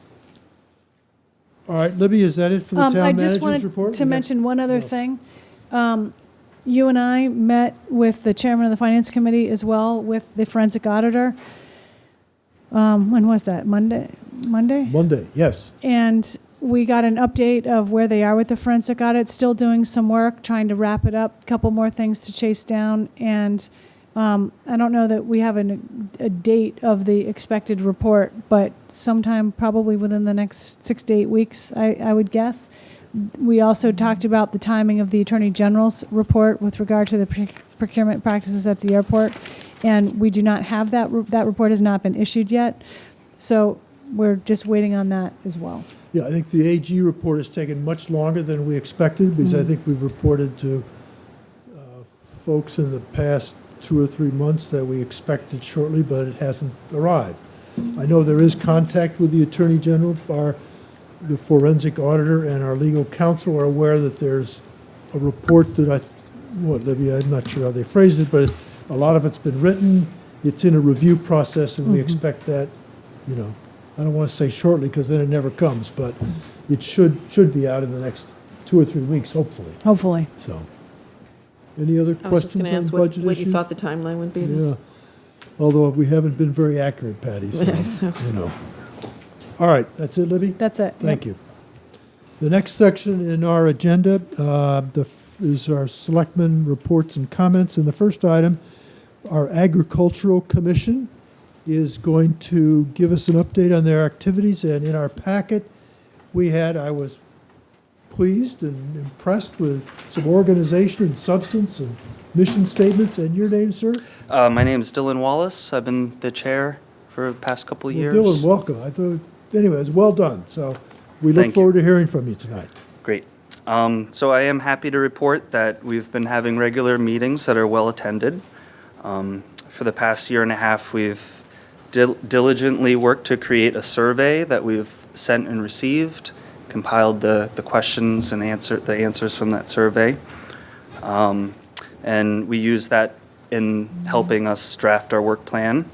All right, Libby, is that it for the town I just manager's wanted report? to mention one other thing. You and I met with the chairman of the Finance Committee as well, with the forensic auditor. When was that? Monday? Monday, yes. And we got an update of where they are with the forensic audit, still doing some work, trying to wrap it up, a couple more things to chase down. And I don't know that we have a date of the expected report, but sometime probably within the next 6 to 8 weeks, I would guess. We also talked about the timing of the Attorney General's report with regard to the procurement practices at the airport, and we do not have that. That report has not been issued yet, so we're just waiting on that as well. Yeah, I think the AG report has taken much longer than we expected, because I think we've reported to folks in the past 2 or 3 months that we expected shortly, but it hasn't arrived. I know there is contact with the Attorney General. The forensic auditor and our legal counsel are aware that there's a report that Libby, I'm not sure how they phrased it, but a lot of it's been written. It's in a review process, and we expect that, I don't want to say shortly, because then it never comes, but it should be out in the next 2 or 3 weeks, hopefully. Hopefully. So, any other I was just questions going to on ask budget what issues? you thought the timeline would be. Yeah, although we haven't been very accurate, Patty, so, Yes. All right, that's it, Libby? That's it. Thank you. The next section in our agenda is our selectmen reports and comments. And the first item our Agricultural Commission is going to give us an update on their activities, and in our packet, I was pleased and impressed with some organization and substance and mission statements. And your name, sir? My name is Dylan Wallace. I've been the chair for the past couple of Well, years. Dylan, welcome. I thought, anyway, it's well done. So we look Thank you. forward to hearing from you tonight. Great. So I am happy to report that we've been having regular meetings that are well attended. For the past year and a half, we've diligently worked to create a survey that we've sent and received, compiled the questions and the answers from that survey. And we use that in helping us draft our work plan.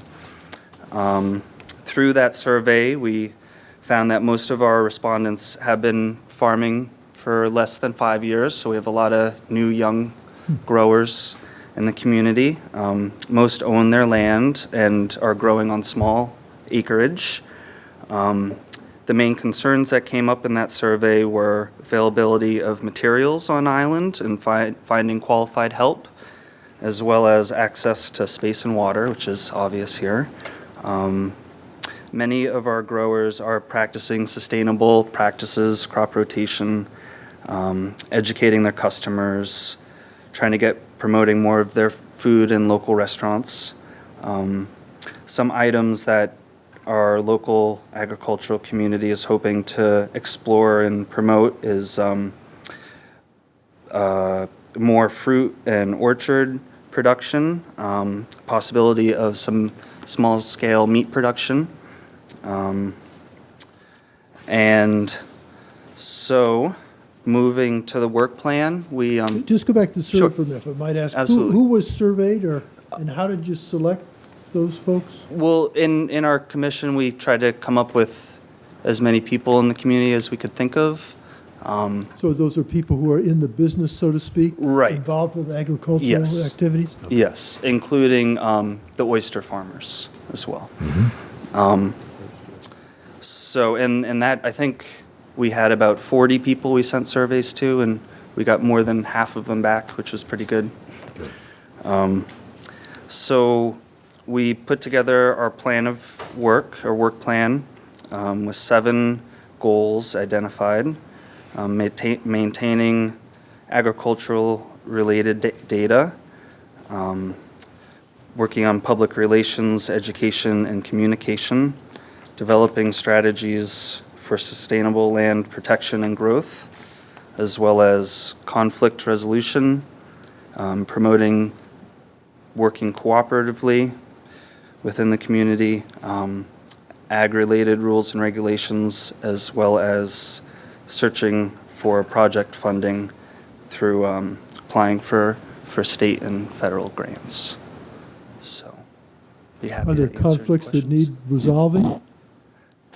Through that survey, we found that most of our respondents have been farming for less than 5 years, so we have a lot of new young growers in the community. Most own their land and are growing on small acreage. The main concerns that came up in that survey were availability of materials on island and finding qualified help, as well as access to space and water, which is obvious here. Many of our growers are practicing sustainable practices, crop rotation, educating their customers, trying to promoting more of their food in local restaurants. Some items that our local agricultural community is hoping to explore and promote is more fruit and orchard production, possibility of some small-scale meat production. And so, moving to the work plan, we... Just go back to the survey Sure. for a minute, if I might ask. Absolutely. Who was surveyed, and how did you select those folks? Well, in our commission, we tried to come up with as many people in the community as we could think of. So those are people who are in the business, so to speak? Right. Involved with agricultural Yes. activities? Yes, including the oyster farmers as well. So, and that, I think we had about 40 people we sent surveys to, and we got more than half of them back, which was pretty good. So we put together our plan of work, our work plan, with 7 goals identified. Maintaining agricultural-related data, working on public relations, education, and communication, developing strategies for sustainable land protection and growth, as well as conflict resolution, promoting working cooperatively within the community, ag-related rules and regulations, as well as searching for project funding through applying for state and federal grants. So, be happy Are there to answer any conflicts that questions. need resolving?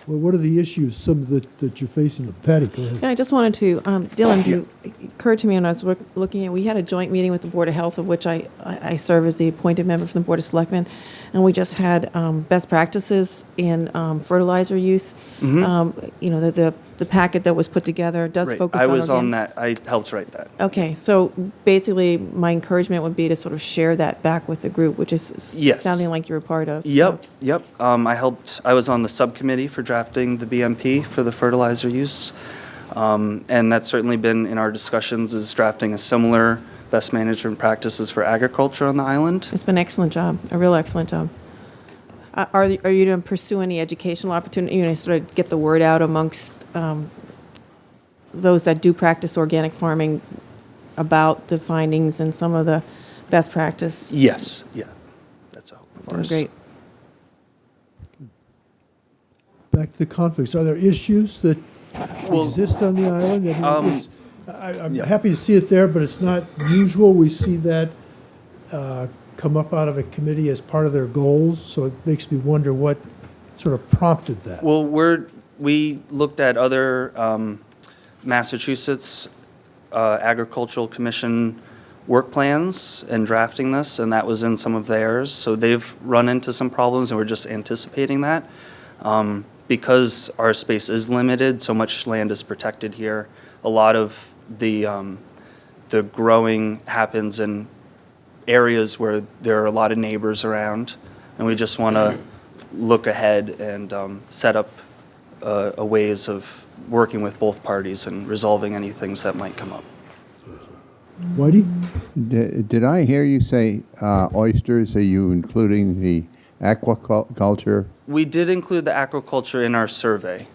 Well, what are the issues, some that you're facing? Patty, go ahead. Yeah, I just wanted to, Dylan, it occurred to me when I was looking at, we had a joint meeting with the Board of Health, of which I serve as the appointed member from the Board of Selectmen, and we just had best practices in fertilizer use. The packet that was put together does Right, focus I on was on organic. that, I helped write that. Okay, so basically, my encouragement would be to sort of share that back with the group, which is Yes. sounding like you're a part of. so- Yep. I was on the subcommittee for drafting the BMP for the fertilizer use. And that's certainly been in our discussions, is drafting a similar best management practices for agriculture on the island. It's been an excellent job, a real excellent job. Are you going to pursue any educational opportunity, sort of get the word out amongst those that do practice organic farming about the findings and some of the best practice? Yes, yeah, that's a hope of Doing ours. great. Back to the conflicts, are there issues that Well, exist on the island? I mean, I'm yeah. happy to see it there, but it's not usual. We see that come up out of a committee as part of their goals, so it makes me wonder what sort of prompted that. Well, we looked at other Massachusetts Agricultural Commission work plans and drafting this, and that was in some of theirs. So they've run into some problems, and we're just anticipating that. Because our space is limited, so much land is protected here. A lot of the growing happens in areas where there are a lot of neighbors around, and we just want to look ahead and set up a ways of working with both parties and resolving any things that might come up. Whitey? Did I hear you say oysters? Are you including the aquaculture? We did include the aquaculture in our survey.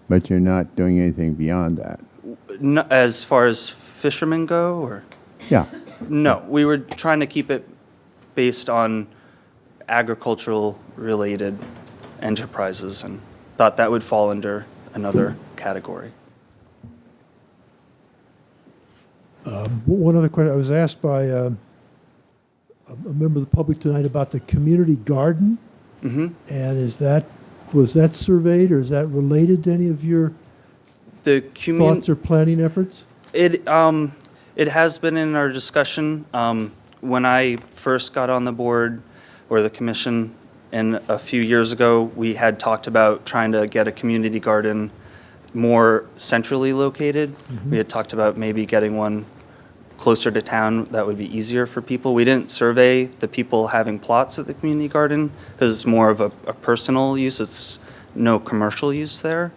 But you're not doing anything beyond that? As far as fishermen go, or? Yeah. No, we were trying to keep it based on agricultural-related enterprises and thought that would fall under another category. One other question, I was asked by a member of the public tonight about the community garden. Mm-hmm. And was that surveyed, or is that related to any of your thoughts or planning efforts? It has been in our discussion. When I first got on the board, or the commission, and a few years ago, we had talked about trying to get a community garden more centrally located. Mm-hmm. We had talked about maybe getting one closer to town that would be easier for people. We didn't survey the people having plots at the community garden because it's more of a personal use. It's no commercial use there.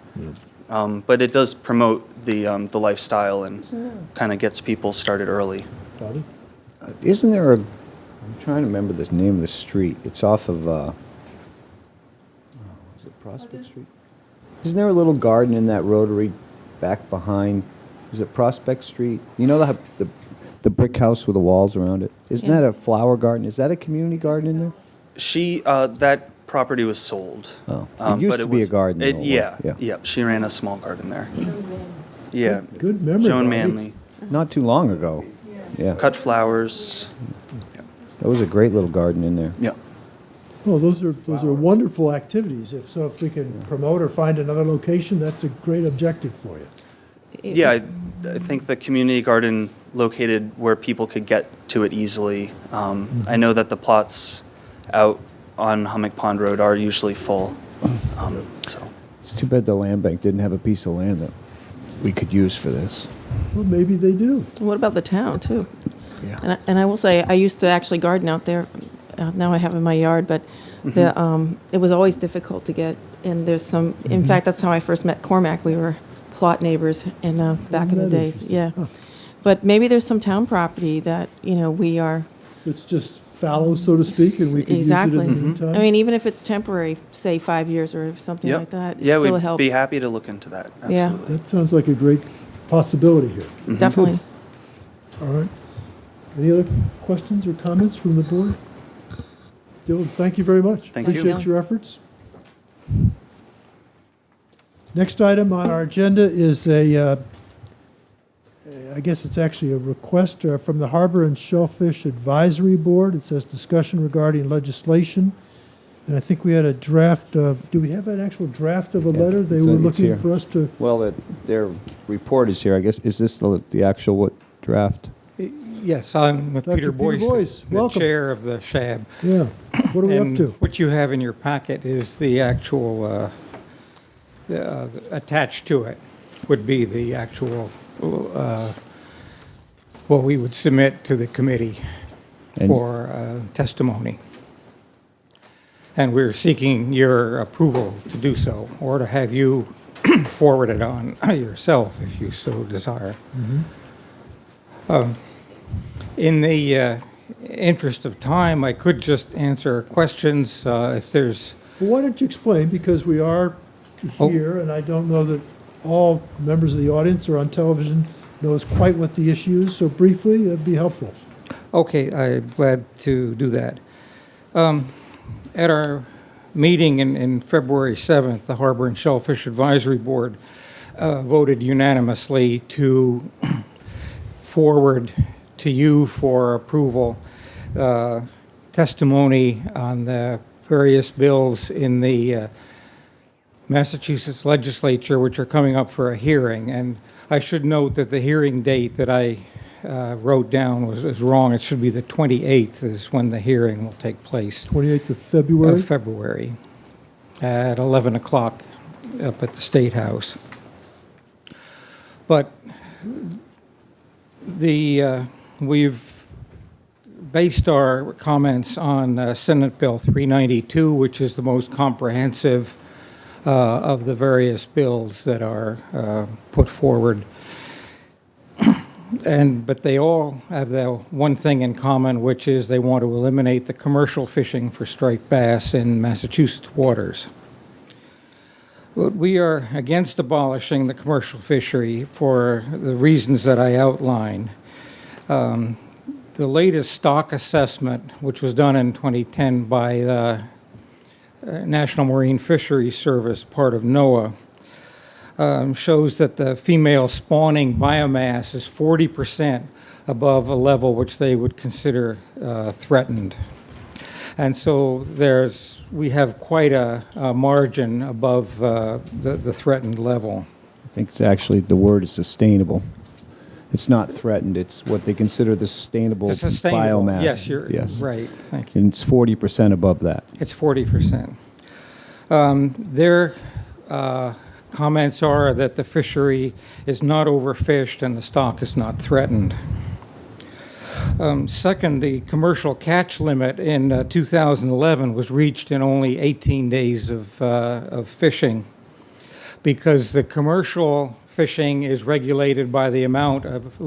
But it does promote the lifestyle and kind of gets people started early. Bobby? Isn't there I'm trying to remember the name of the street. It's off of, is it Prospect Street? Isn't there a little garden in that rotary back behind, is it Prospect Street? You know the brick house with the walls around it? Isn't that a flower garden? Is that a community garden in there? That property was sold. Oh, it used but to be a garden. though, Yeah, she ran a small garden there. Yeah. Good memory, Joan Bobby. Manley. Not too long ago. Yeah. Cut flowers. That was a great little garden in there. Yeah. Well, those are wonderful activities. If we can promote or find another location, that's a great objective for you. Yeah, I think the community garden located where people could get to it easily. I know that the plots out on Hummock Pond Road are usually full. So It's too bad the land bank didn't have a piece of land that we could use for this. Well, maybe they do. What about the town, too? Yeah. And I will say, I used to actually garden out there. Now I have in my yard, but it was always difficult to get. And there's some, in fact, that's how I first met Cormac. We were plot neighbors back in the days. Yeah. But maybe there's some town property that, we are. It's just fallow, so to speak, and we could use it in the meantime. I mean, even if it's temporary, say 5 years or something like that, it's still a we'd help. be happy to look into that. Yeah. Absolutely. That sounds like a great possibility here. Definitely. All right. Any other questions or comments from the board? Dylan, thank you very much. Thank you. Appreciate your efforts. Next item on our agenda is I guess it's actually a request from the Harbor and Shellfish Advisory Board. It says discussion regarding legislation. And I think we had a draft of, do we have an actual draft of a letter they were it's looking here. for us to? Well, their report is here, I guess. Is this the actual draft? Yes, I'm Dr. Peter Boyce, the welcome. chair of the SHAB. Yeah. What are we up And to? what you have in your packet is the actual, attached to it would be the actual, what we would submit to the committee And- for testimony. And we're seeking your approval to do so, or to have you forward it on yourself if you so desire. In the interest of time, I could just answer questions if there's. Well, why don't you explain, because we are here, and I don't know that all members of the audience or on television knows quite what the issue is, so briefly, it'd be helpful. Okay, I'm glad to do that. At our meeting in February 7th, the Harbor and Shellfish Advisory Board voted unanimously to forward to you for approval testimony on the various bills in the Massachusetts legislature which are coming up for a hearing. And I should note that the hearing date that I wrote down was wrong. It should be the 28th is when the hearing will take place. 28th of February? Of February at 11 o'clock up at the State House. But the we've based our comments on Senate Bill 392, which is the most comprehensive of the various bills that are put forward. But they all have the one thing in common, which is they want to eliminate the commercial fishing for striped bass in Massachusetts waters. But we are against abolishing the commercial fishery for the reasons that I outlined. The latest stock assessment, which was done in 2010 by the National Marine Fisheries Service, part of NOAA, shows that the female spawning biomass is 40% above a level which they would consider threatened. And so we have quite a margin above the threatened level. I think it's actually, the word is sustainable. It's not threatened, it's what they consider the sustainable biomass. Yes, you're right. Thank you. And it's 40% above that. It's 40%. Their comments are that the fishery is not overfished and the stock is not threatened. Second, the commercial catch limit in 2011 was reached in only 18 days of fishing, because the commercial fishing is limited by the amount of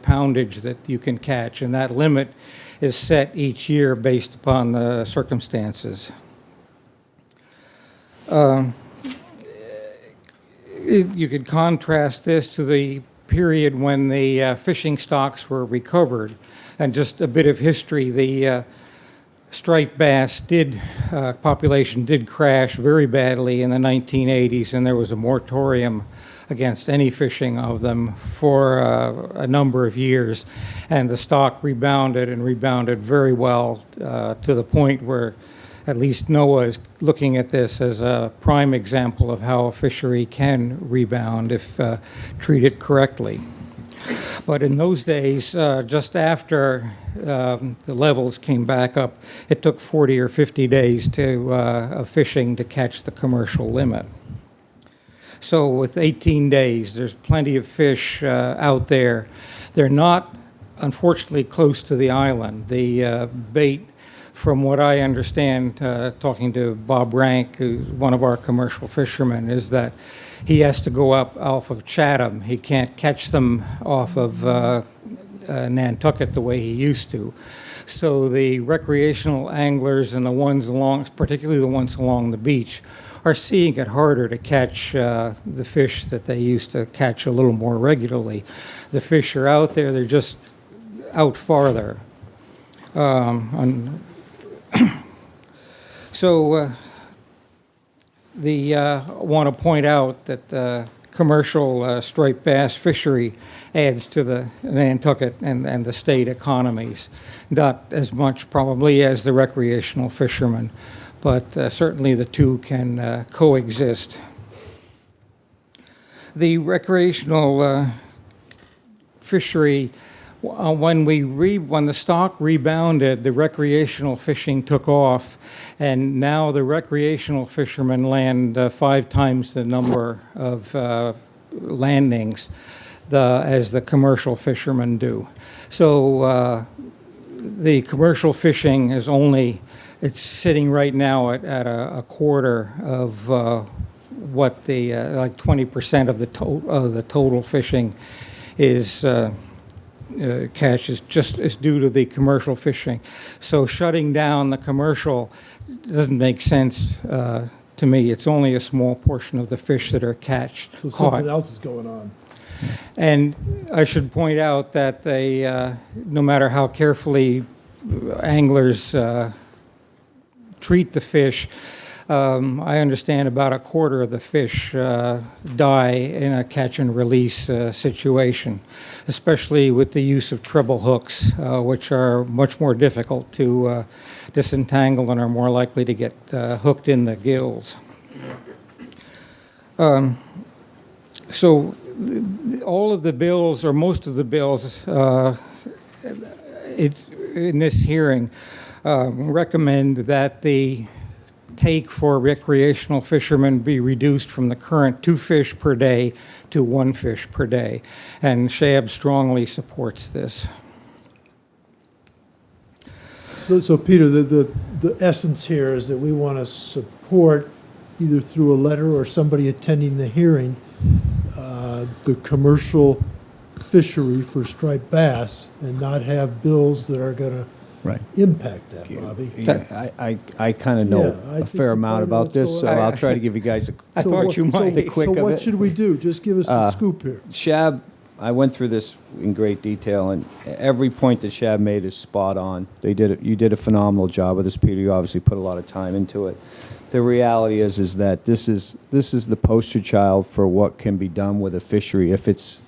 poundage that you can catch, and that limit is set each year based upon the circumstances. You could contrast this to the period when the fishing stocks were recovered. And just a bit of history, the striped bass population did crash very badly in the 1980s, and there was a moratorium against any fishing of them for a number of years. And the stock rebounded and rebounded very well to the point where at least NOAA is looking at this as a prime example of how a fishery can rebound if treated correctly. But in those days, just after the levels came back up, it took 40 or 50 days of fishing to catch the commercial limit. So with 18 days, there's plenty of fish out there. They're not, unfortunately, close to the island. The bait, from what I understand, talking to Bob Rank, who's one of our commercial fishermen, is that he has to go up off of Chatham. He can't catch them off of Nantucket the way he used to. So the recreational anglers and the ones particularly the ones along the beach, are seeing it harder to catch the fish that they used to catch a little more regularly. The fish are out there, they're just out farther. So I want to point out that commercial striped bass fishery adds to the Nantucket and the state economies. Not as much probably as the recreational fishermen, but certainly the two can coexist. The recreational fishery, when the stock rebounded, the recreational fishing took off, and now the recreational fishermen land 5 times the number of landings as the commercial fishermen do. So the commercial fishing is it's sitting right now at a quarter of what the like 20% of the total fishing is. Catch is due to the commercial fishing. So shutting down the commercial doesn't make sense to me. It's only a small portion of the fish that are caught. So something else is going on. And I should point out that no matter how carefully anglers treat the fish, I understand about a quarter of the fish die in a catch and release situation, especially with the use of treble hooks, which are much more difficult to disentangle and are more likely to get hooked in the gills. So all of the bills, or most of the bills in this hearing, recommend that the take for recreational fishermen be reduced from the current 2 fish per day to 1 fish per day. And SHAB strongly supports this. So Peter, the essence here is that we want to support, either through a letter or somebody attending the hearing, the commercial fishery for striped bass and not have bills that are going to Right. impact that, Bobby. I kind of know Yeah, I a think fair we amount probably know about what's this, going so on. I'll try to give you guys I So thought what- you might. the quick So of what it. should we do? Just give us the scoop here. Shab, I went through this in great detail, and every point that Shab made is spot on. You did a phenomenal job with this, Peter. You obviously put a lot of time into it. The reality is that this is the poster child for what can be done with a fishery if it's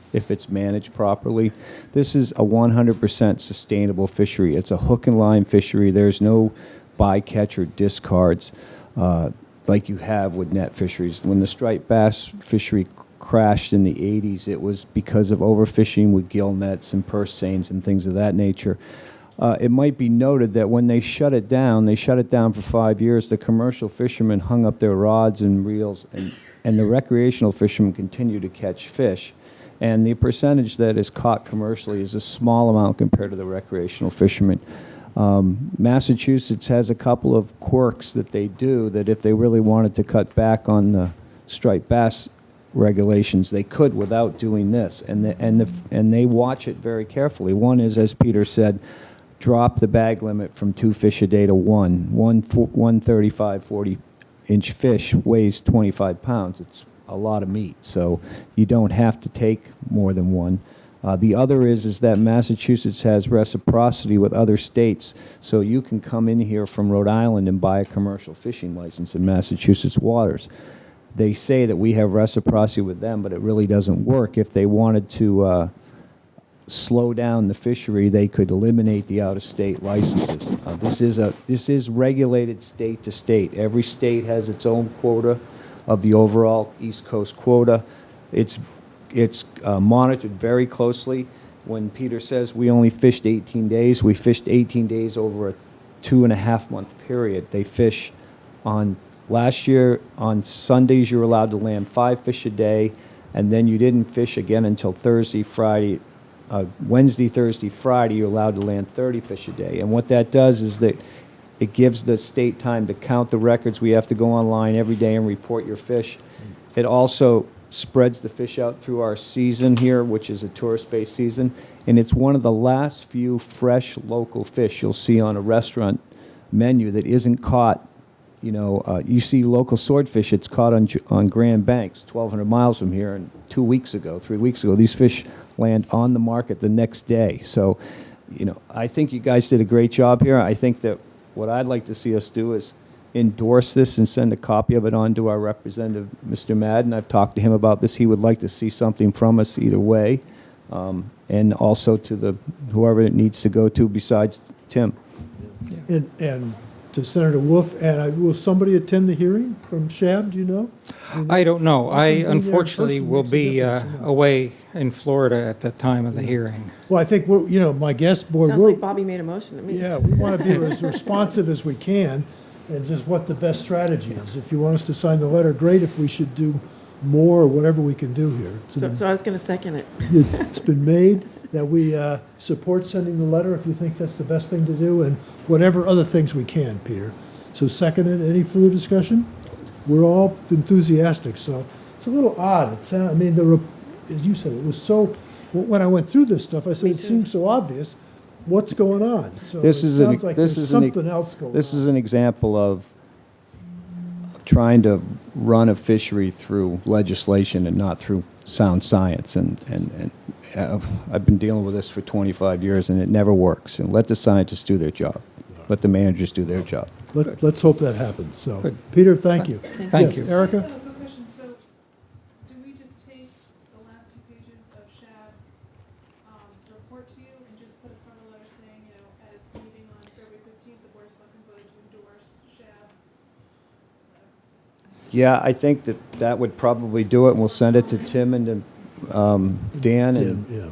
managed properly. This is a 100% sustainable fishery. It's a hook and line fishery. There's no bycatch or discards like you have with net fisheries. When the striped bass fishery crashed in the 80s, it was because of overfishing with gill nets and purse seines and things of that nature. It might be noted that when they shut it down for 5 years. The commercial fishermen hung up their rods and reels, and the recreational fishermen continue to catch fish. And the percentage that is caught commercially is a small amount compared to the recreational fishermen. Massachusetts has a couple of quirks that they do that if they really wanted to cut back on the striped bass regulations, they could without doing this. And they watch it very carefully. One is, as Peter said, drop the bag limit from 2 fish a day to 1. One 35, 40-inch fish weighs 25 pounds. It's a lot of meat, so you don't have to take more than 1. The other is that Massachusetts has reciprocity with other states, so you can come in here from Rhode Island and buy a commercial fishing license in Massachusetts waters. They say that we have reciprocity with them, but it really doesn't work. If they wanted to slow down the fishery, they could eliminate the out-of-state licenses. This is regulated state to state. Every state has its own quota of the overall East Coast quota. It's monitored very closely. When Peter says we only fished 18 days, we fished 18 days over a 2.5-month period. They fish last year, on Sundays, you were allowed to land 5 fish a day, and then you didn't fish again until Thursday, Friday. Wednesday, Thursday, Friday, you're allowed to land 30 fish a day. And what that does is that it gives the state time to count the records. We have to go online every day and report your fish. It also spreads the fish out through our season here, which is a tourist-based season, and it's one of the last few fresh local fish you'll see on a restaurant menu that isn't caught. You see local swordfish, it's caught on Grand Banks, 1,200 miles from here, and 3 weeks ago, these fish land on the market the next day. So, I think you guys did a great job here. I think that what I'd like to see us do is endorse this and send a copy of it on to our representative, Mr. Madden. I've talked to him about this. He would like to see something from us either way, and also to whoever it needs to go to besides Tim. And to Senator Wolf, and will somebody attend the hearing from SHAB, do you know? I don't know. I Often being there in unfortunately person will makes a be difference, you know. away in Florida at the time of the hearing. Well, I think, my guest board, Sounds like Bobby made a motion to me. yeah, we want to be as responsive as we can, and just what the best strategy is. If you want us to sign the letter, great. If we should do more, whatever we can do here. So I was going to second it. It's been made that we support sending the letter if you think that's the best thing to do, and whatever other things we can, Peter. So second it. Any further discussion? We're all enthusiastic, so it's a little odd. As you said, it was so, when I went through this stuff, I said, it seems so obvious. What's going on? So it sounds like there's something else going on. This is an example of trying to run a fishery through legislation and not through sound science. And I've been dealing with this for 25 years, and it never works. And let the scientists do their job. Let the managers do their job. Let's hope that happens. So, Peter, thank you. Thank you. Yes, Erica? I have a quick question. So, do we just take the last 2 pages of SHAB's report to you and just put a cover letter saying, at its meeting on February 15th, the Board of Selectmen voted to endorse SHAB's letter? Yeah, I think that would probably do it, and we'll send it to Tim and to Dan, and Yeah.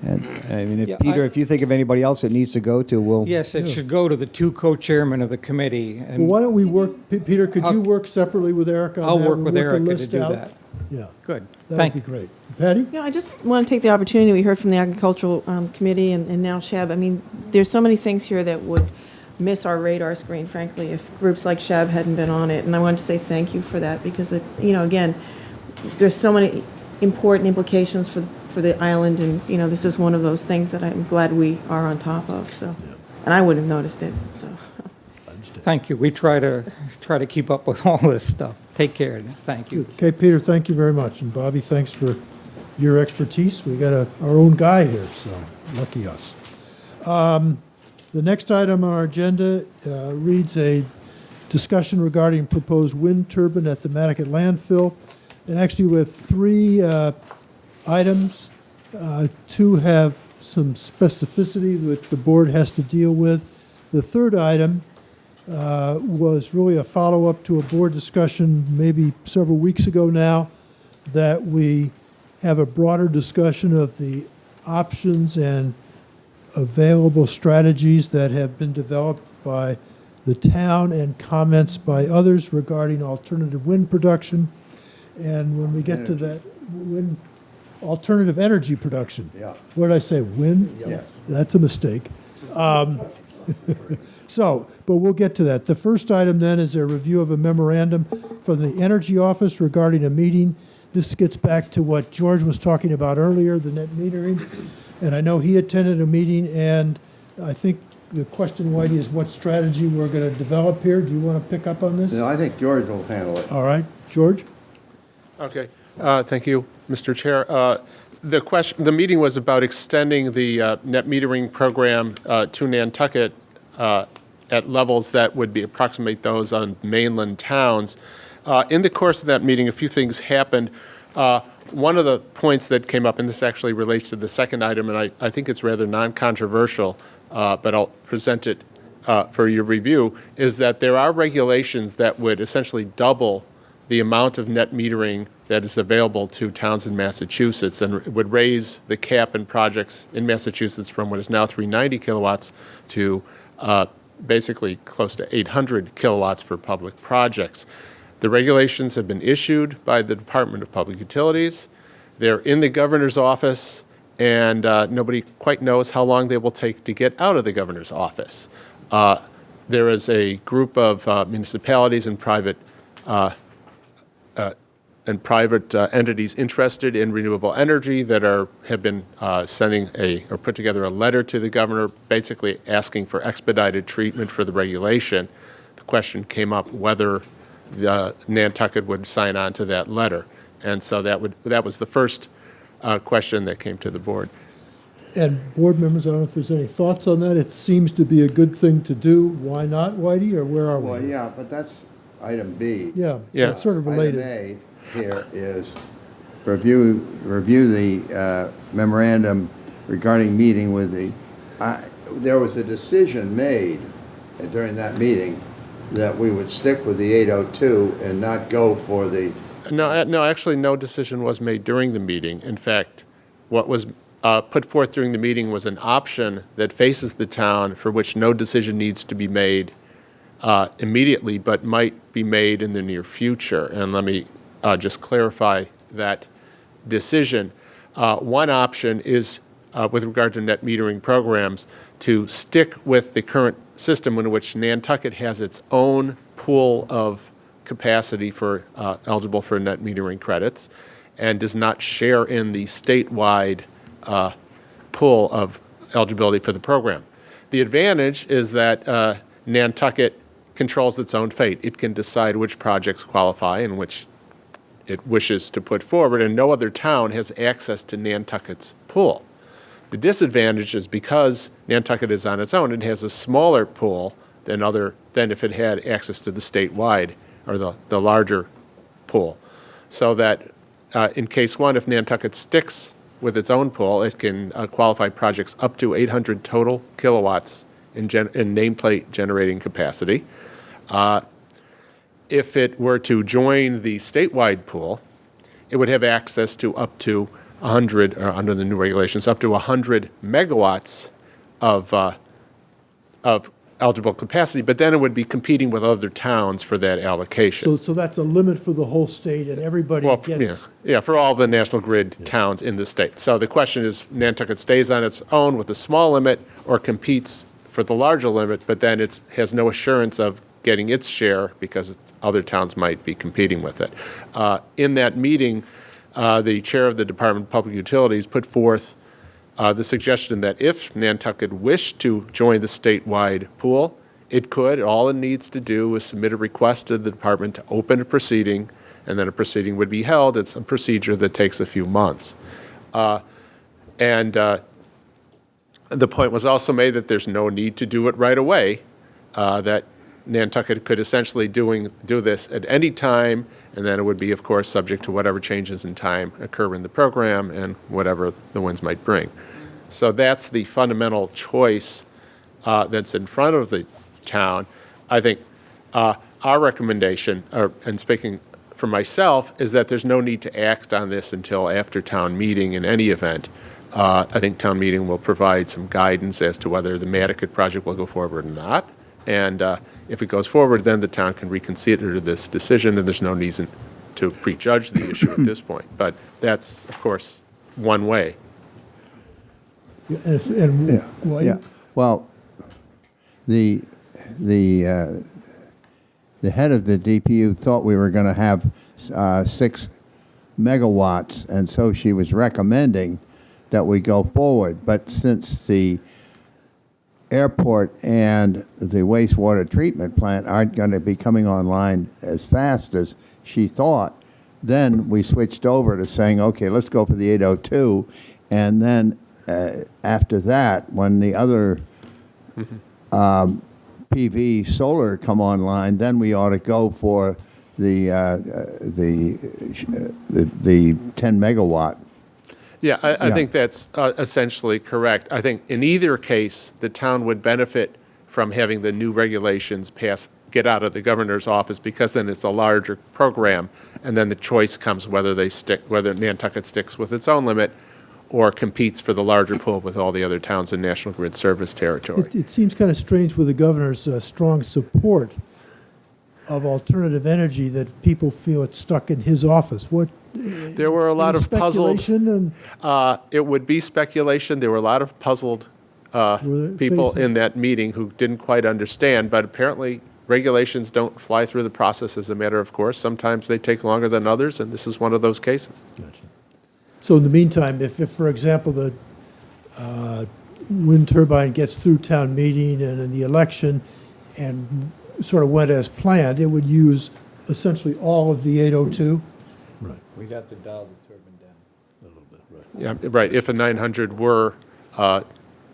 And, I mean, Yeah, Peter, if you think of anybody else it needs to go to, we'll. Yes, it should go to the two co-chairmen of the committee. Well, And why don't we work, Peter, could you work separately with Eric on that? I'll work We'll with a Erica to list do out. that. Yeah. Good. That Thank would be great. Patty? Yeah, I just want to take the opportunity, we heard from the Agricultural Committee and now SHAB. I mean, there's so many things here that would miss our radar screen, frankly, if groups like SHAB hadn't been on it. And I wanted to say thank you for that because, again, there's so many important implications for the island. And, this is one of those things that I'm glad we are on top of. So, and I wouldn't have noticed it, so. Thank you. We try to keep up with all this stuff. Take care. Thank you. Okay, Peter, thank you very much. And Bobby, thanks for your expertise. We got our own guy here, so lucky us. The next item on our agenda reads a discussion regarding proposed wind turbine at the Nantucket landfill. And actually, we have three items. Two have some specificity that the board has to deal with. The third item was really a follow-up to a board discussion maybe several weeks ago now, that we have a broader discussion of the options and available strategies that have been developed by the town and comments by others regarding alternative wind production. And when we get to that, alternative energy production. Yeah. What did I say, wind? Yes. That's a mistake. But we'll get to that. The first item then is a review of a memorandum from the Energy Office regarding a meeting. This gets back to what George was talking about earlier, the net metering. And I know he attended a meeting, and I think the question, Whitey, is what strategy we're going to develop here. Do you want to pick up on this? No, I think George will handle it. All right, George? Okay, thank you, Mr. Chair. The meeting was about extending the net metering program to Nantucket at levels that would approximate those on mainland towns. In the course of that meeting, a few things happened. One of the points that came up, and this actually relates to the second item, and I think it's rather non-controversial, but I'll present it for your review, is that there are regulations that would essentially double the amount of net metering that is available to towns in Massachusetts, and it would raise the cap in projects in Massachusetts from what is now 390 kilowatts to basically close to 800 kilowatts for public projects. The regulations have been issued by the Department of Public Utilities. They're in the governor's office, and nobody quite knows how long they will take to get out of the governor's office. There is a group of municipalities and private entities interested in renewable energy that have been put together a letter to the governor, basically asking for expedited treatment for the regulation. The question came up whether Nantucket would sign on to that letter, and so that was the first question that came to the board. And board members, I don't know if there's any thoughts on that. It seems to be a good thing to do. Why not, Whitey, or where are we? Well, yeah, but that's item B. Yeah, Yeah. it's sort of related. Item A here is review the memorandum regarding meeting with there was a decision made during that meeting that we would stick with the 802 and not go for the... No, actually, no decision was made during the meeting. In fact, what was put forth during the meeting was an option that faces the town for which no decision needs to be made immediately, but might be made in the near future. And let me just clarify that decision. One option is, with regard to net metering programs, to stick with the current system in which Nantucket has its own pool of capacity for eligible for net metering credits and does not share in the statewide pool of eligibility for the program. The advantage is that Nantucket controls its own fate. It can decide which projects qualify and which it wishes to put forward, and no other town has access to Nantucket's pool. The disadvantage is because Nantucket is on its own, it has a smaller pool than if it had access to the statewide or the larger pool. So that in case one, if Nantucket sticks with its own pool, it can qualify projects up to 800 total kilowatts in nameplate generating capacity. If it were to join the statewide pool, it would have access to up to 100, or under the new regulations, up to 100 megawatts of eligible capacity, but then it would be competing with other towns for that allocation. So that's a limit for the whole state, and everybody Well, gets... yeah, for all the National Grid towns in the state. So the question is, Nantucket stays on its own with a small limit or competes for the larger limit, but then it has no assurance of getting its share because other towns might be competing with it. In that meeting, the chair of the Department of Public Utilities put forth the suggestion that if Nantucket wished to join the statewide pool, it could. All it needs to do is submit a request to the department to open a proceeding, and then a proceeding would be held. It's a procedure that takes a few months. The point was also made that there's no need to do it right away, that Nantucket could essentially do this at any time, and then it would be, of course, subject to whatever changes in time occur in the program and whatever the winds might bring. So that's the fundamental choice that's in front of the town. I think our recommendation, and speaking for myself, is that there's no need to act on this until after town meeting in any event. I think town meeting will provide some guidance as to whether the Nantucket project will go forward or not. And if it goes forward, then the town can reconsider this decision, and there's no reason to prejudge the issue at this point. But that's, of course, one way. Well, the head of the DPU thought we were going to have 6 megawatts, and so she was recommending that we go forward. But since the airport and the wastewater treatment plant aren't going to be coming online as fast as she thought, then we switched over to saying, okay, let's go for the 802, and then after that, when the other PV solar come online, then we ought to go for the 10 megawatt. Yeah, I think that's essentially correct. I think in either case, the town would benefit from having the new regulations get out of the governor's office, because then it's a larger program, and then the choice comes whether Nantucket sticks with its own limit or competes for the larger pool with all the other towns in National Grid service territory. It seems kind of strange with the governor's strong support of alternative energy that people feel it's stuck in his office. There were a lot of puzzled... it would be speculation. There were a lot of puzzled people in that meeting who didn't quite understand, but apparently regulations don't fly through the process as a matter of course. Sometimes they take longer than others, and this is one of those cases. Gotcha. So in the meantime, if for example, the wind turbine gets through town meeting and in the election and sort of went as planned, it would use essentially all of the 802? Right. We'd have to dial the turbine down. A little bit, right. Yeah, right. If a 900 were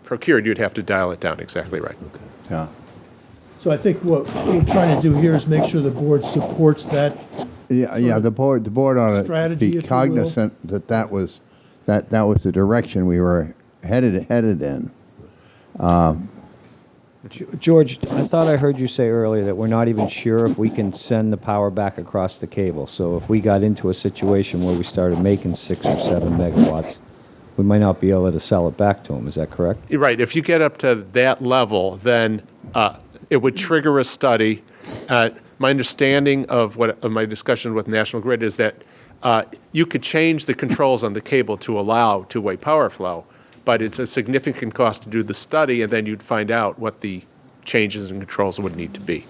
procured, you'd have to dial it down. Exactly right. Okay. Yeah. So I think what we're trying to do here is make sure the board supports that. Yeah. The board ought to strategy, be if you cognizant that was the direction we were headed in. George, I thought I heard you say earlier that we're not even sure if we can send the power back across the cable. So if we got into a situation where we started making 6 or 7 megawatts, we might not be able to sell it back to them. Is that correct? Right. If you get up to that level, then it would trigger a study. My understanding of my discussion with National Grid is that you could change the controls on the cable to allow two-way power flow, but it's a significant cost to do the study, and then you'd find out what the changes in controls would need to be.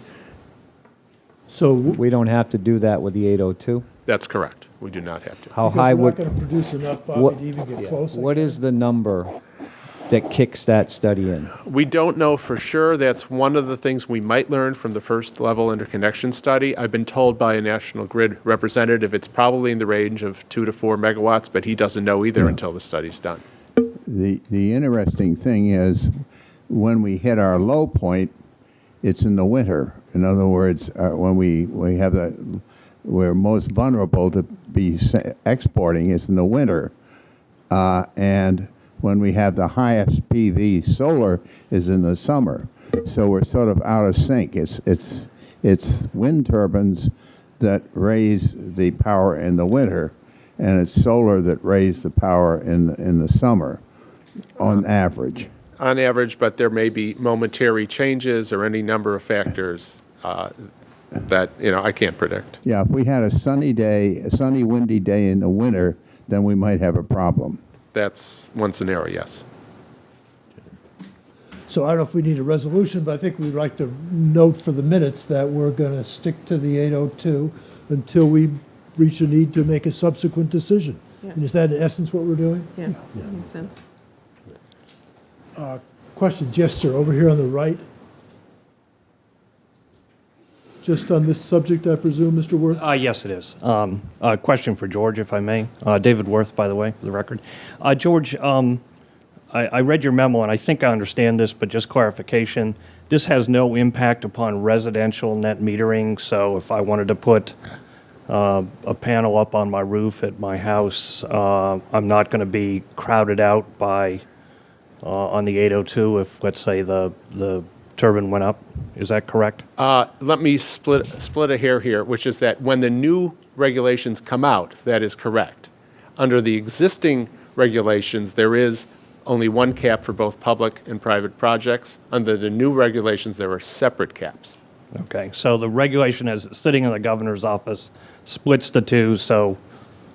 So we don't have to do that with the 802? That's correct. We do not have to. How because high we're would... not going to produce enough, Bobby, to even get close. What is the number that kicks that study in? We don't know for sure. That's one of the things we might learn from the first level interconnection study. I've been told by a National Grid representative it's probably in the range of 2 to 4 megawatts, but he doesn't know either until the study's done. The interesting thing is when we hit our low point, it's in the winter. In other words, when we have we're most vulnerable to be exporting is in the winter, and when we have the highest PV solar is in the summer. So we're sort of out of sync. It's wind turbines that raise the power in the winter, and it's solar that raised the power in the summer, on average. On average, but there may be momentary changes or any number of factors that, I can't predict. Yeah, if we had a sunny day, a sunny, windy day in the winter, then we might have a problem. That's one scenario, yes. So I don't know if we need a resolution, but I think we'd like to note for the minutes that we're going to stick to the 802 until we reach a need to make a subsequent decision. Yeah. And is that in essence what we're doing? Yeah, that makes sense. Questions? Yes, sir, over here on the right. Just on this subject, I presume, Mr. Worth? Yes, it is. A question for George, if I may. David Worth, by the way, for the record. George, I read your memo, and I think I understand this, but just clarification. This has no impact upon residential net metering, so if I wanted to put a panel up on my roof at my house, I'm not going to be crowded out by, on the 802 if, let's say, the turbine went up. Is that correct? Let me split a hair here, which is that when the new regulations come out, that is correct. Under the existing regulations, there is only one cap for both public and private projects. Under the new regulations, there are separate caps. Okay, so the regulation as it's sitting in the governor's office splits the two, so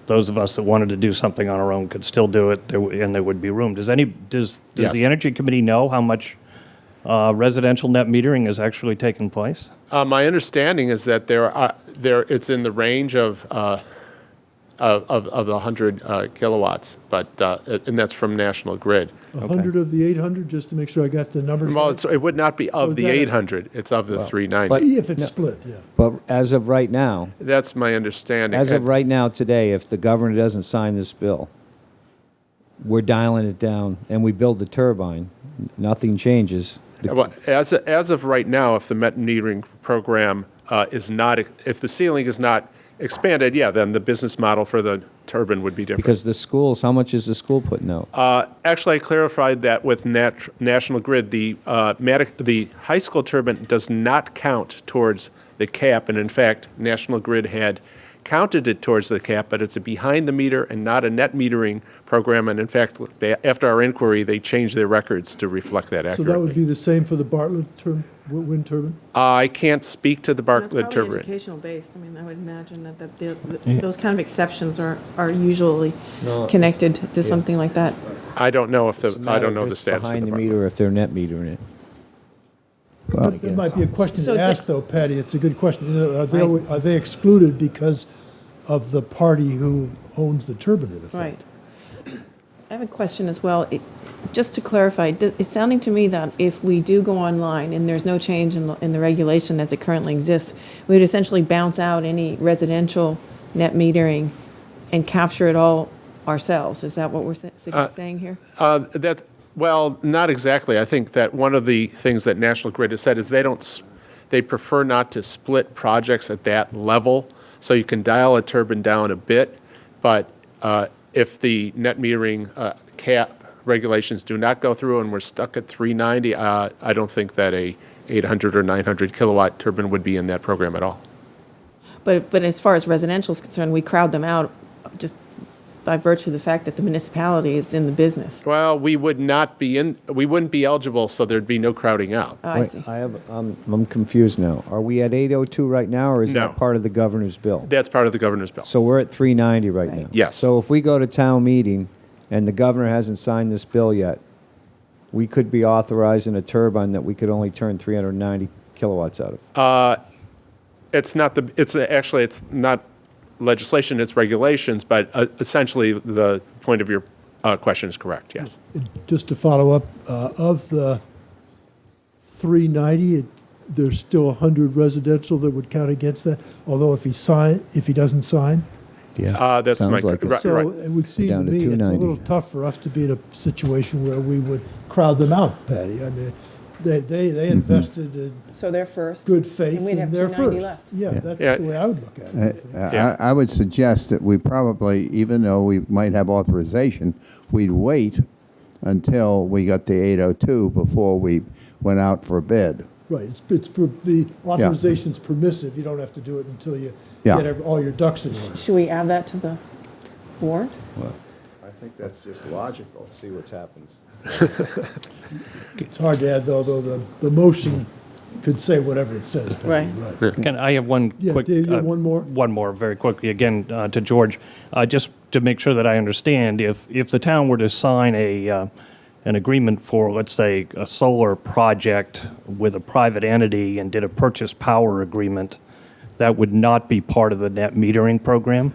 those of us that wanted to do something on our own could still do it, and there would be room. Does Yes. the Energy Committee know how much residential net metering is actually taking place? My understanding is that it's in the range of 100 kilowatts, but and that's from National Grid. 100 of the 800, just to make sure I got the numbers Well, right? it would not be Or of is the that a- 800, it's of the 390. If it's split, yeah. But as of right now, That's my understanding. as of right now today, if the governor doesn't sign this bill, we're dialing it down and we build the turbine, nothing changes. Well, as of right now, if the net metering program is not, if the ceiling is not expanded, yeah, then the business model for the turbine would be different. Because the schools, how much is the school putting out? Actually, I clarified that with National Grid. The high school turbine does not count towards the cap, and in fact, National Grid had counted it towards the cap, but it's a behind the meter and not a net metering program. And in fact, after our inquiry, they changed their records to reflect that So accurately. that would be the same for the Bartlett wind turbine? I can't speak to the It's Bartlett probably turbine. educational based. I mean, I would imagine that those kind of exceptions are usually connected to something like that. I don't know if It's a I matter don't know if the it's status of behind the the Bartlett. meter, if they're net metering it. That might be a question So to ask, though, Patty. It's a good question. Are they excluded because of the party who owns the turbine, in effect? Right. I have a question as well. Just to clarify, it's sounding to me that if we do go online and there's no change in the regulation as it currently exists, we would essentially bounce out any residential net metering and capture it all ourselves. Is that what we're saying here? Well, not exactly. I think that one of the things that National Grid has said is they prefer not to split projects at that level, so you can dial a turbine down a bit, but if the net metering cap regulations do not go through and we're stuck at 390, I don't think that a 800 or 900 kilowatt turbine would be in that program at all. But as far as residential is concerned, we crowd them out just by virtue of the fact that the municipality is in the business. Well, we wouldn't be eligible, so there'd be no crowding out. Oh, I Wait, see. I'm confused now. Are we at 802 right now, or is No. that part of the governor's bill? That's part of the governor's bill. So we're at 390 right now? Yes. So if we go to town meeting and the governor hasn't signed this bill yet, we could be authorizing a turbine that we could only turn 390 kilowatts out of. It's not legislation, it's regulations, but essentially the point of your question is correct, yes. Just to follow up, of the 390, there's still 100 residential that would count against that, although if he doesn't sign? Yeah. That's my, Sounds like it. right. So it would seem to Down to me it's a 290. little tough for us to be in a situation where we would crowd them out, Patty. I mean, they invested in So they're first. good faith And we'd and have they're 290 first. left. Yeah, Yeah. that's Yeah. the way I would look at it. I think. Yeah. I would suggest that we probably, even though we might have authorization, we'd wait until we got the 802 before we went out for bid. Right, the authorization's permissive, you don't have to do it until you Yeah. get all your ducks in order. Should we add that to the board? I think that's just logical. Let's see what happens. It's hard to add, though the motion could say whatever it says. Patty, right. Can I have one Yeah, quick? Dave, you have one more? One more, very quickly, again, to George. Just to make sure that I understand, if the town were to sign an agreement for, let's say, a solar project with a private entity and did a purchase power agreement, that would not be part of the net metering program?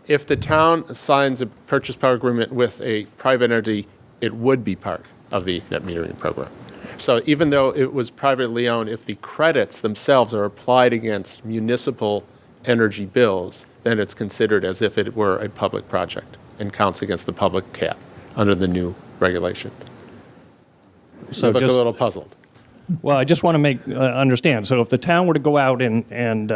If the town signs a purchase power agreement with a private entity, it would be part of the net metering program. So even though it was privately owned, if the credits themselves are applied against municipal energy bills, then it's considered as if it were a public project and counts against the public cap under the new regulation. So You look just- a little puzzled. Well, I just want to make, understand, so if the town were to go out and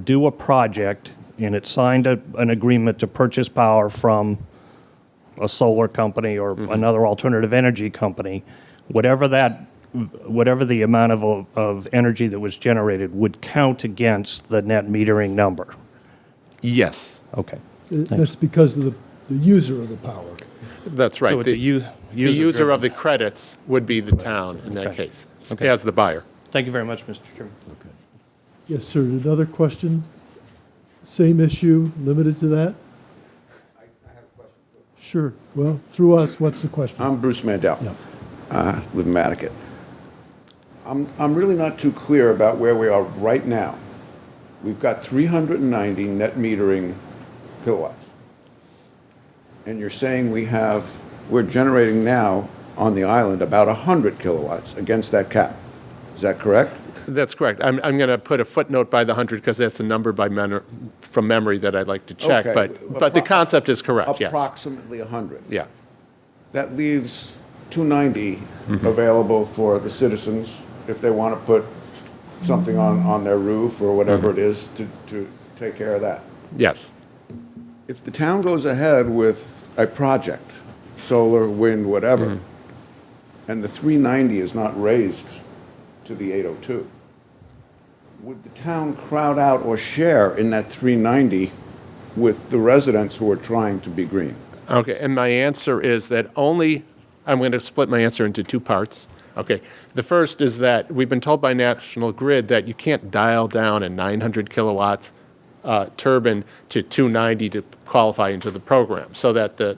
do a project, and it signed an agreement to purchase power from a solar company or another alternative energy company, whatever the amount of energy that was generated would count against the net metering number? Yes. Okay. That's because of the user of the power. That's right. So it's a The user of the credits would be the town in that Okay. case, Okay. as the buyer. Thank you very much, Mr. Chairman. Yes, sir, another question? Same issue, limited to that? I have a question. Sure, well, through us, what's the question? I'm Bruce Mandel. Yeah. Live in Nantucket. I'm really not too clear about where we are right now. We've got 390 net metering kilowatts. And you're saying we're generating now on the island about 100 kilowatts against that cap. Is that correct? That's correct. I'm going to put a footnote by the 100 because that's a number from memory that I'd like to check. Okay, But the concept is correct, yes. Approximately 100. Yeah. That leaves 290 available for the citizens if they want to put something on their roof or whatever it is to take care of that. Yes. If the town goes ahead with a project, solar, wind, whatever, and the 390 is not raised to the 802, would the town crowd out or share in that 390 with the residents who are trying to be green? Okay, and my answer is that I'm going to split my answer into two parts. Okay, the first is that we've been told by National Grid that you can't dial down a 900 kilowatts turbine to 290 to qualify into the program, so that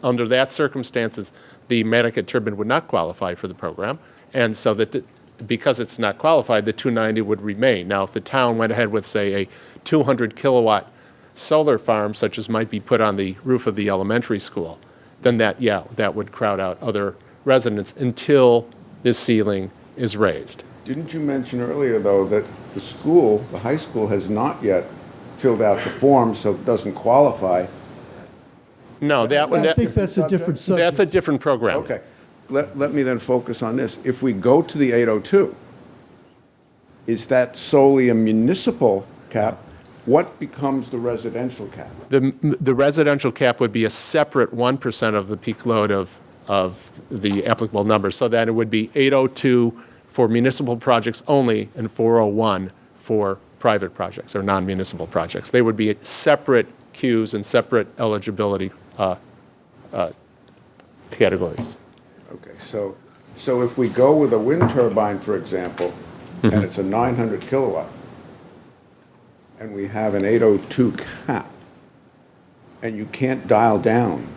under that circumstances, the Nantucket turbine would not qualify for the program, and so that because it's not qualified, the 290 would remain. Now, if the town went ahead with, say, a 200 kilowatt solar farm, such as might be put on the roof of the elementary school, then that would crowd out other residents until this ceiling is raised. Didn't you mention earlier, though, that the high school has not yet filled out the form, so it doesn't qualify? No, I think that's a different subject. That's a different program. Okay. Let me then focus on this. If we go to the 802, is that solely a municipal cap? What becomes the residential cap? The residential cap would be a separate 1% of the peak load of the applicable number, so that it would be 802 for municipal projects only and 401 for private projects or non-municipal projects. They would be separate queues and separate eligibility categories. Okay, so if we go with a wind turbine, for example, and it's a 900 kilowatt, and we have an 802 cap, and you can't dial down.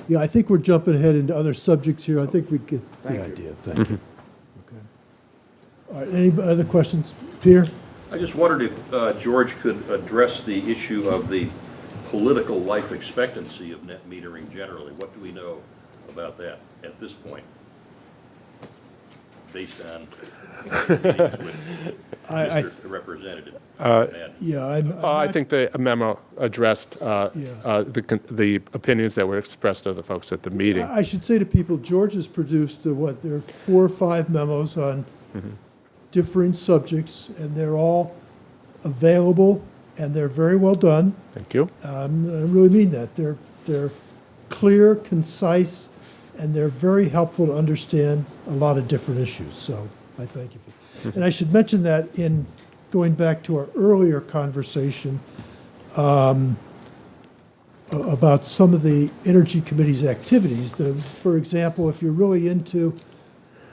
Yeah, I think we're jumping ahead into other subjects here. I think we get the idea. Thank you. Okay. All right, any other questions? Peter? I just wondered if George could address the issue of the political life expectancy of net metering generally. What do we know about that at this point, based on meetings with Mr. Representative? I think the memo addressed the opinions that were expressed of the folks at the meeting. I should say to people, George has produced, there are 4 or 5 memos on differing subjects, and they're all available, and they're very well done. Thank you. I really mean that. They're clear, concise, and they're very helpful to understand a lot of different issues. So I thank you for that. And I should mention that in going back to our earlier conversation, about some of the Energy Committee's activities. For example, if you're really into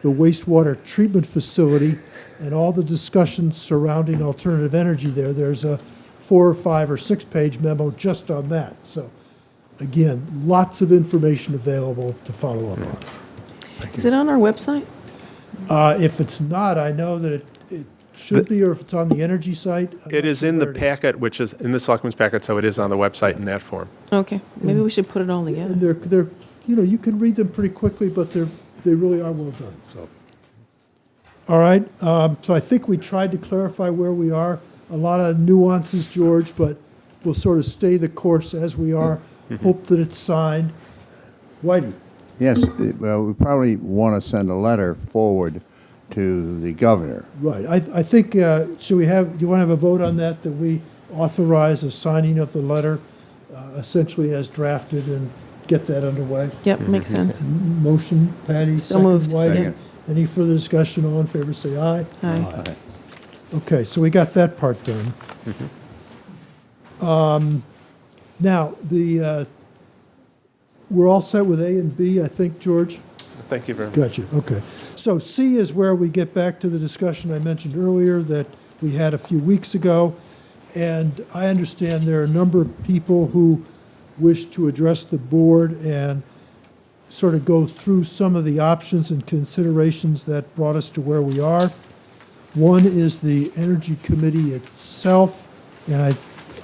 the wastewater treatment facility and all the discussions surrounding alternative energy there's a 4 or 5 or 6 page memo just on that. So again, lots of information available to follow up on. Is it on our website? If it's not, I know that it should be, or if it's on the energy site. It is in the packet, which is in the Selectmen's packet, so it is on the website in that form. Okay, maybe we should put it all together. And they're, you can read them pretty quickly, but they really are well done, so. All right, so I think we tried to clarify where we are. A lot of nuances, George, but we'll sort of stay the course as we are. Hope that it's signed. Whitey? Yes, well, we probably want to send a letter forward to the governor. Right, I think, should we have, do you want to have a vote on that we authorize the signing of the letter essentially as drafted and get that underway? Yep, makes sense. Motion, Patty, So second, moved. Whitey. Second. Any further discussion? All in favor, say aye. Aye. Okay, so we got that part done. Now, we're all set with A and B, I think, George? Thank you very much. Gotcha, okay. So C is where we get back to the discussion I mentioned earlier that we had a few weeks ago. And I understand there are a number of people who wish to address the board and sort of go through some of the options and considerations that brought us to where we are. One is the Energy Committee itself, and I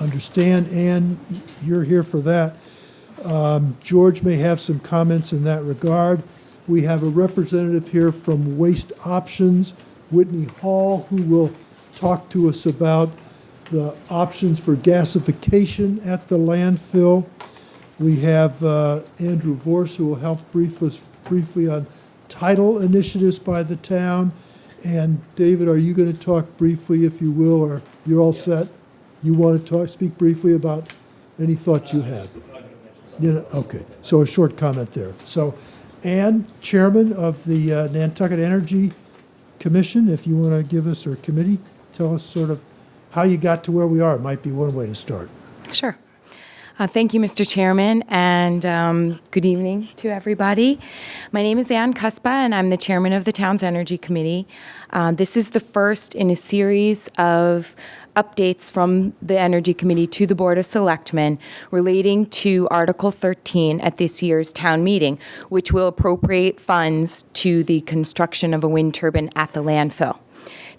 understand, Ann, you're here for that. George may have some comments in that regard. We have a representative here from Waste Options, Whitney Hall, who will talk to us about the options for gasification at the landfill. We have Andrew Vorse, who will help brief us briefly on tidal initiatives by the town. And David, are you going to talk briefly, if you will, or you're all set? You want to speak briefly about any thoughts you have? Okay, so a short comment there. So, Ann, Chairman of the Nantucket Energy Commission, if you want to give us, or committee, tell us sort of how you got to where we are. It might be one way to start. Sure. Thank you, Mr. Chairman, and good evening to everybody. My name is Ann Cuspa, and I'm the chairman of the town's Energy Committee. This is the first in a series of updates from the Energy Committee to the Board of Selectmen relating to Article 13 at this year's town meeting, which will appropriate funds to the construction of a wind turbine at the landfill.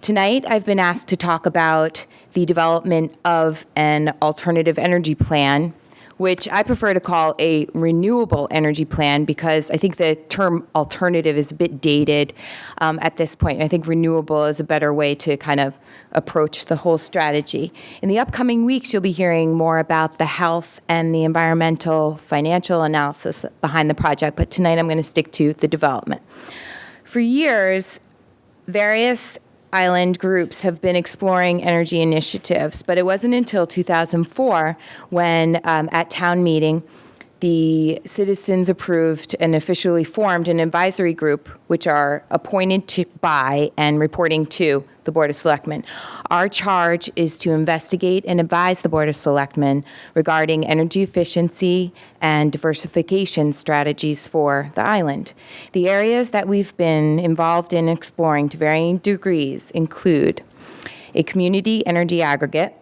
Tonight, I've been asked to talk about the development of an alternative energy plan, which I prefer to call a renewable energy plan because I think the term alternative is a bit dated at this point. I think renewable is a better way to kind of approach the whole strategy. In the upcoming weeks, you'll be hearing more about the health and the environmental financial analysis behind the project, but tonight I'm going to stick to the development. For years, various island groups have been exploring energy initiatives, but it wasn't until 2004 when, at town meeting, the citizens approved and officially formed an advisory group, which are appointed by and reporting to the Board of Selectmen. Our charge is to investigate and advise the Board of Selectmen regarding energy efficiency and diversification strategies for the island. The areas that we've been involved in exploring to varying degrees include a community energy aggregate,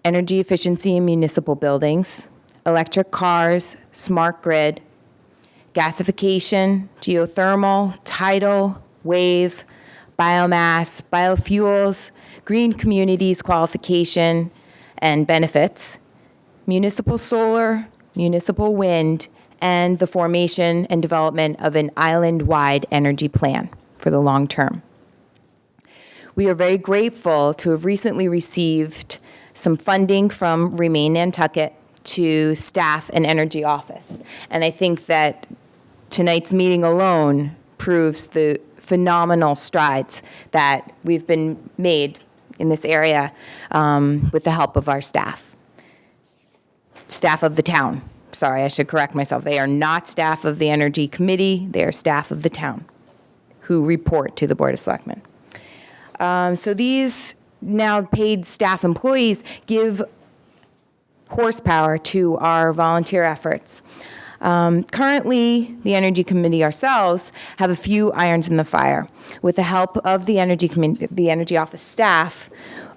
energy efficiency in municipal buildings, electric cars, smart grid, gasification, geothermal, tidal, wave, biomass, biofuels, green communities qualification and benefits, municipal solar, municipal wind, and the formation and development of an island-wide energy plan for the long term. We are very grateful to have recently received some funding from Remain Nantucket to staff an energy office. And I think that tonight's meeting alone proves the phenomenal strides that we've been made in this area with the help of our staff. Staff of the town. Sorry, I should correct myself. They are not staff of the Energy Committee. They are staff of the town who report to the Board of Selectmen. So these now paid staff employees give horsepower to our volunteer efforts. Currently, the Energy Committee ourselves have a few irons in the fire. With the help of the Energy Office staff,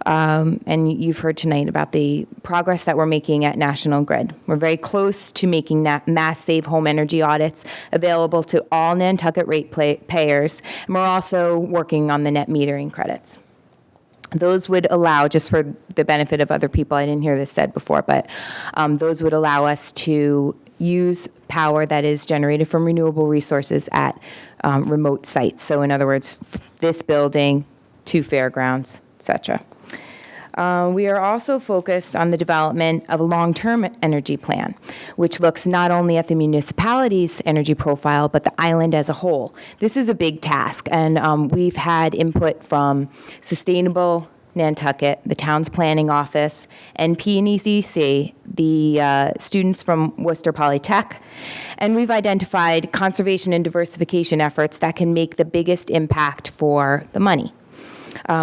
and you've heard tonight about the progress that we're making at National Grid. We're very close to making mass save home energy audits available to all Nantucket ratepayers, and we're also working on the net metering credits. Those would allow, just for the benefit of other people, I didn't hear this said before, but those would allow us to use power that is generated from renewable resources at remote sites. So in other words, this building, 2 fairgrounds, etc. We are also focused on the development of a long-term energy plan, which looks not only at the municipality's energy profile, but the island as a whole. This is a big task, and we've had input from Sustainable Nantucket, the town's planning office, NPNECC, the students from Worcester Polytech, and we've identified conservation and diversification efforts that can make the biggest impact for the money.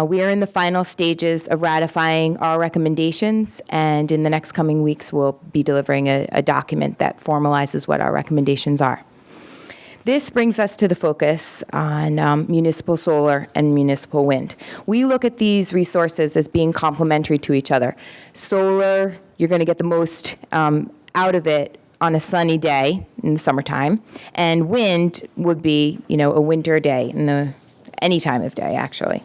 We are in the final stages of ratifying our recommendations, and in the next coming weeks, we'll be delivering a document that formalizes what our recommendations are. This brings us to the focus on municipal solar and municipal wind. We look at these resources as being complementary to each other. Solar, you're going to get the most out of it on a sunny day in the summertime, and wind would be, a winter day any time of day, actually.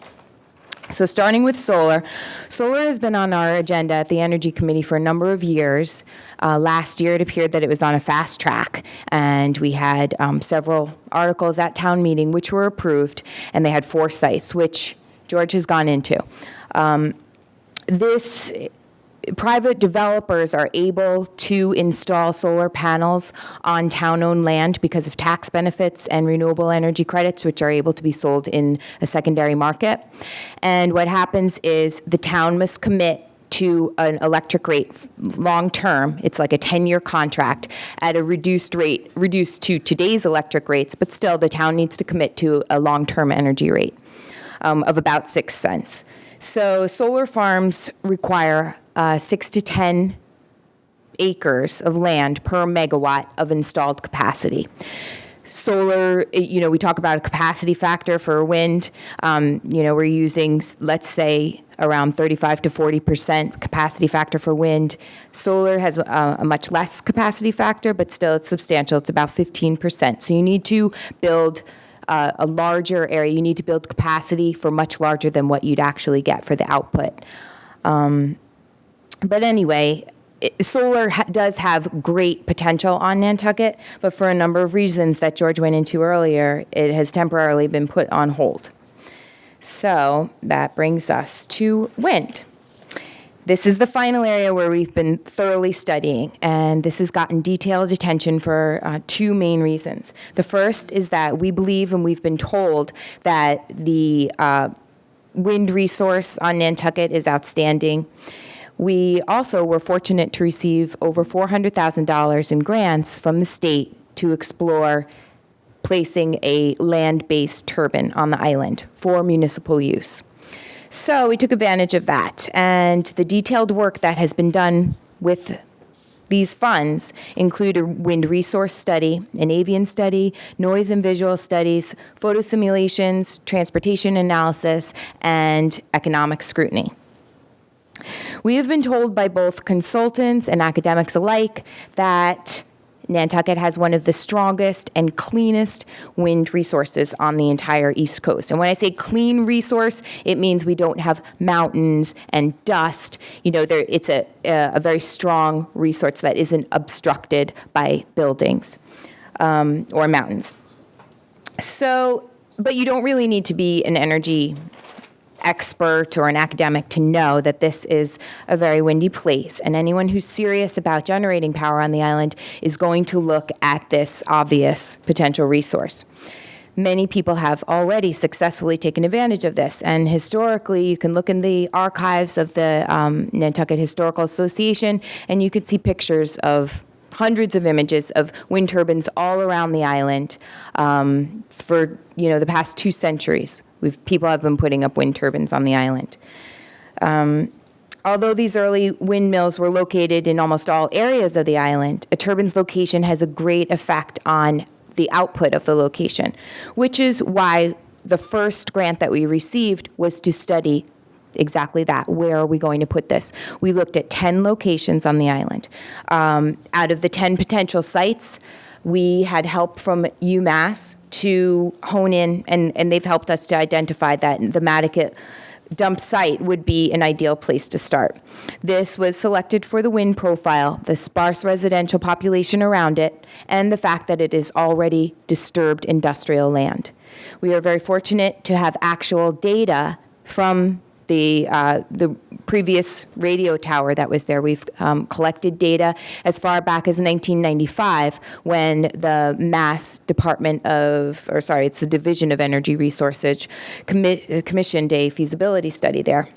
So starting with solar, solar has been on our agenda at the Energy Committee for a number of years. Last year, it appeared that it was on a fast track, and we had several articles at town meeting which were approved, and they had 4 sites, which George has gone into. Private developers are able to install solar panels on town-owned land because of tax benefits and renewable energy credits, which are able to be sold in a secondary market. And what happens is the town must commit to an electric rate long-term. It's like a 10-year contract at a reduced rate, reduced to today's electric rates, but still the town needs to commit to a long-term energy rate of about 6 cents. So solar farms require 6 to 10 acres of land per megawatt of installed capacity. Solar, we talk about a capacity factor for wind. We're using, let's say, around 35 to 40% capacity factor for wind. Solar has a much less capacity factor, but still it's substantial. It's about 15%. So you need to build a larger area. You need to build capacity for much larger than what you'd actually get for the output. But anyway, solar does have great potential on Nantucket, but for a number of reasons that George went into earlier, it has temporarily been put on hold. So that brings us to wind. This is the final area where we've been thoroughly studying, and this has gotten detailed attention for 2 main reasons. The first is that we believe, and we've been told, that the wind resource on Nantucket is outstanding. We also were fortunate to receive over $400,000 in grants from the state to explore placing a land-based turbine on the island for municipal use. So we took advantage of that, and the detailed work that has been done with these funds include a wind resource study, an avian study, noise and visual studies, photo simulations, transportation analysis, and economic scrutiny. We have been told by both consultants and academics alike that Nantucket has one of the strongest and cleanest wind resources on the entire East Coast. And when I say clean resource, it means we don't have mountains and dust. It's a very strong resource that isn't obstructed by buildings or mountains. So, but you don't really need to be an energy expert or an academic to know that this is a very windy place, and anyone who's serious about generating power on the island is going to look at this obvious potential resource. Many people have already successfully taken advantage of this, and historically, you can look in the archives of the Nantucket Historical Association, and you could see pictures of hundreds of images of wind turbines all around the island for the past 2 centuries. People have been putting up wind turbines on the island. Although these early windmills were located in almost all areas of the island, a turbine's location has a great effect on the output of the location, which is why the first grant that we received was to study exactly that. Where are we going to put this? We looked at 10 locations on the island. Out of the 10 potential sites, we had help from UMass to hone in, and they've helped us to identify that the Nantucket dump site would be an ideal place to start. This was selected for the wind profile, the sparse residential population around it, and the fact that it is already disturbed industrial land. We are very fortunate to have actual data from the previous radio tower that was there. We've collected data as far back as 1995 when the it's the Division of Energy Resources commissioned a feasibility study there.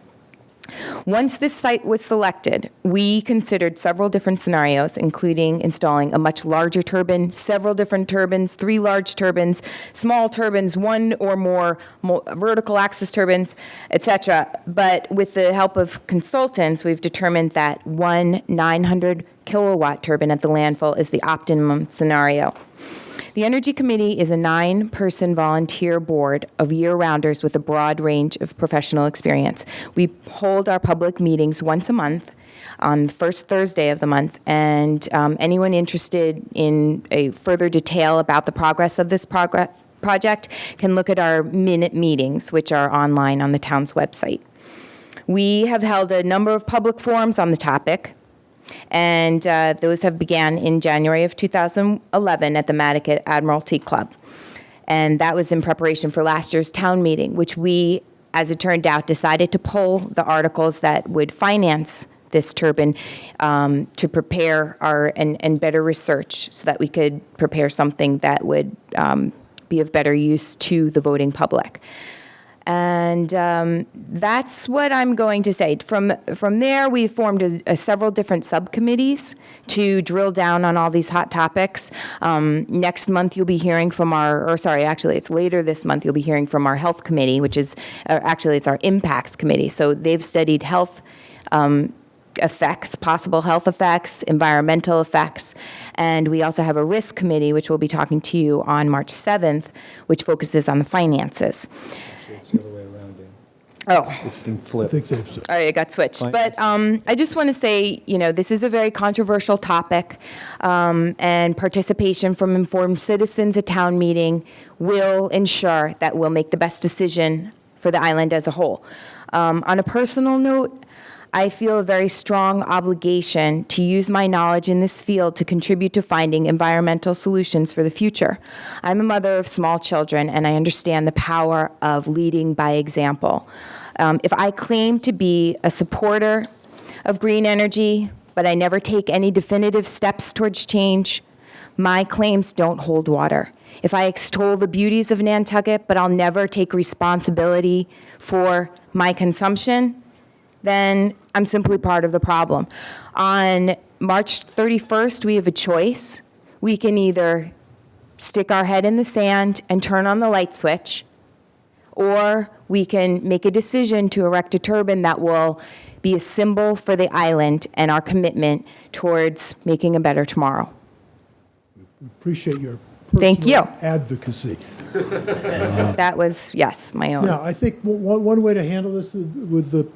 Once this site was selected, we considered several different scenarios, including installing a much larger turbine, several different turbines, 3 large turbines, small turbines, 1 or more vertical axis turbines, etc. But with the help of consultants, we've determined that one 900 kilowatt turbine at the landfill is the optimum scenario. The Energy Committee is a 9-person volunteer board of year-rounders with a broad range of professional experience. We hold our public meetings once a month on the first Thursday of the month, and anyone interested in a further detail about the progress of this project can look at our minute meetings, which are online on the town's website. We have held a number of public forums on the topic, and those have began in January of 2011 at the Nantucket Admiralty Club. And that was in preparation for last year's town meeting, which we, as it turned out, decided to pull the articles that would finance this turbine to prepare and better research so that we could prepare something that would be of better use to the voting public. And that's what I'm going to say. From there, we formed several different subcommittees to drill down on all these hot topics. Next month, you'll be hearing from it's later this month, you'll be hearing from our health committee, which is, it's our impacts committee. So they've studied health effects, possible health effects, environmental effects, and we also have a risk committee, which we'll be talking to you on March 7th, which focuses on the finances. It's the other way around, Dan. Oh. It's been flipped. All right, it got switched. But I just want to say, this is a very controversial topic, and participation from informed citizens at town meeting will ensure that we'll make the best decision for the island as a whole. On a personal note, I feel a very strong obligation to use my knowledge in this field to contribute to finding environmental solutions for the future. I'm a mother of small children, and I understand the power of leading by example. If I claim to be a supporter of green energy, but I never take any definitive steps towards change, my claims don't hold water. If I extol the beauties of Nantucket, but I'll never take responsibility for my consumption, then I'm simply part of the problem. On March 31st, we have a choice. We can either stick our head in the sand and turn on the light switch, or we can make a decision to erect a turbine that will be a symbol for the island and our commitment towards making a better tomorrow. We appreciate your Thank you. advocacy. That was, yes, my own. Yeah, I think one way to handle this with the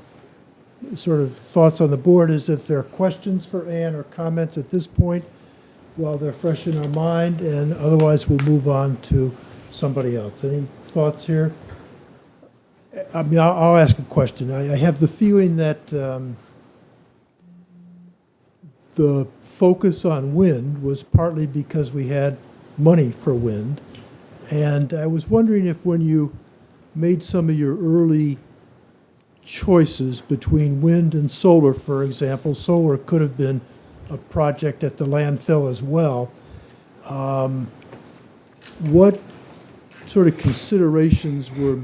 sort of thoughts on the board is if there are questions for Ann or comments at this point while they're fresh in our mind, and otherwise we'll move on to somebody else. Any thoughts here? I mean, I'll ask a question. I have the feeling that the focus on wind was partly because we had money for wind, and I was wondering if when you made some of your early choices between wind and solar, for example, solar could have been a project at the landfill as well. What sort of considerations were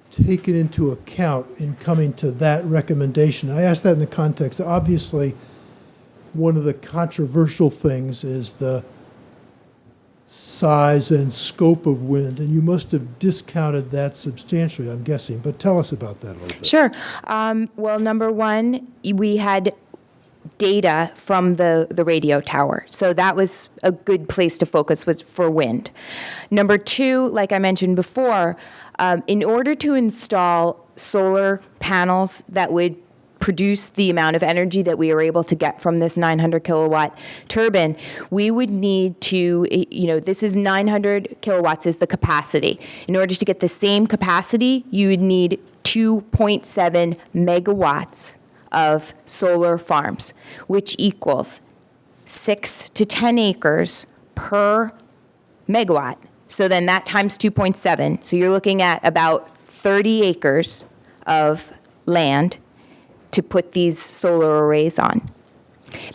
taken into account in coming to that recommendation? I ask that in the context, obviously, one of the controversial things is the size and scope of wind, and you must have discounted that substantially, I'm guessing. But tell us about that a little bit. Sure. Well, number one, we had data from the radio tower. So that was a good place to focus, was for wind. Number two, like I mentioned before, in order to install solar panels that would produce the amount of energy that we are able to get from this 900 kilowatt turbine, we would need to, this is 900 kilowatts is the capacity. In order to get the same capacity, you would need 2.7 megawatts of solar farms, which equals 6 to 10 acres per megawatt. So then that times 2.7. So you're looking at about 30 acres of land to put these solar arrays on.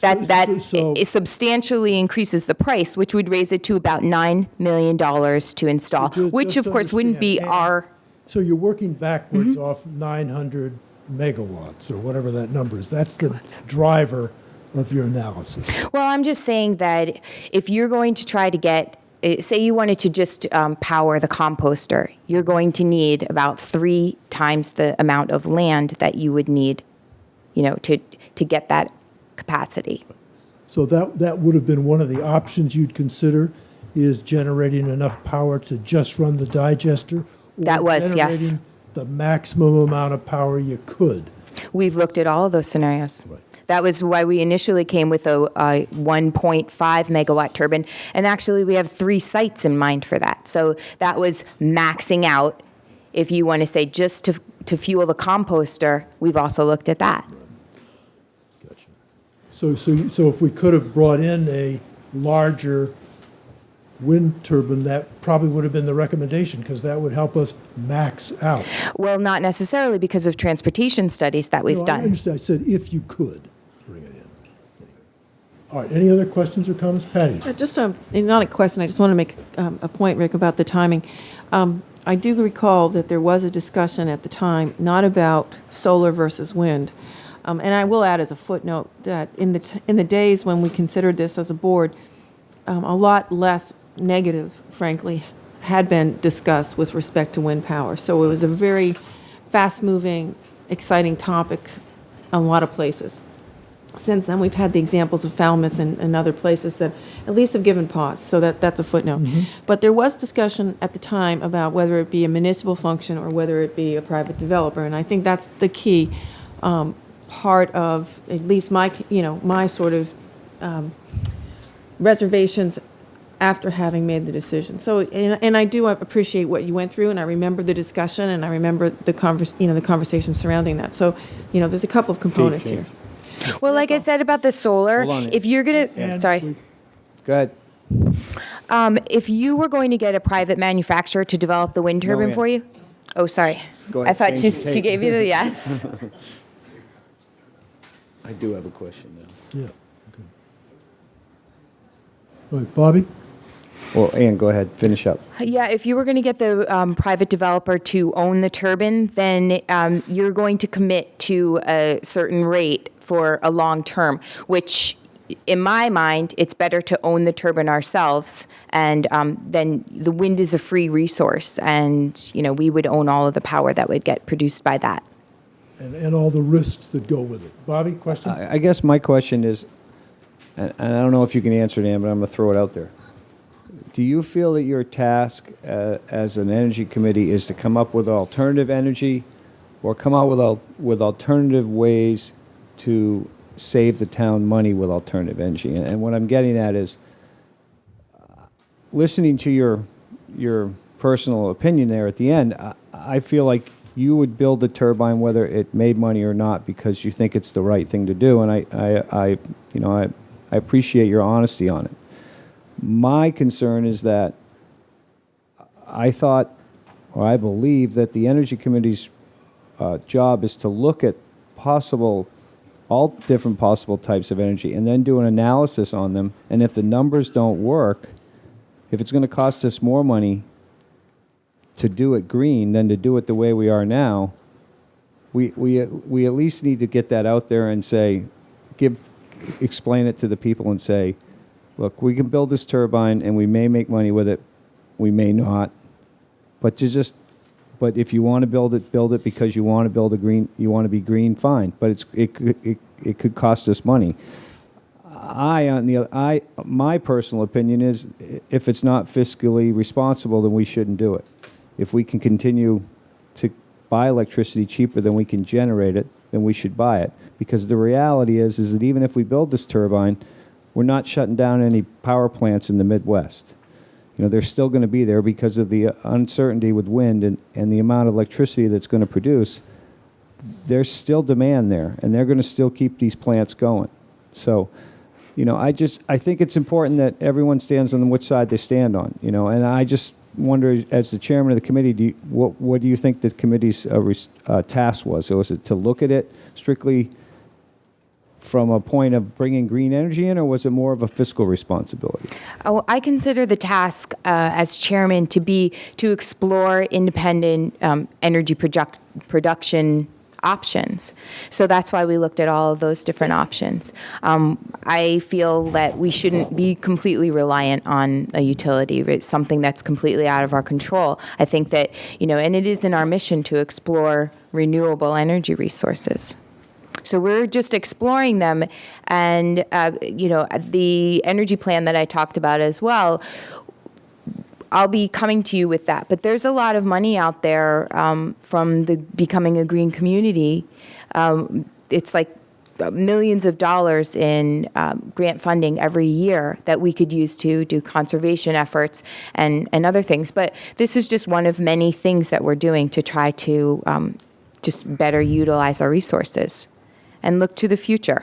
It substantially increases the price, which would raise it to about $9 million to install, which of course wouldn't be our... So you're working backwards off 900 megawatts, or whatever that number is. That's the driver of your analysis. Well, I'm just saying that if you're going to try to get, say you wanted to just power the composter, you're going to need about 3 times the amount of land that you would need, to get that capacity. So that would have been one of the options you'd consider, is generating enough power to just run the digester? Or that was, yes. generating the maximum amount of power you could? We've looked at all of those scenarios. Right. That was why we initially came with a 1.5 megawatt turbine. And actually, we have 3 sites in mind for that. So that was maxing out. If you want to say just to fuel the composter, we've also looked at that. Right. Gotcha. So if we could have brought in a larger wind turbine, that probably would have been the recommendation, because that would help us max out. Well, not necessarily, because of transportation studies that we've done. I understand. I said if you could bring it in. All right, any other questions or comments? Patty? Just not a question, I just want to make a point, Rick, about the timing. I do recall that there was a discussion at the time, not about solar versus wind. And I will add as a footnote that in the days when we considered this as a board, a lot less negative, frankly, had been discussed with respect to wind power. So it was a very fast-moving, exciting topic in a lot of places. Since then, we've had the examples of Falmouth and other places that at least have given pause, so that's a footnote. But there was discussion at the time about whether it be a municipal function or whether it be a private developer, and I think that's the key part of at least my sort of reservations after having made the decision. So, and I do appreciate what you went through, and I remember the discussion, and I remember the conversation surrounding that. So, there's a couple of components here. Well, like I said about the solar, if you're going to, sorry. Go ahead. If you were going to get a private manufacturer to develop the wind turbine for you, oh, sorry. Go ahead. I thought she gave you the yes. I do have a question now. Yeah. Okay. All right, Bobby? Well, Ann, go ahead, finish up. Yeah, if you were going to get the private developer to own the turbine, then you're going to commit to a certain rate for a long term, which in my mind, it's better to own the turbine ourselves, and then the wind is a free resource, and we would own all of the power that would get produced by that. And all the risks that go with it. Bobby, question? I guess my question is, and I don't know if you can answer it, Ann, but I'm going to throw it out there. Do you feel that your task as an energy committee is to come up with alternative energy, or come out with alternative ways to save the town money with alternative energy? And what I'm getting at is, listening to your personal opinion there at the end, I feel like you would build a turbine whether it made money or not because you think it's the right thing to do, and I appreciate your honesty on it. My concern is that I thought, or I believe, that the Energy Committee's job is to look at all different possible types of energy and then do an analysis on them. And if the numbers don't work, if it's going to cost us more money to do it green than to do it the way we are now, we at least need to get that out there and say, explain it to the people and say, look, we can build this turbine and we may make money with it, we may not. But but if you want to build it because you want to be green, fine. But it could cost us money. My personal opinion is, if it's not fiscally responsible, then we shouldn't do it. If we can continue to buy electricity cheaper than we can generate it, then we should buy it. Because the reality is that even if we build this turbine, we're not shutting down any power plants in the Midwest. They're still going to be there because of the uncertainty with wind and the amount of electricity that's going to produce. There's still demand there, and they're going to still keep these plants going. So, I think it's important that everyone stands on which side they stand on, and I just wonder, as the chairman of the committee, what do you think the committee's task was? So was it to look at it strictly from a point of bringing green energy in, or was it more of a fiscal responsibility? Oh, I consider the task as chairman to explore independent energy production options. So that's why we looked at all of those different options. I feel that we shouldn't be completely reliant on a utility. It's something that's completely out of our control. I think that, and it is in our mission to explore renewable energy resources. So we're just exploring them, and the energy plan that I talked about as well, I'll be coming to you with that. But there's a lot of money out there from the Becoming a Green Community. It's like millions of dollars in grant funding every year that we could use to do conservation efforts and other things. But this is just one of many things that we're doing to try to just better utilize our resources and look to the future.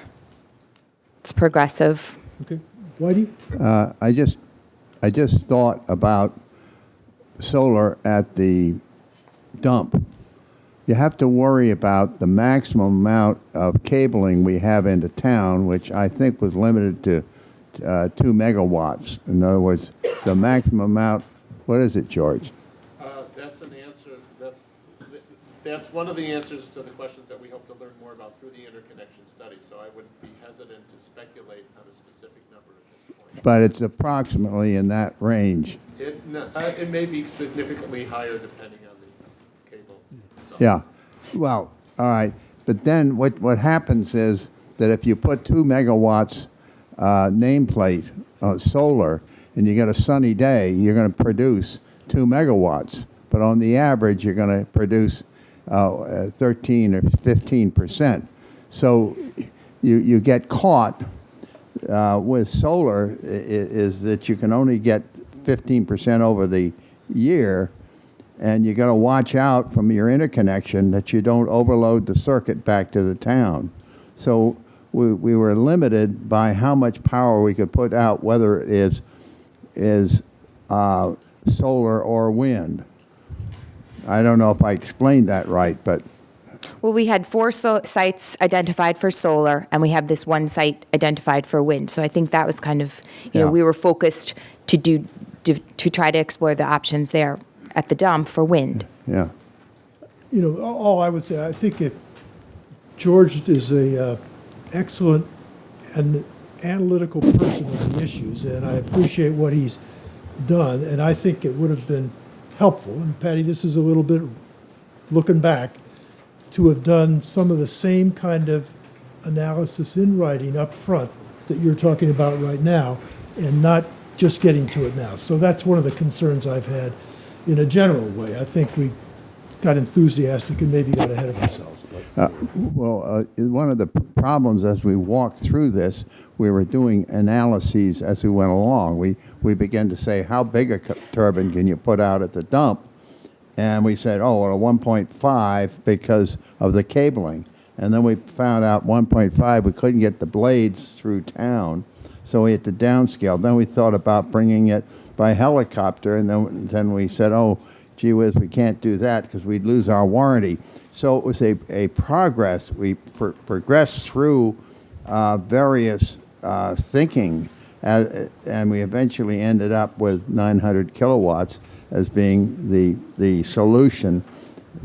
It's progressive. Okay. Whitey? I just thought about solar at the dump. You have to worry about the maximum amount of cabling we have into town, which I think was limited to 2 megawatts. In other words, the maximum amount, what is it, George? That's an answer. That's one of the answers to the questions that we hope to learn more about through the interconnection study. So I would be hesitant to speculate on a specific number at this point. But it's approximately in that range. It may be significantly higher depending on the cable. So. Yeah. Well, all right. But then what happens is that if you put 2 megawatts nameplate solar and you get a sunny day, you're going to produce 2 megawatts. But on the average, you're going to produce 13 or 15%. So you get caught with solar is that you can only get 15% over the year, and you got to watch out from your interconnection that you don't overload the circuit back to the town. So we were limited by how much power we could put out, whether it is solar or wind. I don't know if I explained that right, but... Well, we had 4 sites identified for solar, and we have this one site identified for wind. So I think that was kind of, we were focused to try to explore the options there at the dump for wind. Yeah. All I would say, I think George is a excellent and analytical person on the issues, and I appreciate what he's done, and I think it would have been helpful, and Patty, this is a little bit looking back, to have done some of the same kind of analysis in writing up front that you're talking about right now, and not just getting to it now. So that's one of the concerns I've had in a general way. I think we got enthusiastic and maybe got ahead of ourselves. One of the problems as we walked through this, we were doing analyses as we went along. We began to say, how big a turbine can you put out at the dump? And we said, oh, well, a 1.5 because of the cabling. And then we found out 1.5, we couldn't get the blades through town, so we had to downscale. Then we thought about bringing it by helicopter, and then we said, oh, gee whiz, we can't do that because we'd lose our warranty. So it was a progress. We progressed through various thinking, and we eventually ended up with 900 kilowatts as being the solution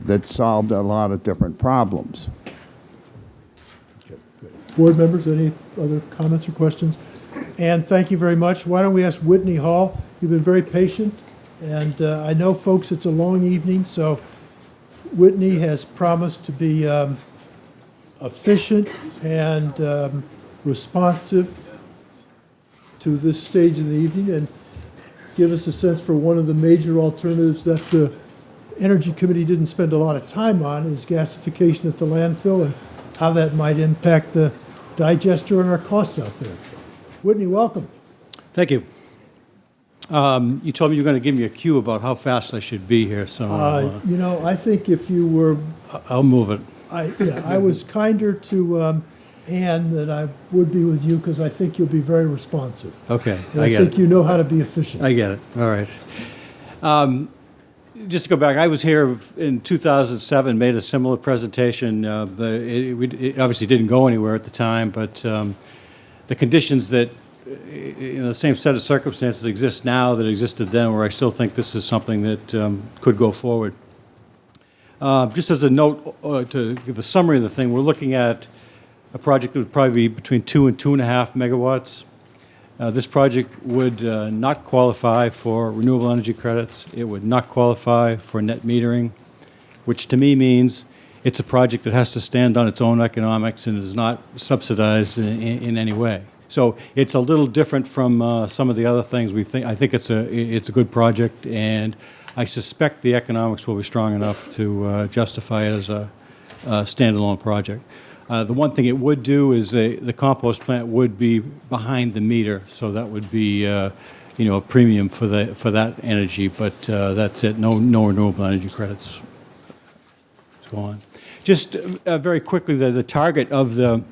that solved a lot of different problems. Okay, good. Board members, any other comments or questions? Ann, thank you very much. Why don't we ask Whitney Hall? You've been very patient, and I know, folks, it's a long evening, so Whitney has promised to be efficient and responsive to this stage in the evening and give us a sense for one of the major alternatives that the Energy Committee didn't spend a lot of time on is gasification at the landfill and how that might impact the digester and our costs out there. Whitney, welcome. Thank you. You told me you were going to give me a cue about how fast I should be here, so You know, I think if you were, I'll move it. I was kinder to Ann than I would be with you because I think you'll be very responsive. Okay, And I I get think it. you know how to be efficient. I get it. All right. Just to go back, I was here in 2007, made a similar presentation. It obviously didn't go anywhere at the time, but the conditions that, the same set of circumstances exist now that existed then, where I still think this is something that could go forward. Just as a note, to give a summary of the thing, we're looking at a project that would probably be between 2 and 2.5 megawatts. This project would not qualify for renewable energy credits. It would not qualify for net metering, which to me means it's a project that has to stand on its own economics and is not subsidized in any way. So it's a little different from some of the other things we think. I think it's a good project, and I suspect the economics will be strong enough to justify it as a standalone project. The one thing it would do is the compost plant would be behind the meter, so that would be a premium for that energy. But that's it. No renewable energy credits. Let's go on. Just very quickly, the target of the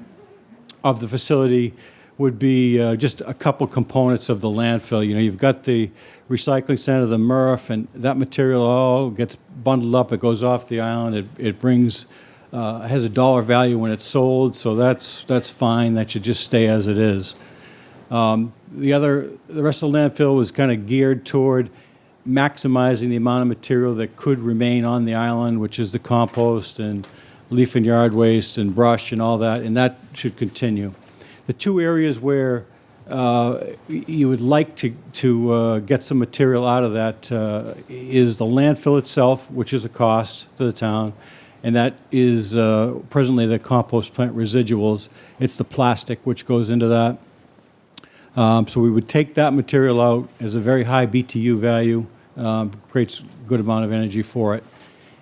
facility would be just a couple components of the landfill. You've got the recycling center, the MRF, and that material all gets bundled up. It goes off the island. It brings. Has a dollar value when it's sold, so that's fine. That should just stay as it is. The rest of the landfill was kind of geared toward maximizing the amount of material that could remain on the island, which is the compost and leaf and yard waste and brush and all that, and that should continue. The two areas where you would like to get some material out of that is the landfill itself, which is a cost to the town, and that is presently the compost plant residuals. It's the plastic which goes into that. So we would take that material out as a very high BTU value, creates a good amount of energy for it.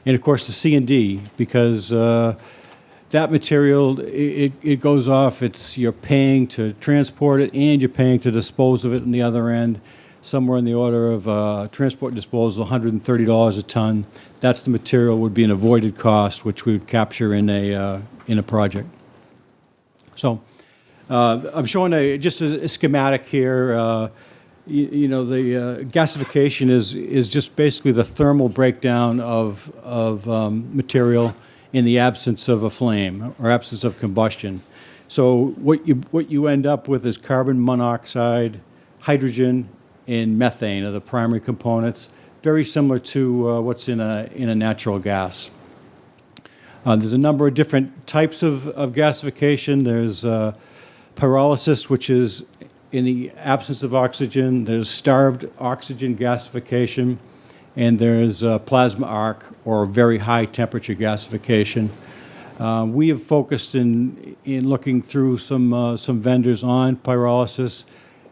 And of course the C&D, because that material, it goes off, you're paying to transport it and you're paying to dispose of it on the other end, somewhere in the order of transport and disposal, $130 a ton. That's the material would be an avoided cost, which we would capture in a project. So I'm showing just a schematic here. The gasification is just basically the thermal breakdown of material in the absence of a flame or absence of combustion. So what you end up with is carbon monoxide, hydrogen, and methane are the primary components, very similar to what's in a natural gas. There's a number of different types of gasification. There's pyrolysis, which is in the absence of oxygen. There's starved oxygen gasification, and there's plasma arc, or very high temperature gasification. We have focused in looking through some vendors on pyrolysis.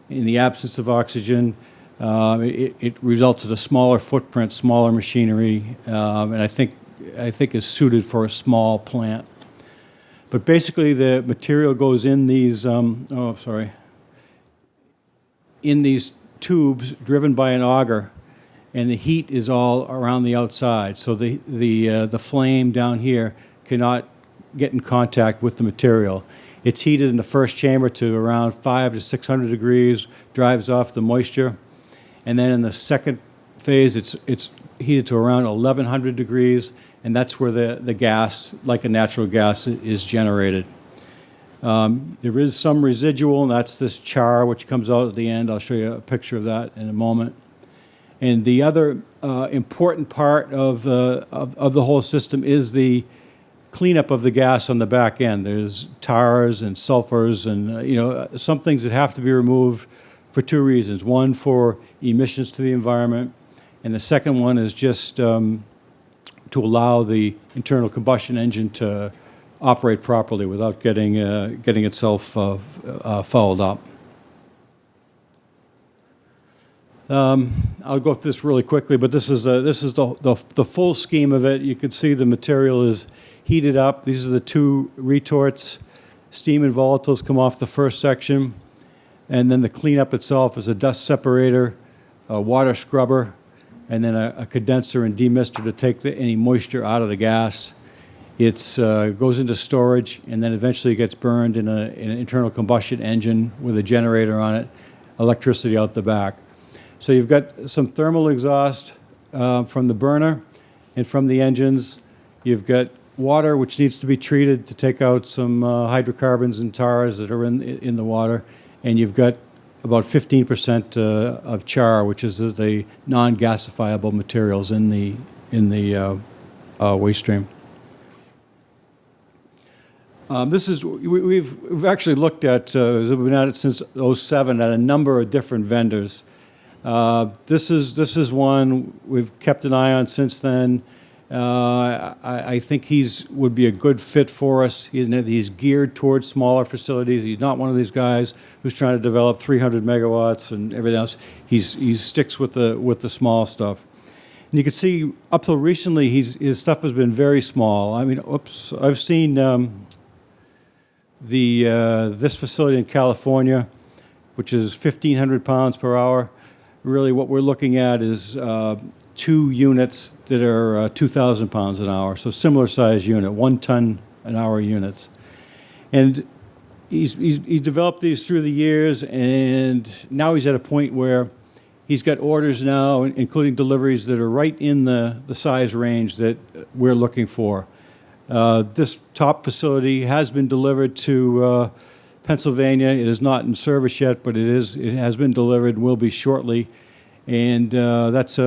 In the absence of oxygen, it results in a smaller footprint, smaller machinery, and I think is suited for a small plant. But basically, the material goes in these in these tubes driven by an auger, and the heat is all around the outside. So the flame down here cannot get in contact with the material. It's heated in the first chamber to around 500 to 600 degrees, drives off the moisture, and then in the second phase, it's heated to around 1100 degrees, and that's where the gas, like a natural gas, is generated. There is some residual, and that's this char which comes out at the end. I'll show you a picture of that in a moment. And the other important part of the whole system is the cleanup of the gas on the back end. There's tars and sulfurs and, some things that have to be removed for two reasons. One, for emissions to the environment, and the second one is just to allow the internal combustion engine to operate properly without getting itself fouled up. I'll go through this really quickly, but this is the full scheme of it. You can see the material is heated up. These are the two retorts. Steam and volatiles come off the first section, and then the cleanup itself is a dust separator, a water scrubber, and then a condenser and demister to take any moisture out of the gas. It goes into storage, and then eventually gets burned in an internal combustion engine with a generator on it, electricity out the back. So you've got some thermal exhaust from the burner and from the engines. You've got water, which needs to be treated to take out some hydrocarbons and tars that are in the water. And you've got about 15% of char, which is the non-gasifiable materials in the waste stream. We've actually looked at, we've been at it since '07 at a number of different vendors. This is one we've kept an eye on since then. I think would be a good fit for us. He's geared towards smaller facilities. He's not one of these guys who's trying to develop 300 megawatts and everything else. He sticks with the small stuff. And you can see up till recently, his stuff has been very small. I mean, I've seen this facility in California, which is 1,500 pounds per hour. Really, what we're looking at is 2 units that are 2,000 pounds an hour, so similar size unit, 1 ton an hour units. And he's developed these through the years, and now he's at a point where he's got orders now, including deliveries that are right in the size range that we're looking for. This top facility has been delivered to Pennsylvania. It is not in service yet, but it has been delivered, will be shortly. And that's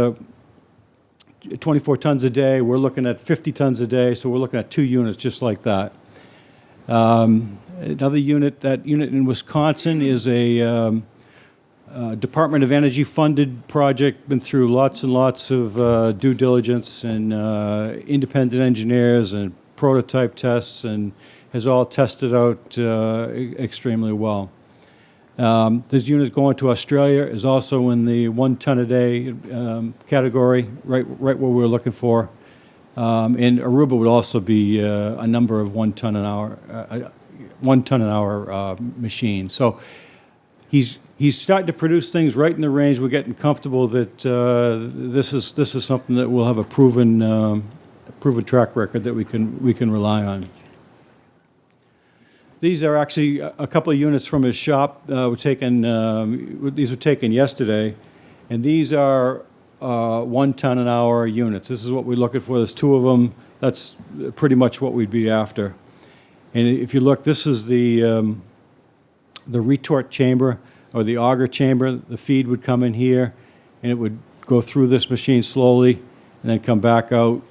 24 tons a day. We're looking at 50 tons a day, so we're looking at 2 units just like that. Another unit, that unit in Wisconsin, is a Department of Energy funded project, been through lots and lots of due diligence and independent engineers and prototype tests, and has all tested out extremely well. This unit going to Australia is also in the 1 ton a day category, right where we're looking for. And Aruba would also be a number of 1 ton an hour machines. So he's starting to produce things right in the range. We're getting comfortable that this is something that will have a proven track record that we can rely on. These are actually a couple of units from his shop. These were taken yesterday, and these are 1 ton an hour units. This is what we're looking for. There's 2 of them. That's pretty much what we'd be after. And if you look, this is the retort chamber or the auger chamber. The feed would come in here, and it would go through this machine slowly, and then come back out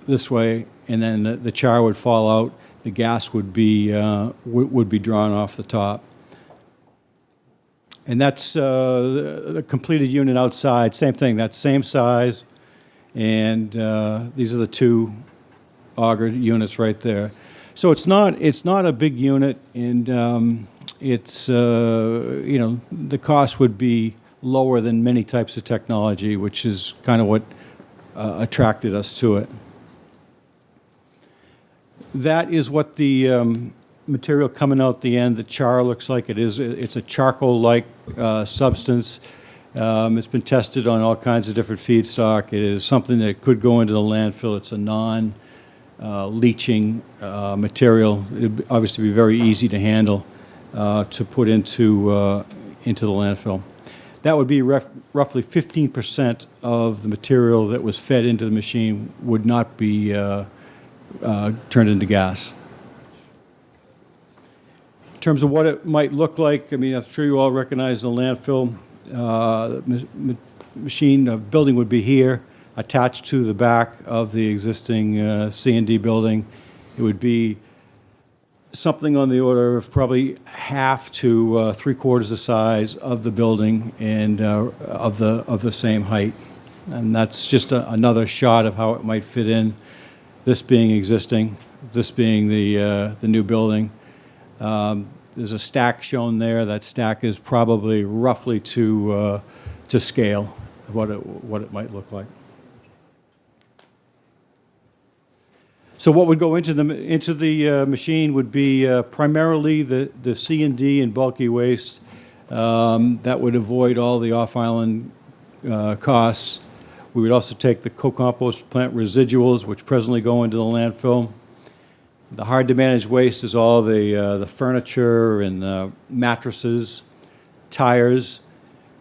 this way, and then the char would fall out. The gas would be drawn off the top. And that's the completed unit outside. Same thing, that same size. And these are the 2 auger units right there. So it's not a big unit, and the cost would be lower than many types of technology, which is kind of what attracted us to it. That is what the material coming out the end, the char, looks like. It's a charcoal-like substance. It's been tested on all kinds of different feedstock. It is something that could go into the landfill. It's a non-leaching material. It would obviously be very easy to handle to put into the landfill. That would be roughly 15% of the material that was fed into the machine would not be turned into gas. In terms of what it might look like, I mean, I'm sure you all recognize the landfill. Building would be here, attached to the back of the existing C&D building, It would be something on the order of probably half to three-quarters the size of the building and of the same height. And that's just another shot of how it might fit in, this being existing, this being the new building. There's a stack shown there. That stack is probably roughly to scale of what it might look like. So what would go into the machine would be primarily the C&D and bulky waste. That would avoid all the off-island costs. We would also take the co-compost plant residuals, which presently go into the landfill. The hard-to-manage waste is all the furniture and mattresses, tires,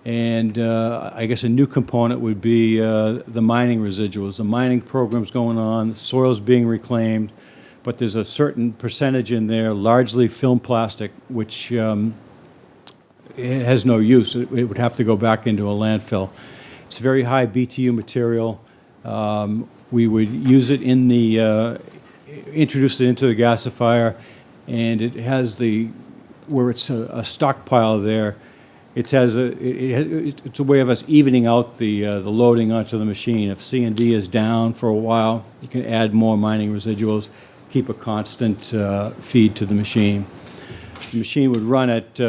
and I guess a new component would be the mining residuals. The mining program's going on, the soil's being reclaimed, but there's a certain percentage in there, largely film plastic, which it has no use. It would have to go back into a landfill. It's very high BTU material. We would use it in the, introduce it into the gasifier, and it has where it's a stockpile there, it's a way of us evening out the loading onto the machine. If C&D is down for a while, you can add more mining residuals, keep a constant feed to the machine. The machine would run at 2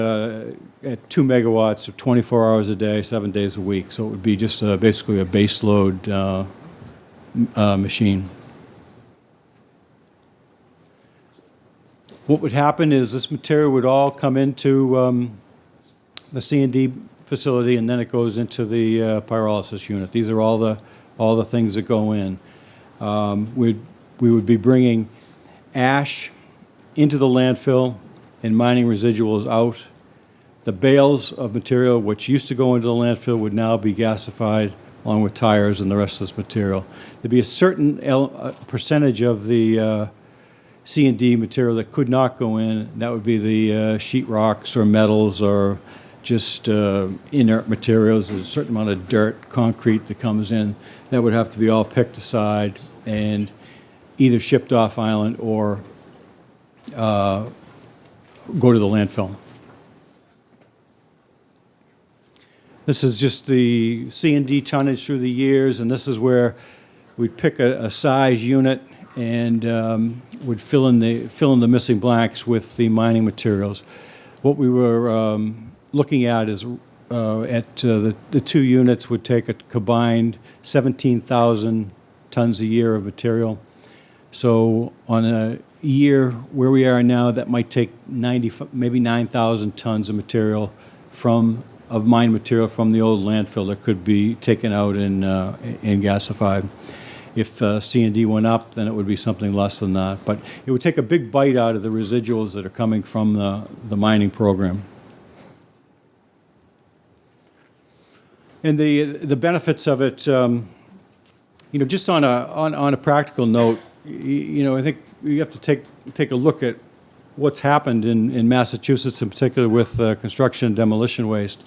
megawatts of 24 hours a day, 7 days a week. So it would be just basically a base load machine. What would happen is this material would all come into the C&D facility, and then it goes into the pyrolysis unit. These are all the things that go in. We would be bringing ash into the landfill and mining residuals out. The bales of material which used to go into the landfill would now be gasified along with tires and the rest of this material. There'd be a certain percentage of the C&D material that could not go in. That would be the sheet rocks or metals or just inert materials. There's a certain amount of dirt, concrete that comes in. That would have to be all picked aside and either shipped off island or go to the landfill. This is just the C&D tonnage through the years, and this is where we'd pick a size unit and would fill in the missing blanks with the mining materials. What we were looking at is the two units would take a combined 17,000 tons a year of material. So on a year where we are now, that might take maybe 9,000 tons of material of mine material from the old landfill that could be taken out and gasified. If C&D went up, then it would be something less than that. But it would take a big bite out of the residuals that are coming from the mining program. And the benefits of it, just on a practical note, I think you have to take a look at what's happened in Massachusetts, in particular with construction and demolition waste.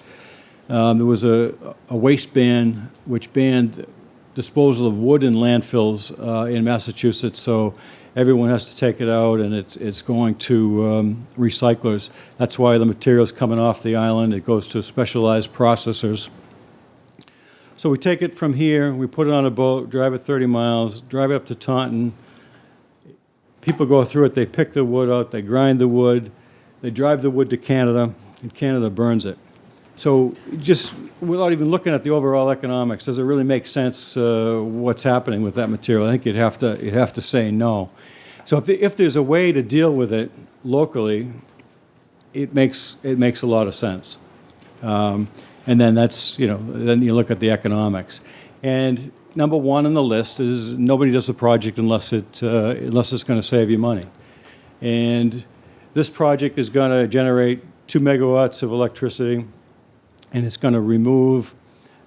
There was a waste ban which banned disposal of wood in landfills in Massachusetts, so everyone has to take it out, and it's going to recyclers. That's why the material's coming off the island. It goes to specialized processors. So we take it from here, we put it on a boat, drive it 30 miles, drive it up to Taunton. People go through it, they pick the wood out, they grind the wood, they drive the wood to Canada, and Canada burns it. So just without even looking at the overall economics, does it really make sense what's happening with that material? I think you'd have to say no. So if there's a way to deal with it locally, it makes a lot of sense. And then then you look at the economics. And number one on the list is nobody does a project unless it's going to save you money. And this project is going to generate 2 megawatts of electricity, and it's going to remove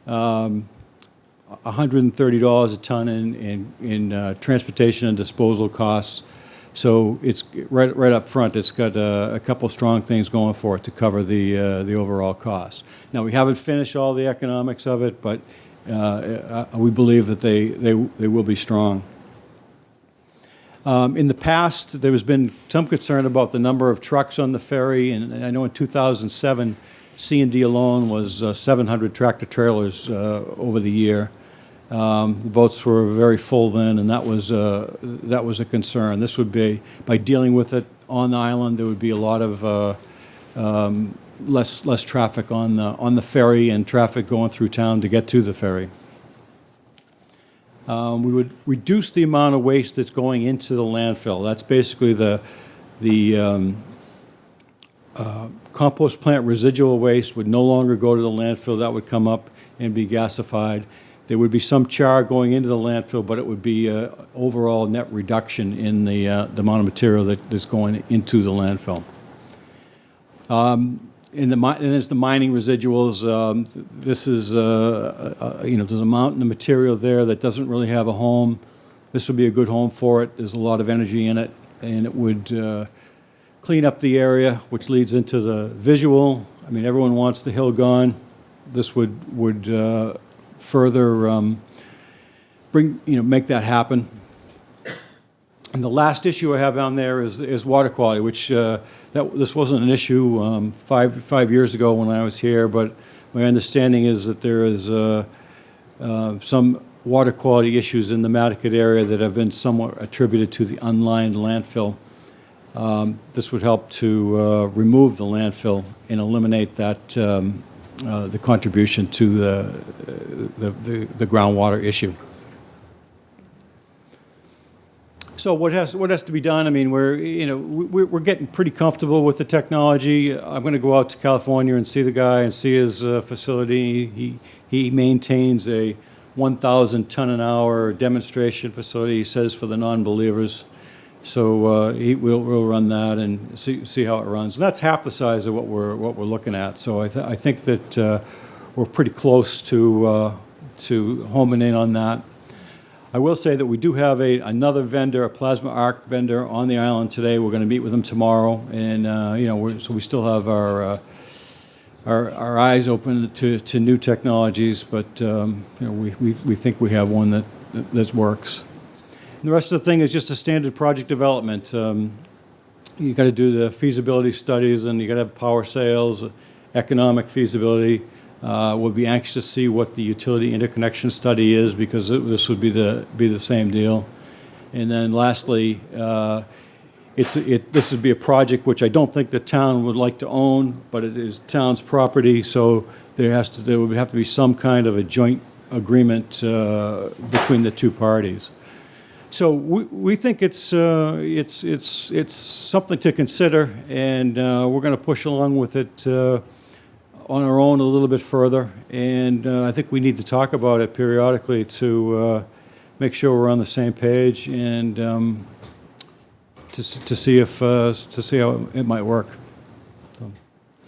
$130 a ton in transportation and disposal costs. So it's right up front. It's got a couple strong things going for it to cover the overall cost. Now we haven't finished all the economics of it, but we believe that they will be strong. In the past, there has been some concern about the number of trucks on the ferry, and I know in 2007, C&D alone was 700 tractor-trailers over the year. The boats were very full then, and that was a concern. This would be, by dealing with it on the island, there would be a lot of less traffic on the ferry and traffic going through town to get to the ferry. We would reduce the amount of waste that's going into the landfill. That's basically the compost plant residual waste would no longer go to the landfill. That would come up and be gasified. There would be some char going into the landfill, but it would be overall net reduction in the amount of material that's going into the landfill. And there's the mining residuals. This is, there's a mountain of material there that doesn't really have a home. This would be a good home for it. There's a lot of energy in it, and it would clean up the area, which leads into the visual. I mean, everyone wants the hill gone. This would further make that happen. And the last issue I have down there is water quality, which this wasn't an issue five years ago when I was here, but my understanding is that there is some water quality issues in the Nantucket area that have been somewhat attributed to the unlined landfill. This would help to remove the landfill and eliminate that the contribution to the groundwater issue. So what has to be done? I mean, we're getting pretty comfortable with the technology. I'm going to go out to California and see the guy and see his facility. He maintains a 1,000 ton an hour demonstration facility, he says, for the non-believers. So we'll run that and see how it runs. And that's half the size of what we're looking at. So I think that we're pretty close to homing in on that. I will say that we do have another vendor, a plasma arc vendor, on the island today. We're going to meet with them tomorrow, and so we still have our eyes open to new technologies. But we think we have one that works. And the rest of the thing is just a standard project development. You got to do the feasibility studies, and you got to have power sales, economic feasibility. We'll be anxious to see what the utility interconnection study is, because this would be the same deal. And then lastly, this would be a project which I don't think the town would like to own, but it is town's property, so there would have to be some kind of a joint agreement between the two parties. So we think it's something to consider, and we're going to push along with it on our own a little bit further, and I think we need to talk about it periodically to make sure we're on the same page and to see how it might work.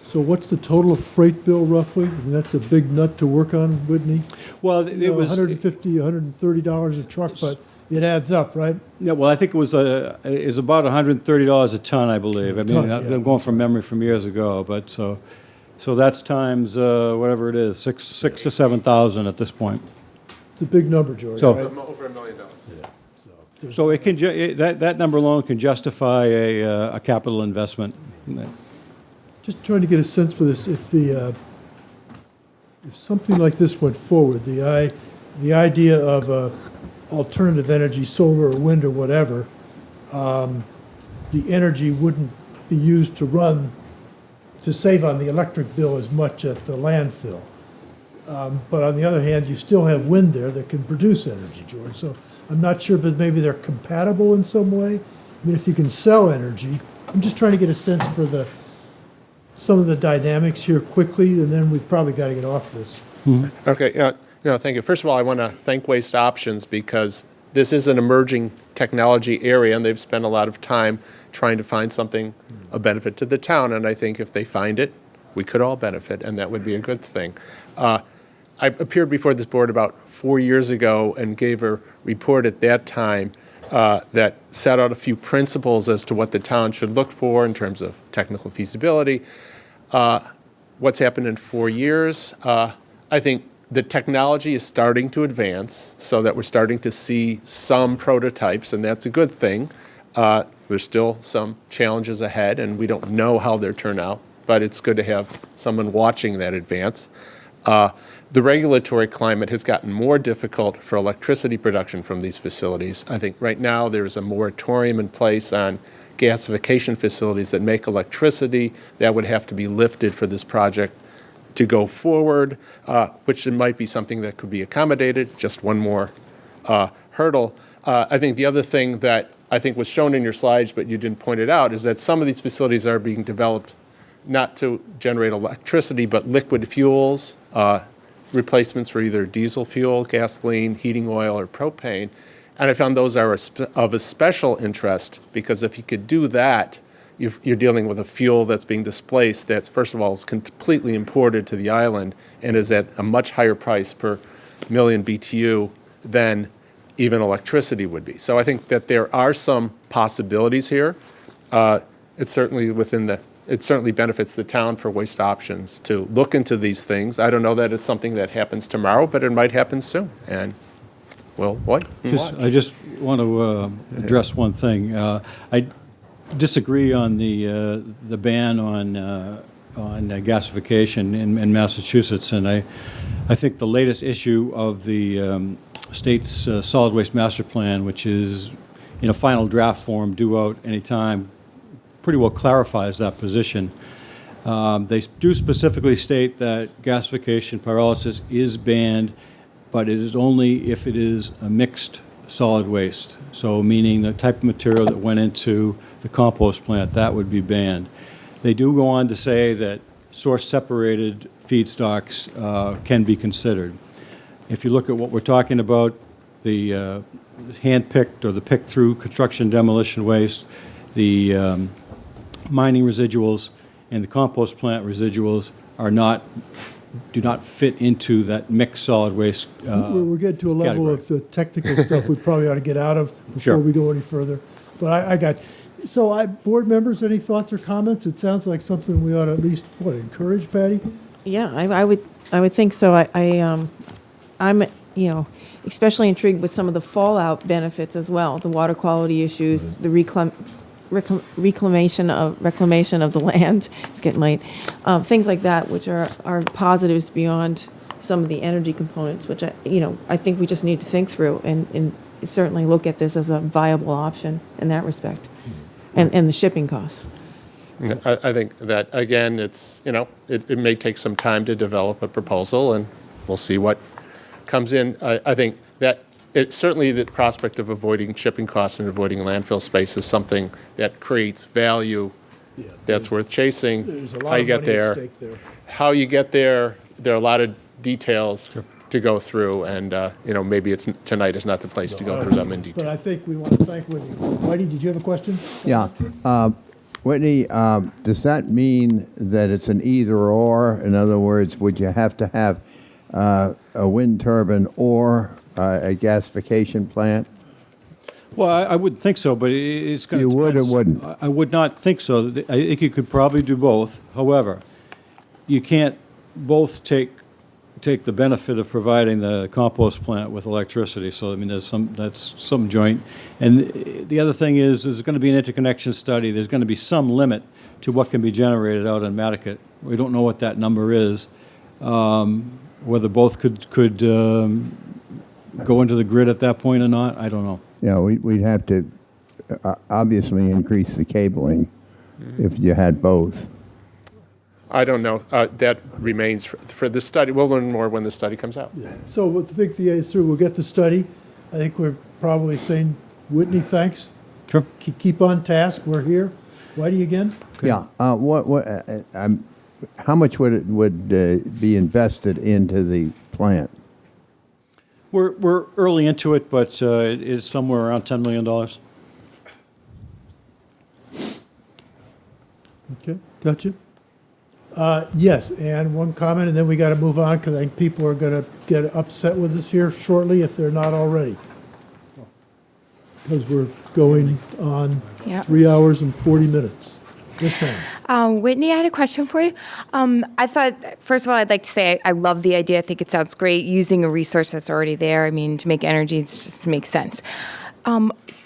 So what's the total freight bill roughly? I mean, that's a big nut to work on, Whitney. Well, it was $150, $130 a truck, but it adds up, right? Yeah, well, I think it was about $130 a ton, I believe. I'm going from memory from years ago, but so that's times whatever it is, six to 7,000 at this point. It's a big number, George. So, right? Over $1 million. Yeah. So it can that number alone can justify a capital investment. Just trying to get a sense for this. If something like this went forward, the idea of alternative energy, solar or wind or whatever, the energy wouldn't be used to save on the electric bill as much at the landfill. But on the other hand, you still have wind there that can produce energy, George. So I'm not sure, but maybe they're compatible in some way. I mean, if you can sell energy, I'm just trying to get a sense for some of the dynamics here quickly, and then we've probably got to get off this. Mm-hmm. Okay, thank you. First of all, I want to thank Waste Options, because this is an emerging technology area, and they've spent a lot of time trying to find something of benefit to the town, and I think if they find it, we could all benefit, and that would be a good thing. I appeared before this board about 4 years ago and gave a report at that time that set out a few principles as to what the town should look for in terms of technical feasibility. What's happened in 4 years? I think The technology is starting to advance so that we're starting to see some prototypes, and that's a good thing. There's still some challenges ahead, and we don't know how they'll turn out, but it's good to have someone watching that advance. The regulatory climate has gotten more difficult for electricity production from these facilities. I think right now there's a moratorium in place on gasification facilities that make electricity. That would have to be lifted for this project to go forward, which might be something that could be accommodated, just one more hurdle. I think the other thing that I think was shown in your slides, but you didn't point it out, is that some of these facilities are being developed not to generate electricity, but liquid fuels, replacements for either diesel fuel, gasoline, heating oil, or propane. And I found those are of a special interest, because if you could do that, you're dealing with a fuel that's being displaced that, first of all, is completely imported to the island and is at a much higher price per million BTU than even electricity would be. So I think that there are some possibilities here. It's certainly it certainly benefits the town for Waste Options to look into these things. I don't know that it's something that happens tomorrow, but it might happen soon. And well, what? I just want to address one thing. I disagree on the ban on gasification in Massachusetts, and I think the latest issue of the state's solid waste master plan, which is in a final draft form due out any time, pretty well clarifies that position. They do specifically state that gasification pyrolysis is banned, but it is only if it is a mixed solid waste. So meaning the type of material that went into the compost plant, that would be banned. They do go on to say that source-separated feedstocks can be considered. If you look at what we're talking about, the hand-picked or the picked-through construction demolition waste, the mining residuals, and the compost plant residuals do not fit into that mixed solid waste We're getting to a level category. of technical stuff we probably ought to get out of before Sure. we go any further. But I got, so board members, any thoughts or comments? It sounds like something we ought to at least, encourage, Patty? Yeah, I would think so. I'm, especially intrigued with some of the fallout benefits as well, the water quality issues, the reclamation of the land. It's getting late. Things like that, which are positives beyond some of the energy components, which I think we just need to think through and certainly look at this as a viable option in that respect, and the shipping costs. I think that, again, it's, it may take some time to develop a proposal, and we'll see what comes in. I think that certainly the prospect of avoiding shipping costs and avoiding landfill space is something that creates value that's worth chasing. There's a How lot you of get money at there, stake there. how you get there, there are a lot of details to go through, and maybe tonight is not the place to go through them in detail. But I think we want to thank Whitney. Whitey, did you have a question? Yeah. Whitney, does that mean that it's an either-or? In other words, would you have to have a wind turbine or a gasification plant? Well, I wouldn't think so, but it's going to. You would or wouldn't? I would not think so. I think you could probably do both. However, you can't both take the benefit of providing the compost plant with electricity. So I mean, that's some joint. And the other thing is, there's going to be an interconnection study. There's going to be some limit to what can be generated out in Nantucket. We don't know what that number is. Whether both could go into the grid at that point or not, I don't know. Yeah, we'd have to obviously increase the cabling if you had both. I don't know. That remains for the study. We'll learn more when the study comes out. Yeah. So I think the answer, we'll get the study. I think we're probably saying, Whitney, thanks. Sure. Keep on task. We're here. Whitey again? Okay. Yeah. How much would be invested into the plant? We're early into it, but it's somewhere around $10 million. Okay, gotcha. Yes, and one comment, and then we got to move on, because I think people are going to get upset with us here shortly if they're not already. Because we're going on Yeah. 3 hours and 40 minutes. Yes, ma'am. Whitney, I had a question for you. I thought, first of all, I'd like to say I love the idea. I think it sounds great using a resource that's already there. I mean, to make energy, it just makes sense.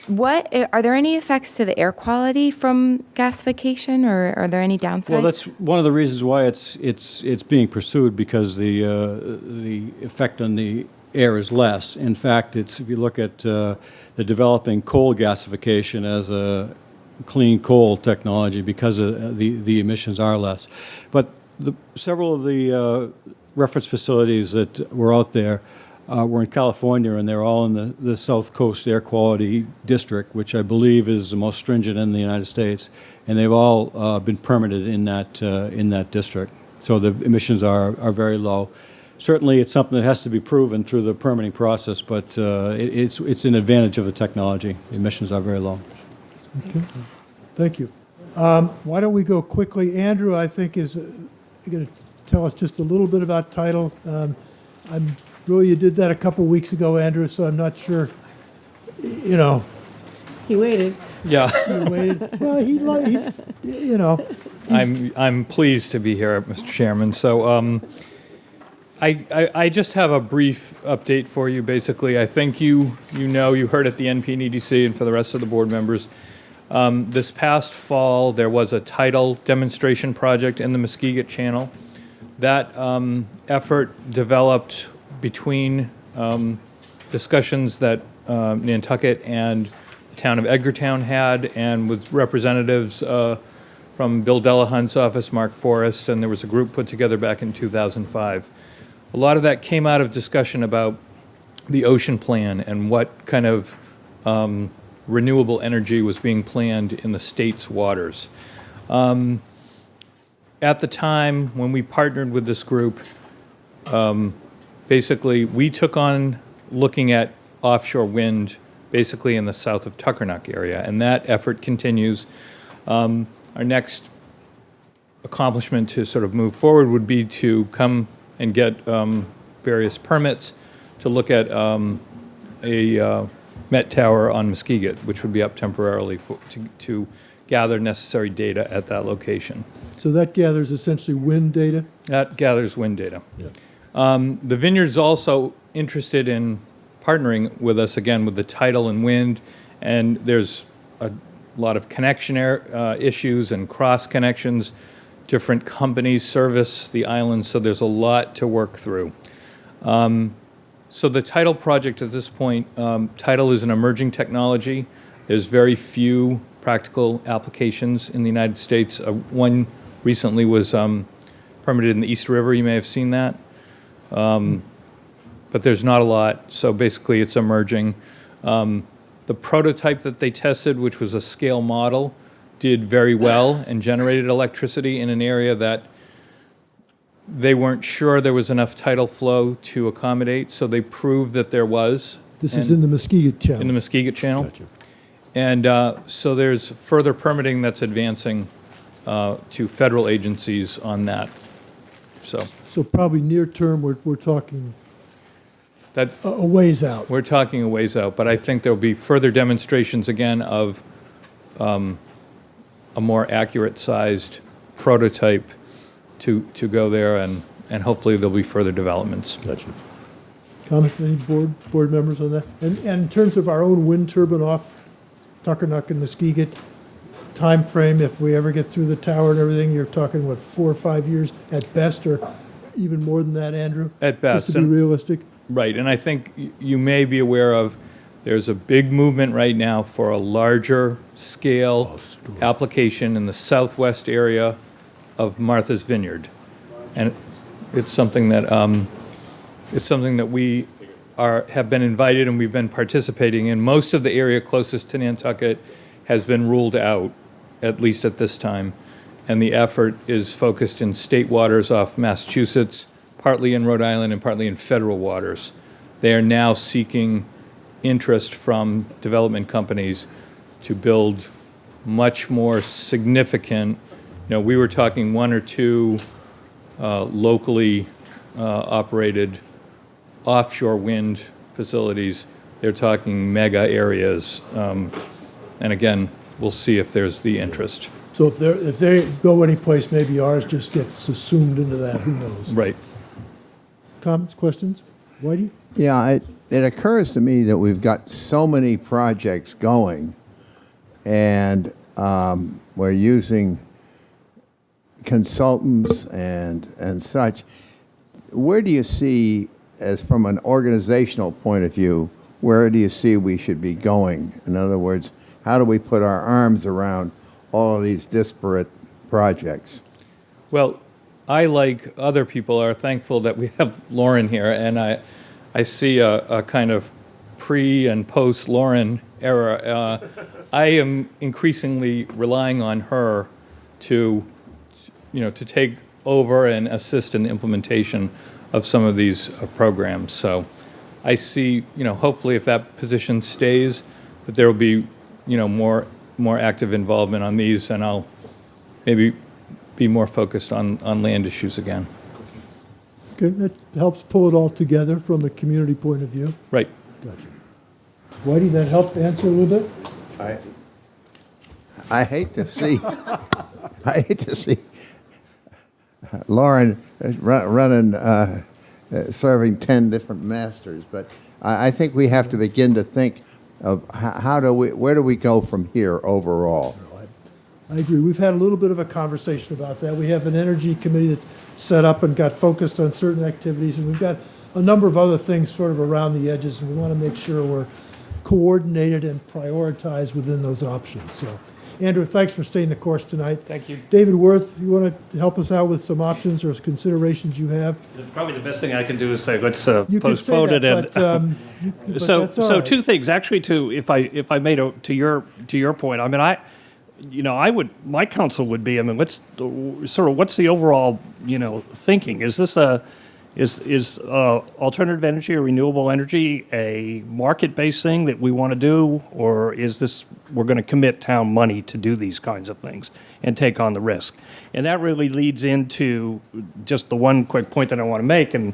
What are there any effects to the air quality from gasification, or are there any downsides? Well, that's one of the reasons why it's being pursued, because the effect on the air is less. In fact, if you look at the developing coal gasification as a clean coal technology, because the emissions are less. But several of the reference facilities that were out there were in California, and they're all in the South Coast Air Quality District, which I believe is the most stringent in the United States, and they've all been permitted in that district. So the emissions are very low. Certainly, it's something that has to be proven through the permitting process, but it's an advantage of the technology. The emissions are very low. Okay. Thank you. Why don't we go quickly? Andrew, I think, is going to tell us just a little bit about title. You did that a couple weeks ago, Andrew, so I'm not sure, He waited. Yeah. He waited. Well, I'm pleased to be here, Mr. Chairman. So I just have a brief update for you, basically. I think you heard at the NP and EDC, and for the rest of the board members, this past fall, there was a tidal demonstration project in the Muskeget Channel. That effort developed between discussions that Nantucket and the town of Edgartown had, and with representatives from Bill Delahunt's office, Mark Forrest, and there was a group put together back in 2005. A lot of that came out of discussion about the ocean plan and what kind of renewable energy was being planned in the state's waters. At the time, when we partnered with this group, basically, we took on looking at offshore wind, basically in the south of Tuckernuck area, and that effort continues. Our next accomplishment to sort of move forward would be to come and get various permits to look at a Met Tower on Muskeget, which would be up temporarily to gather necessary data at that location. so that gathers essentially wind data? That gathers wind data. Yeah. The vineyard's also interested in partnering with us again with the tidal and wind, and there's a lot of connection issues and cross connections. Different companies service the island, so there's a lot to work through. So the tidal project at this point, tidal is an emerging technology. There's very few practical applications in the United States. One recently was permitted in the East River. You may have seen that. But there's not a lot, so basically it's emerging. The prototype that they tested, which was a scale model, did very well and generated electricity in an area that they weren't sure there was enough tidal flow to accommodate, so they proved that there was. This is in the Muskeget Channel? In the Muskeget Channel. Gotcha. And so there's further permitting that's advancing to federal agencies on that. So probably near term, we're talking that a ways out. We're talking a ways out, but I think there'll be further demonstrations again of a more accurate sized prototype to go there, and hopefully there'll be further developments. Gotcha. Comment, any board members on that? And in terms of our own wind turbine off Tuckernuck and Muskeget, time frame, if we ever get through the tower and everything, you're talking, what, 4 or 5 years at best, or even more than that, Andrew? At best. Just to be realistic? Right, and I think you may be aware of, there's a big movement right now for a larger scale application in the southwest area of Martha's Vineyard. And it's something that we have been invited and we've been participating in. Most of the area closest to Nantucket has been ruled out, at least at this time. And the effort is focused in state waters off Massachusetts, partly in Rhode Island and partly in federal waters. They are now seeking interest from development companies to build much more significant, we were talking 1 or 2 locally operated offshore wind facilities. They're talking mega areas. And again, we'll see if there's the interest. So if they go anyplace, maybe ours just gets assumed into that, who knows? Right. Comments, questions? Whitey? Yeah, it occurs to me that we've got so many projects going, and we're using consultants and such. Where do you see, as from an organizational point of view, where do you see we should be going? In other words, how do we put our arms around all of these disparate projects? Well, I, like other people, are thankful that we have Lauren here, and I see a kind of pre and post Lauren era. I am increasingly relying on her to take over and assist in the implementation of some of these programs. So I see, hopefully if that position stays, that there will be, more active involvement on these, and I'll maybe be more focused on land issues again. Okay, that helps pull it all together from a community point of view. Right. Gotcha. Whitey, that help answer a little bit? I hate to see, Lauren running, serving 10 different masters, but I think we have to begin to think of where do we go from here overall? I agree. We've had a little bit of a conversation about that. We have an energy committee that's set up and got focused on certain activities, and we've got a number of other things sort of around the edges, and we want to make sure we're coordinated and prioritized within those options. So, Andrew, thanks for staying the course tonight. Thank you. David Worth, you want to help us out with some options or considerations you have? Probably the best thing I can do is say, let's You could say postpone that, it. but So that's all right. two things, actually, if I made to your point, I mean, my counsel would be, I mean, what's the overall, thinking? Is this is alternative energy or renewable energy a market-based thing that we want to do, or is this, we're going to commit town money to do these kinds of things and take on the risk? And that really leads into just the one quick point that I want to make, and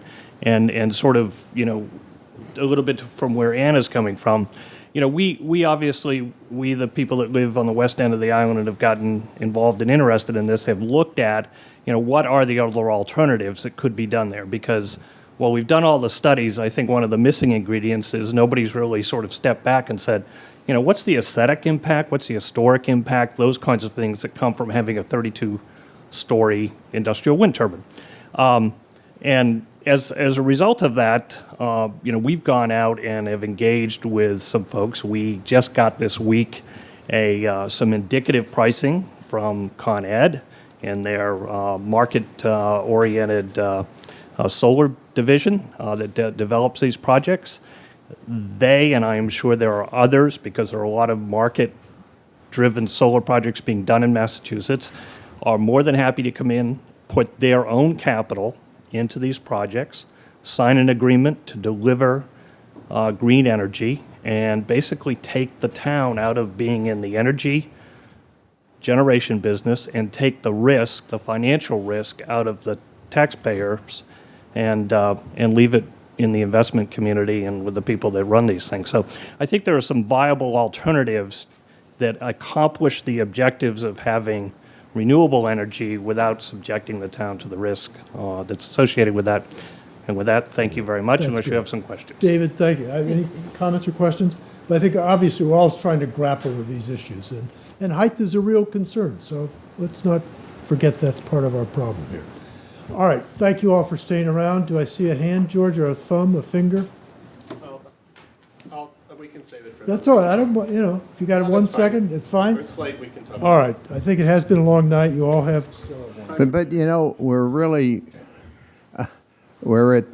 sort of, a little bit from where Anna's coming from. We obviously, the people that live on the west end of the island and have gotten involved and interested in this, have looked at, what are the other alternatives that could be done there? Because while we've done all the studies, I think one of the missing ingredients is nobody's really sort of stepped back and said, what's the aesthetic impact? What's the historic impact? Those kinds of things that come from having a 32-story industrial wind turbine. And as a result of that, we've gone out and have engaged with some folks. We just got this week some indicative pricing from Con Ed and their market-oriented solar division that develops these projects. They, and I am sure there are others, because there are a lot of market-driven solar projects being done in Massachusetts, are more than happy to come in, put their own capital into these projects, sign an agreement to deliver green energy, and basically take the town out of being in the energy generation business and take the risk, the financial risk, out of the taxpayers, and leave it in the investment community and with the people that run these things. So I think there are some viable alternatives that accomplish the objectives of having renewable energy without subjecting the town to the risk that's associated with that. And with that, thank you very much, That's unless good. you have some questions. David, thank you. Any comments or questions? But I think obviously we're all trying to grapple with these issues, and height is a real concern, so let's not forget that's part of our problem here. All right, thank you all for staying around. Do I see a hand, George, or a thumb, a finger? We can save it for. That's all right. I don't, if you got No, one that's fine. second, it's fine. It's late, we can talk. All right, I think it has been a long night. You all have. But we're really, we're at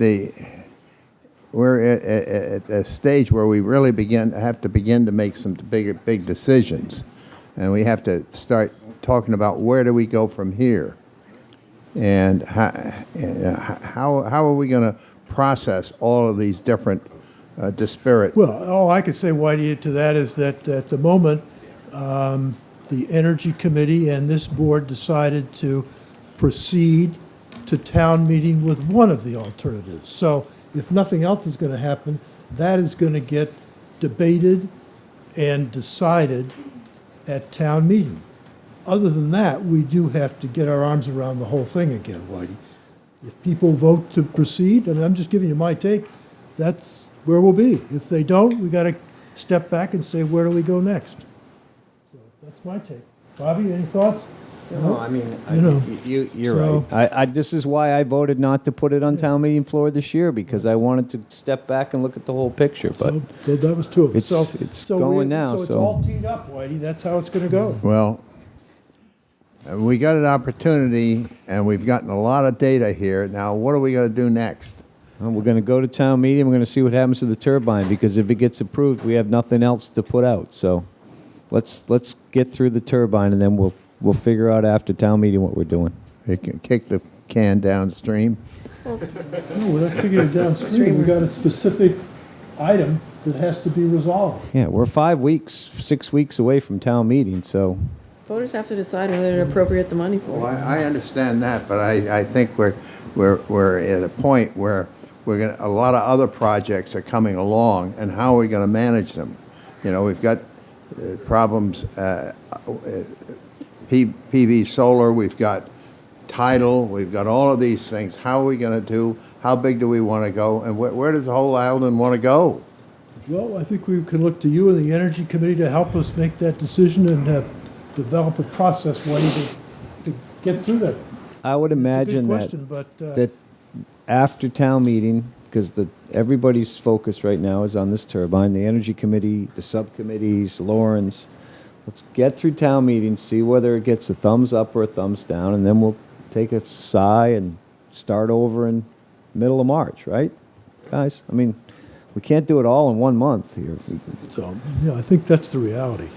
a stage where we really have to begin to make some big decisions, and we have to start talking about where do we go from here, and how are we going to process all of these different disparate. Well, all I could say, Whitey, to that is that at the moment, the Energy Committee and this board decided to proceed to town meeting with one of the alternatives. So if nothing else is going to happen, that is going to get debated and decided at town meeting. other than that, we do have to get our arms around the whole thing again, Whitey. If people vote to proceed, and I'm just giving you my take, that's where we'll be. If they don't, we got to step back and say, where do we go next? So that's my take. Bobby, any thoughts? No, I mean, You know, you're so- right. This is why I voted not to put it on town meeting floor this year, because I wanted to step back and look at the whole picture, but So that was two of them. it's So going now, So it's all teed up, Whitey. That's how it's going to go. Well, we got an opportunity, and we've gotten a lot of data here. Now, what are we going to do next? Well, we're going to go to town meeting, we're going to see what happens to the turbine, because if it gets approved, we have nothing else to put out, so let's get through the turbine, and then we'll figure out after town meeting what we're doing. They can kick the can downstream. No, we're not kicking it downstream. We got a specific item that has to be resolved. Yeah, we're 6 weeks away from town meeting, so Voters have to decide whether to appropriate the money for Well, it. I understand that, but I think we're at a point where a lot of other projects are coming along, and how are we going to manage them? You know, we've got problems, PV solar, we've got tidal, we've got all of these things. How are we going to do? How big do we want to go? And where does the whole island want to go? Well, I think we can look to you and the Energy Committee to help us make that decision and develop a process, Whitey, to get through that. I would imagine question, but, that after town meeting, because everybody's focus right now is on this turbine, the Energy Committee, the subcommittees, Lawrence, let's get through town meeting, see whether it gets a thumbs up or a thumbs down, and then we'll take a sigh and start over in middle of March, right, guys? I mean, we can't do it all in 1 month here. So, yeah, I think that's the reality.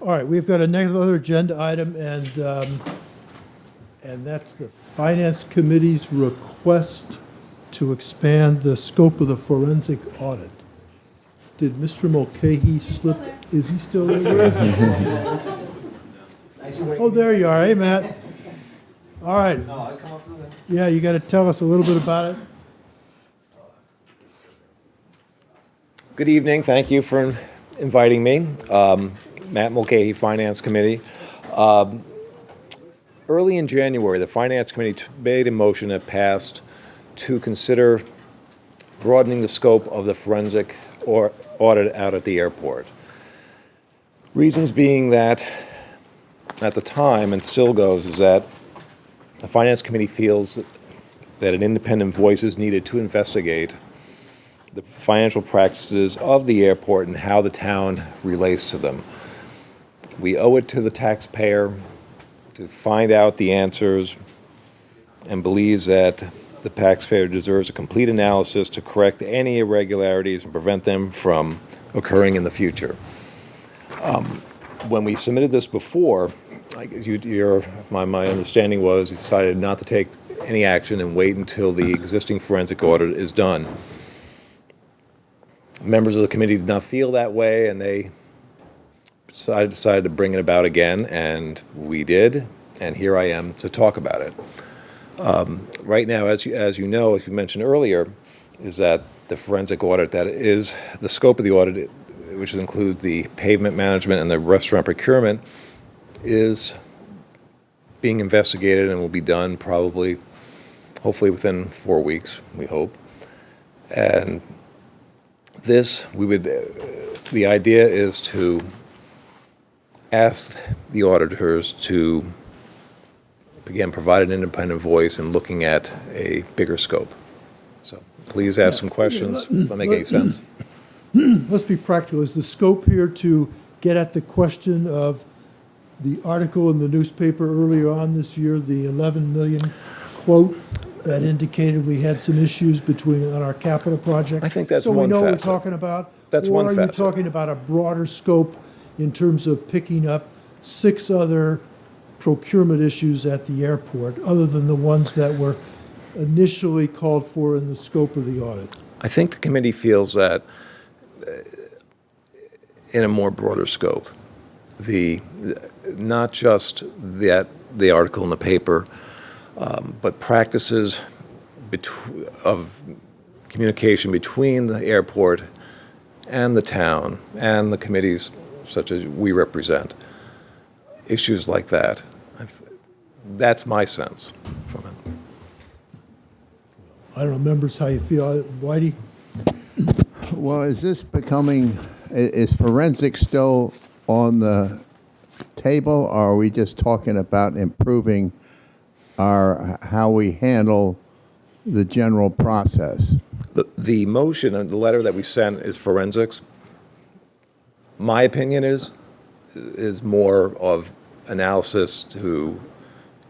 All right, we've got another agenda item, and that's the Finance Committee's request to expand the scope of the forensic audit. Did Mr. Mulcahy slip? Is he still there? Where is he? Oh, there you are. Hey, Matt. All right. Yeah, you got to tell us a little bit about it. Good evening. Thank you for inviting me. Matt Mulcahy, Finance Committee. Early in January, the Finance Committee made a motion that passed to consider broadening the scope of the forensic audit out at the airport. Reasons being that at the time, and still goes, is that the Finance Committee feels that an independent voice is needed to investigate the financial practices of the airport and how the town relates to them. We owe it to the taxpayer to find out the answers, and believes that the taxpayer deserves a complete analysis to correct any irregularities and prevent them from occurring in the future. When we submitted this before, my understanding was you decided not to take any action and wait until the existing forensic audit is done. Members of the committee did not feel that way, and they decided to bring it about again, and we did, and here I am to talk about it. Right now, as you know, as you mentioned earlier, is that the forensic audit, that is the scope of the audit, which includes the pavement management and the restaurant procurement, is being investigated and will be done probably, hopefully within 4 weeks, we hope. And this, the idea is to ask the auditors to, again, provide an independent voice in looking at a bigger scope. So please ask some questions, if that make any sense. Let's be practical. Is the scope here to get at the question of the article in the newspaper earlier on this year, the 11 million quote that indicated we had some issues on our capital project? I think that's so one we know what we're facet. talking about? That's or one are facet. you talking about a broader scope in terms of picking up 6 other procurement issues at the airport, other than the ones that were initially called for in the scope of the audit? I think the committee feels that in a more broader scope, not just the article in the paper, but practices of communication between the airport and the town and the committees such as we represent. Issues like that That's my sense from it. I don't know, members, how you feel. Whitey? Well, is this becoming, is forensics still on the table, or are we just talking about improving how we handle the general process? The motion and the letter that we sent is forensics. My opinion is more of analysis to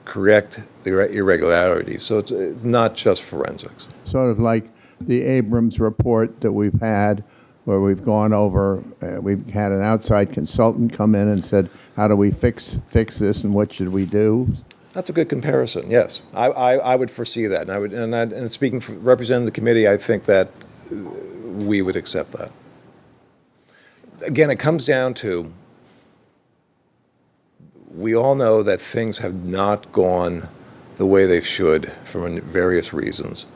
correct the irregularities. So it's not just forensics. Sort of like the Abrams report that we've had, where we've gone over, we've had an outside consultant come in and said, how do we fix this and what should we do? That's a good comparison, yes. I would foresee that. And speaking for representing the committee, I think that we would accept that. Again, it comes down to, we all know that things have not gone the way they should for various reasons.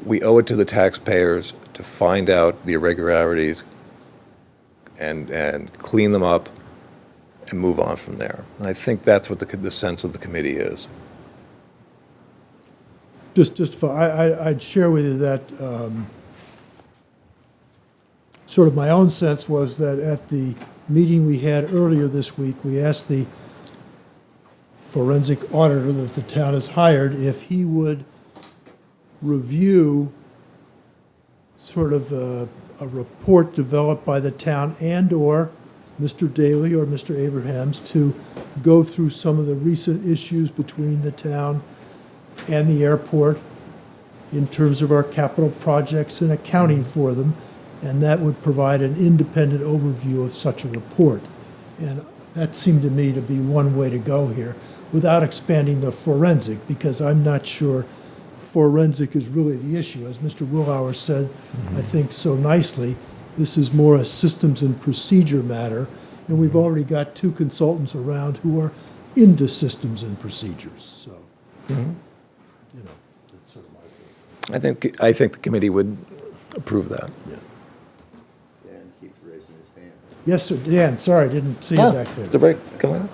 We owe it to the taxpayers to find out the irregularities and clean them up and move on from there. And I think that's what the sense of the committee is. I'd share with you that sort of my own sense was that at the meeting we had earlier this week, we asked the forensic auditor that the town has hired if he would review sort of a report developed by the town and/or Mr. Daly or Mr. Abrahams to go through some of the recent issues between the town and the airport in terms of our capital projects and accounting for them, and that would provide an independent overview of such a report. And that seemed to me to be one way to go here, without expanding the forensic, because I'm not sure forensic is really the issue. As Mr. Willauer said, I think so nicely, this is more a systems and procedure matter, and we've already got two consultants around who are into systems and procedures. So, you know, that's sort of my opinion. I think the committee would approve that. Yeah. Dan keeps raising his hand. Yes, sir. Dan, sorry, I didn't see you back there. Mr. Brick, come on.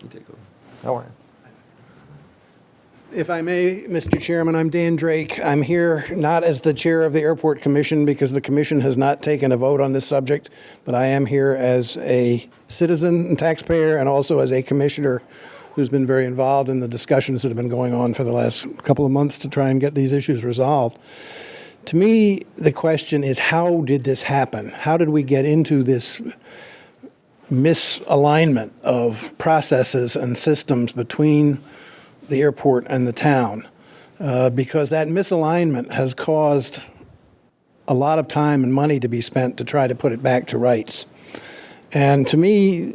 You take over. How are you? If I may, Mr. Chairman, I'm Dan Drake. I'm here not as the chair of the Airport Commission because the commission has not taken a vote on this subject, but I am here as a citizen and taxpayer and also as a commissioner who's been very involved in the discussions that have been going on for the last couple of months to try and get these issues resolved. To me, the question is, how did this happen? How did we get into this misalignment of processes and systems between the airport and the town? Because that misalignment has caused a lot of time and money to be spent to try to put it back to rights. And to me,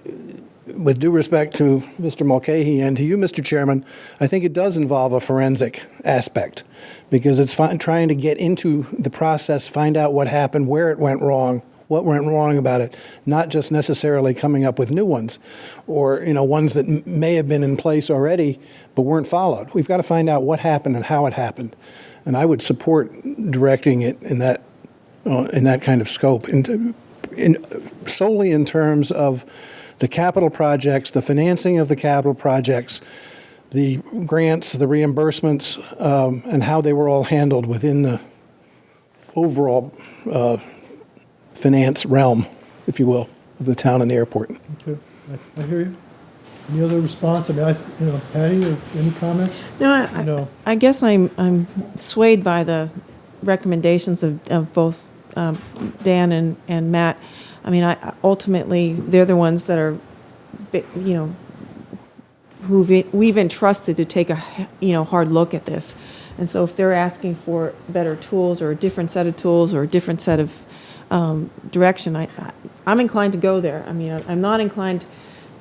with due respect to Mr. Mulcahy and to you, Mr. Chairman, I think it does involve a forensic aspect, because it's trying to get into the process, find out what happened, where it went wrong, what went wrong about it, not just necessarily coming up with new ones or, you know, ones that may have been in place already but weren't followed. We've got to find out what happened and how it happened. And I would support directing it in that kind of scope, solely in terms of the capital projects, the financing of the capital projects, the grants, the reimbursements, and how they were all handled within the overall finance realm, if you will, of the town and the airport. Okay, I hear you. Any other response? I mean, Patty, or any comments? No, I guess I'm swayed by the recommendations of both Dan and Matt. I mean, ultimately, they're the ones that are, you know, who we've entrusted to take a, hard look at this. And so if they're asking for better tools or a different set of tools or a different set of direction, I'm inclined to go there. I mean, I'm not inclined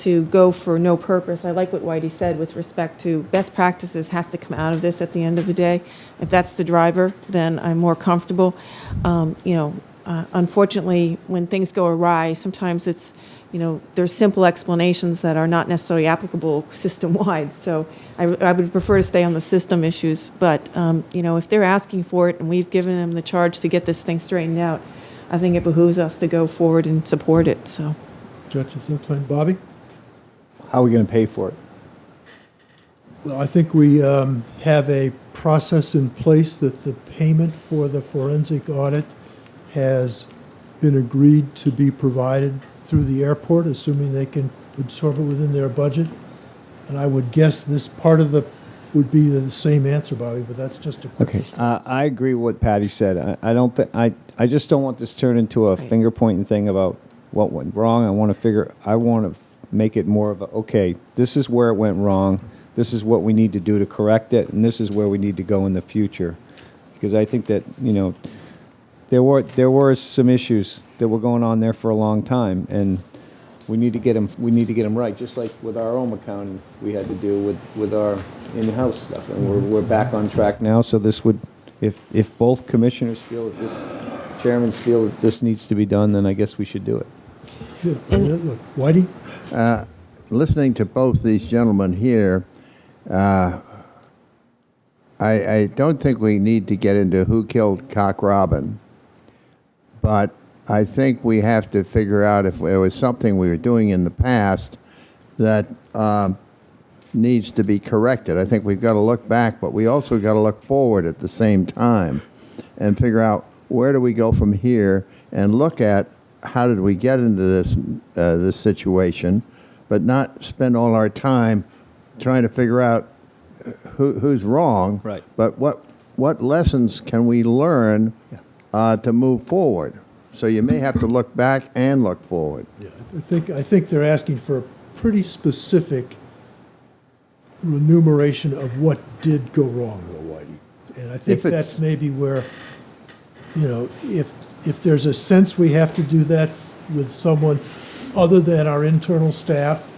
to go for no purpose. I like what Whitey said with respect to best practices has to come out of this at the end of the day. If that's the driver, then I'm more comfortable. Unfortunately, when things go awry, sometimes it's, there's simple explanations that are not necessarily applicable system-wide. So I would prefer to stay on the system issues. But, if they're asking for it and we've given them the charge to get this thing straightened out, I think it behooves us to go forward and support it. So, Judge, if that's fine. Bobby? how are we going to pay for it? Well, I think we have a process in place that the payment for the forensic audit has been agreed to be provided through the airport, assuming they can absorb it within their budget. And I would guess this part of the would be the same answer, Bobby, but that's just a quick Okay, I agree with what Patty said. I don't think, I just don't want this turned into a finger pointing thing about what went wrong. I want to make it more of a, okay, this is where it went wrong. This is what we need to do to correct it, and this is where we need to go in the future. Because I think that, there were some issues that were going on there for a long time, and we need to get them right, just like with our own accounting we had to do with our in-house stuff. And we're back on track now, so this would, if both commissioners feel that this, chairmans feel that this needs to be done, then I guess we should do it. Look, Whitey? Listening to both these gentlemen here, I don't think we need to get into who killed Cock Robin, but I think we have to figure out if there was something we were doing in the past that needs to be corrected. I think we've got to look back, but we also got to look forward at the same time and figure out where do we go from here and look at how did we get into this situation, but not spend all our time trying to figure out who's wrong. Right. But what lessons can we learn to move forward? So you may have to look back and look forward. Yeah, I think they're asking for a pretty specific enumeration of what did go wrong, though, Whitey. And I think that's maybe where, if there's a sense we have to do that with someone other than our internal staff,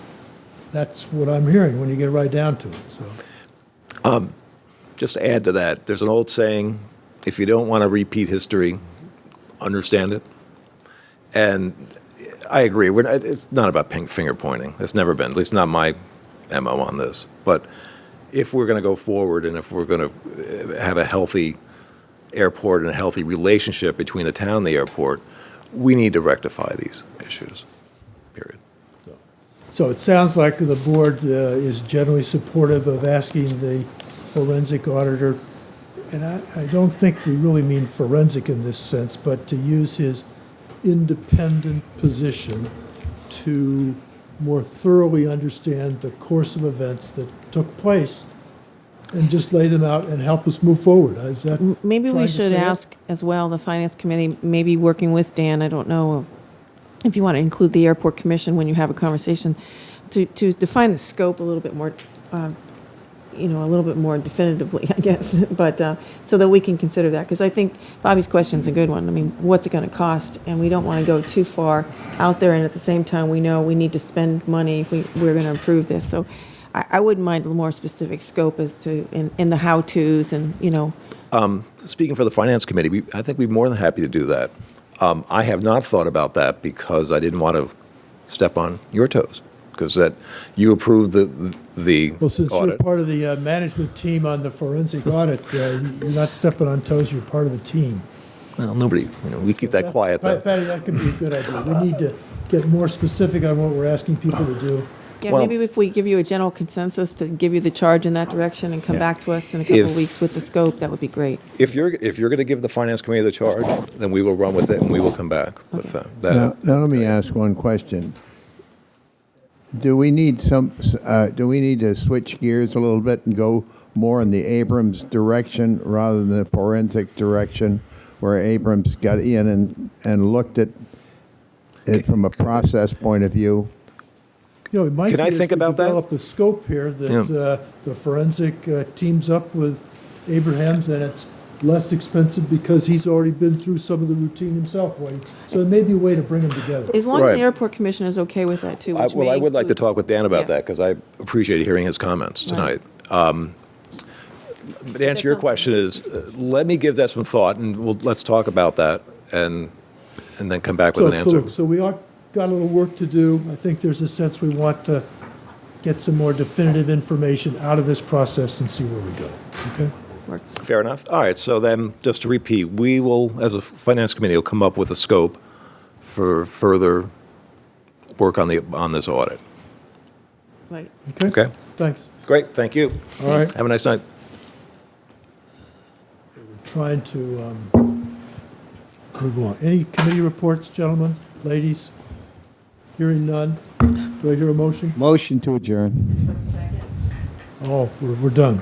that's what I'm hearing when you get right down to it. So, Just to add to that, there's an old saying, if you don't want to repeat history, understand it. And I agree. It's not about finger pointing. It's never been, at least not my MO on this. But if we're going to go forward and if we're going to have a healthy airport and a healthy relationship between the town and the airport, we need to rectify these issues, period. So it sounds like the board is generally supportive of asking the forensic auditor, and I don't think we really mean forensic in this sense, but to use his independent position to more thoroughly understand the course of events that took place and just lay them out and help us move forward. Is that Maybe we trying to should say it? ask as well, the Finance Committee, maybe working with Dan, I don't know if you want to include the Airport Commission when you have a conversation, to define the scope a little bit more, a little bit more definitively, I guess, but so that we can consider that. Because I think Bobby's question's a good one. I mean, what's it going to cost? And we don't want to go too far out there, and at the same time, we know we need to spend money if we're going to improve this. So I wouldn't mind a more specific scope as to, in the how-tos and, Speaking for the Finance Committee, I think we'd be more than happy to do that. I have not thought about that because I didn't want to step on your toes, because that you approved the Well, since audit. you're part of the management team on the forensic audit, you're not stepping on toes, you're part of the team. Well, nobody, we keep that quiet then. Patty, that could be a good idea. We need to get more specific on what we're asking people to do. yeah, maybe if we give you a general consensus to give you the charge in that direction and come back to us in a couple of weeks with the scope, that would be great. If you're going to give the Finance Committee the charge, then we will run with it and we will come back with that. Now let me ask one question. Do we need to switch gears a little bit and go more in the Abrams direction rather than the forensic direction, where Abrams got in and looked at it from a process point of view? It might Can I be think as we about that? develop a scope here that the forensic teams up with Abrams, and it's less expensive because he's already been through some of the routine himself. So it may be a way to bring them together. As long as Right. the Airport Commission is okay with that too, which Well, may I would like to include- talk with Dan about Yeah. that because I appreciated hearing his comments tonight. Right. But to answer your question is, let me give that some thought and let's talk about that and then come back with an answer. So we got a little work to do. I think there's a sense we want to get some more definitive information out of this process and see where we go. Okay? Works. Fair enough. All right. So then, just to repeat, we will, as a Finance Committee, will come up with a scope for further work on this audit. Right. Okay? Okay. Thanks. Great, thank you. All right. Have a nice night. Trying to move on. Any committee reports, gentlemen, ladies? Hearing none. Do I hear a motion? Motion to adjourn. Oh, we're done.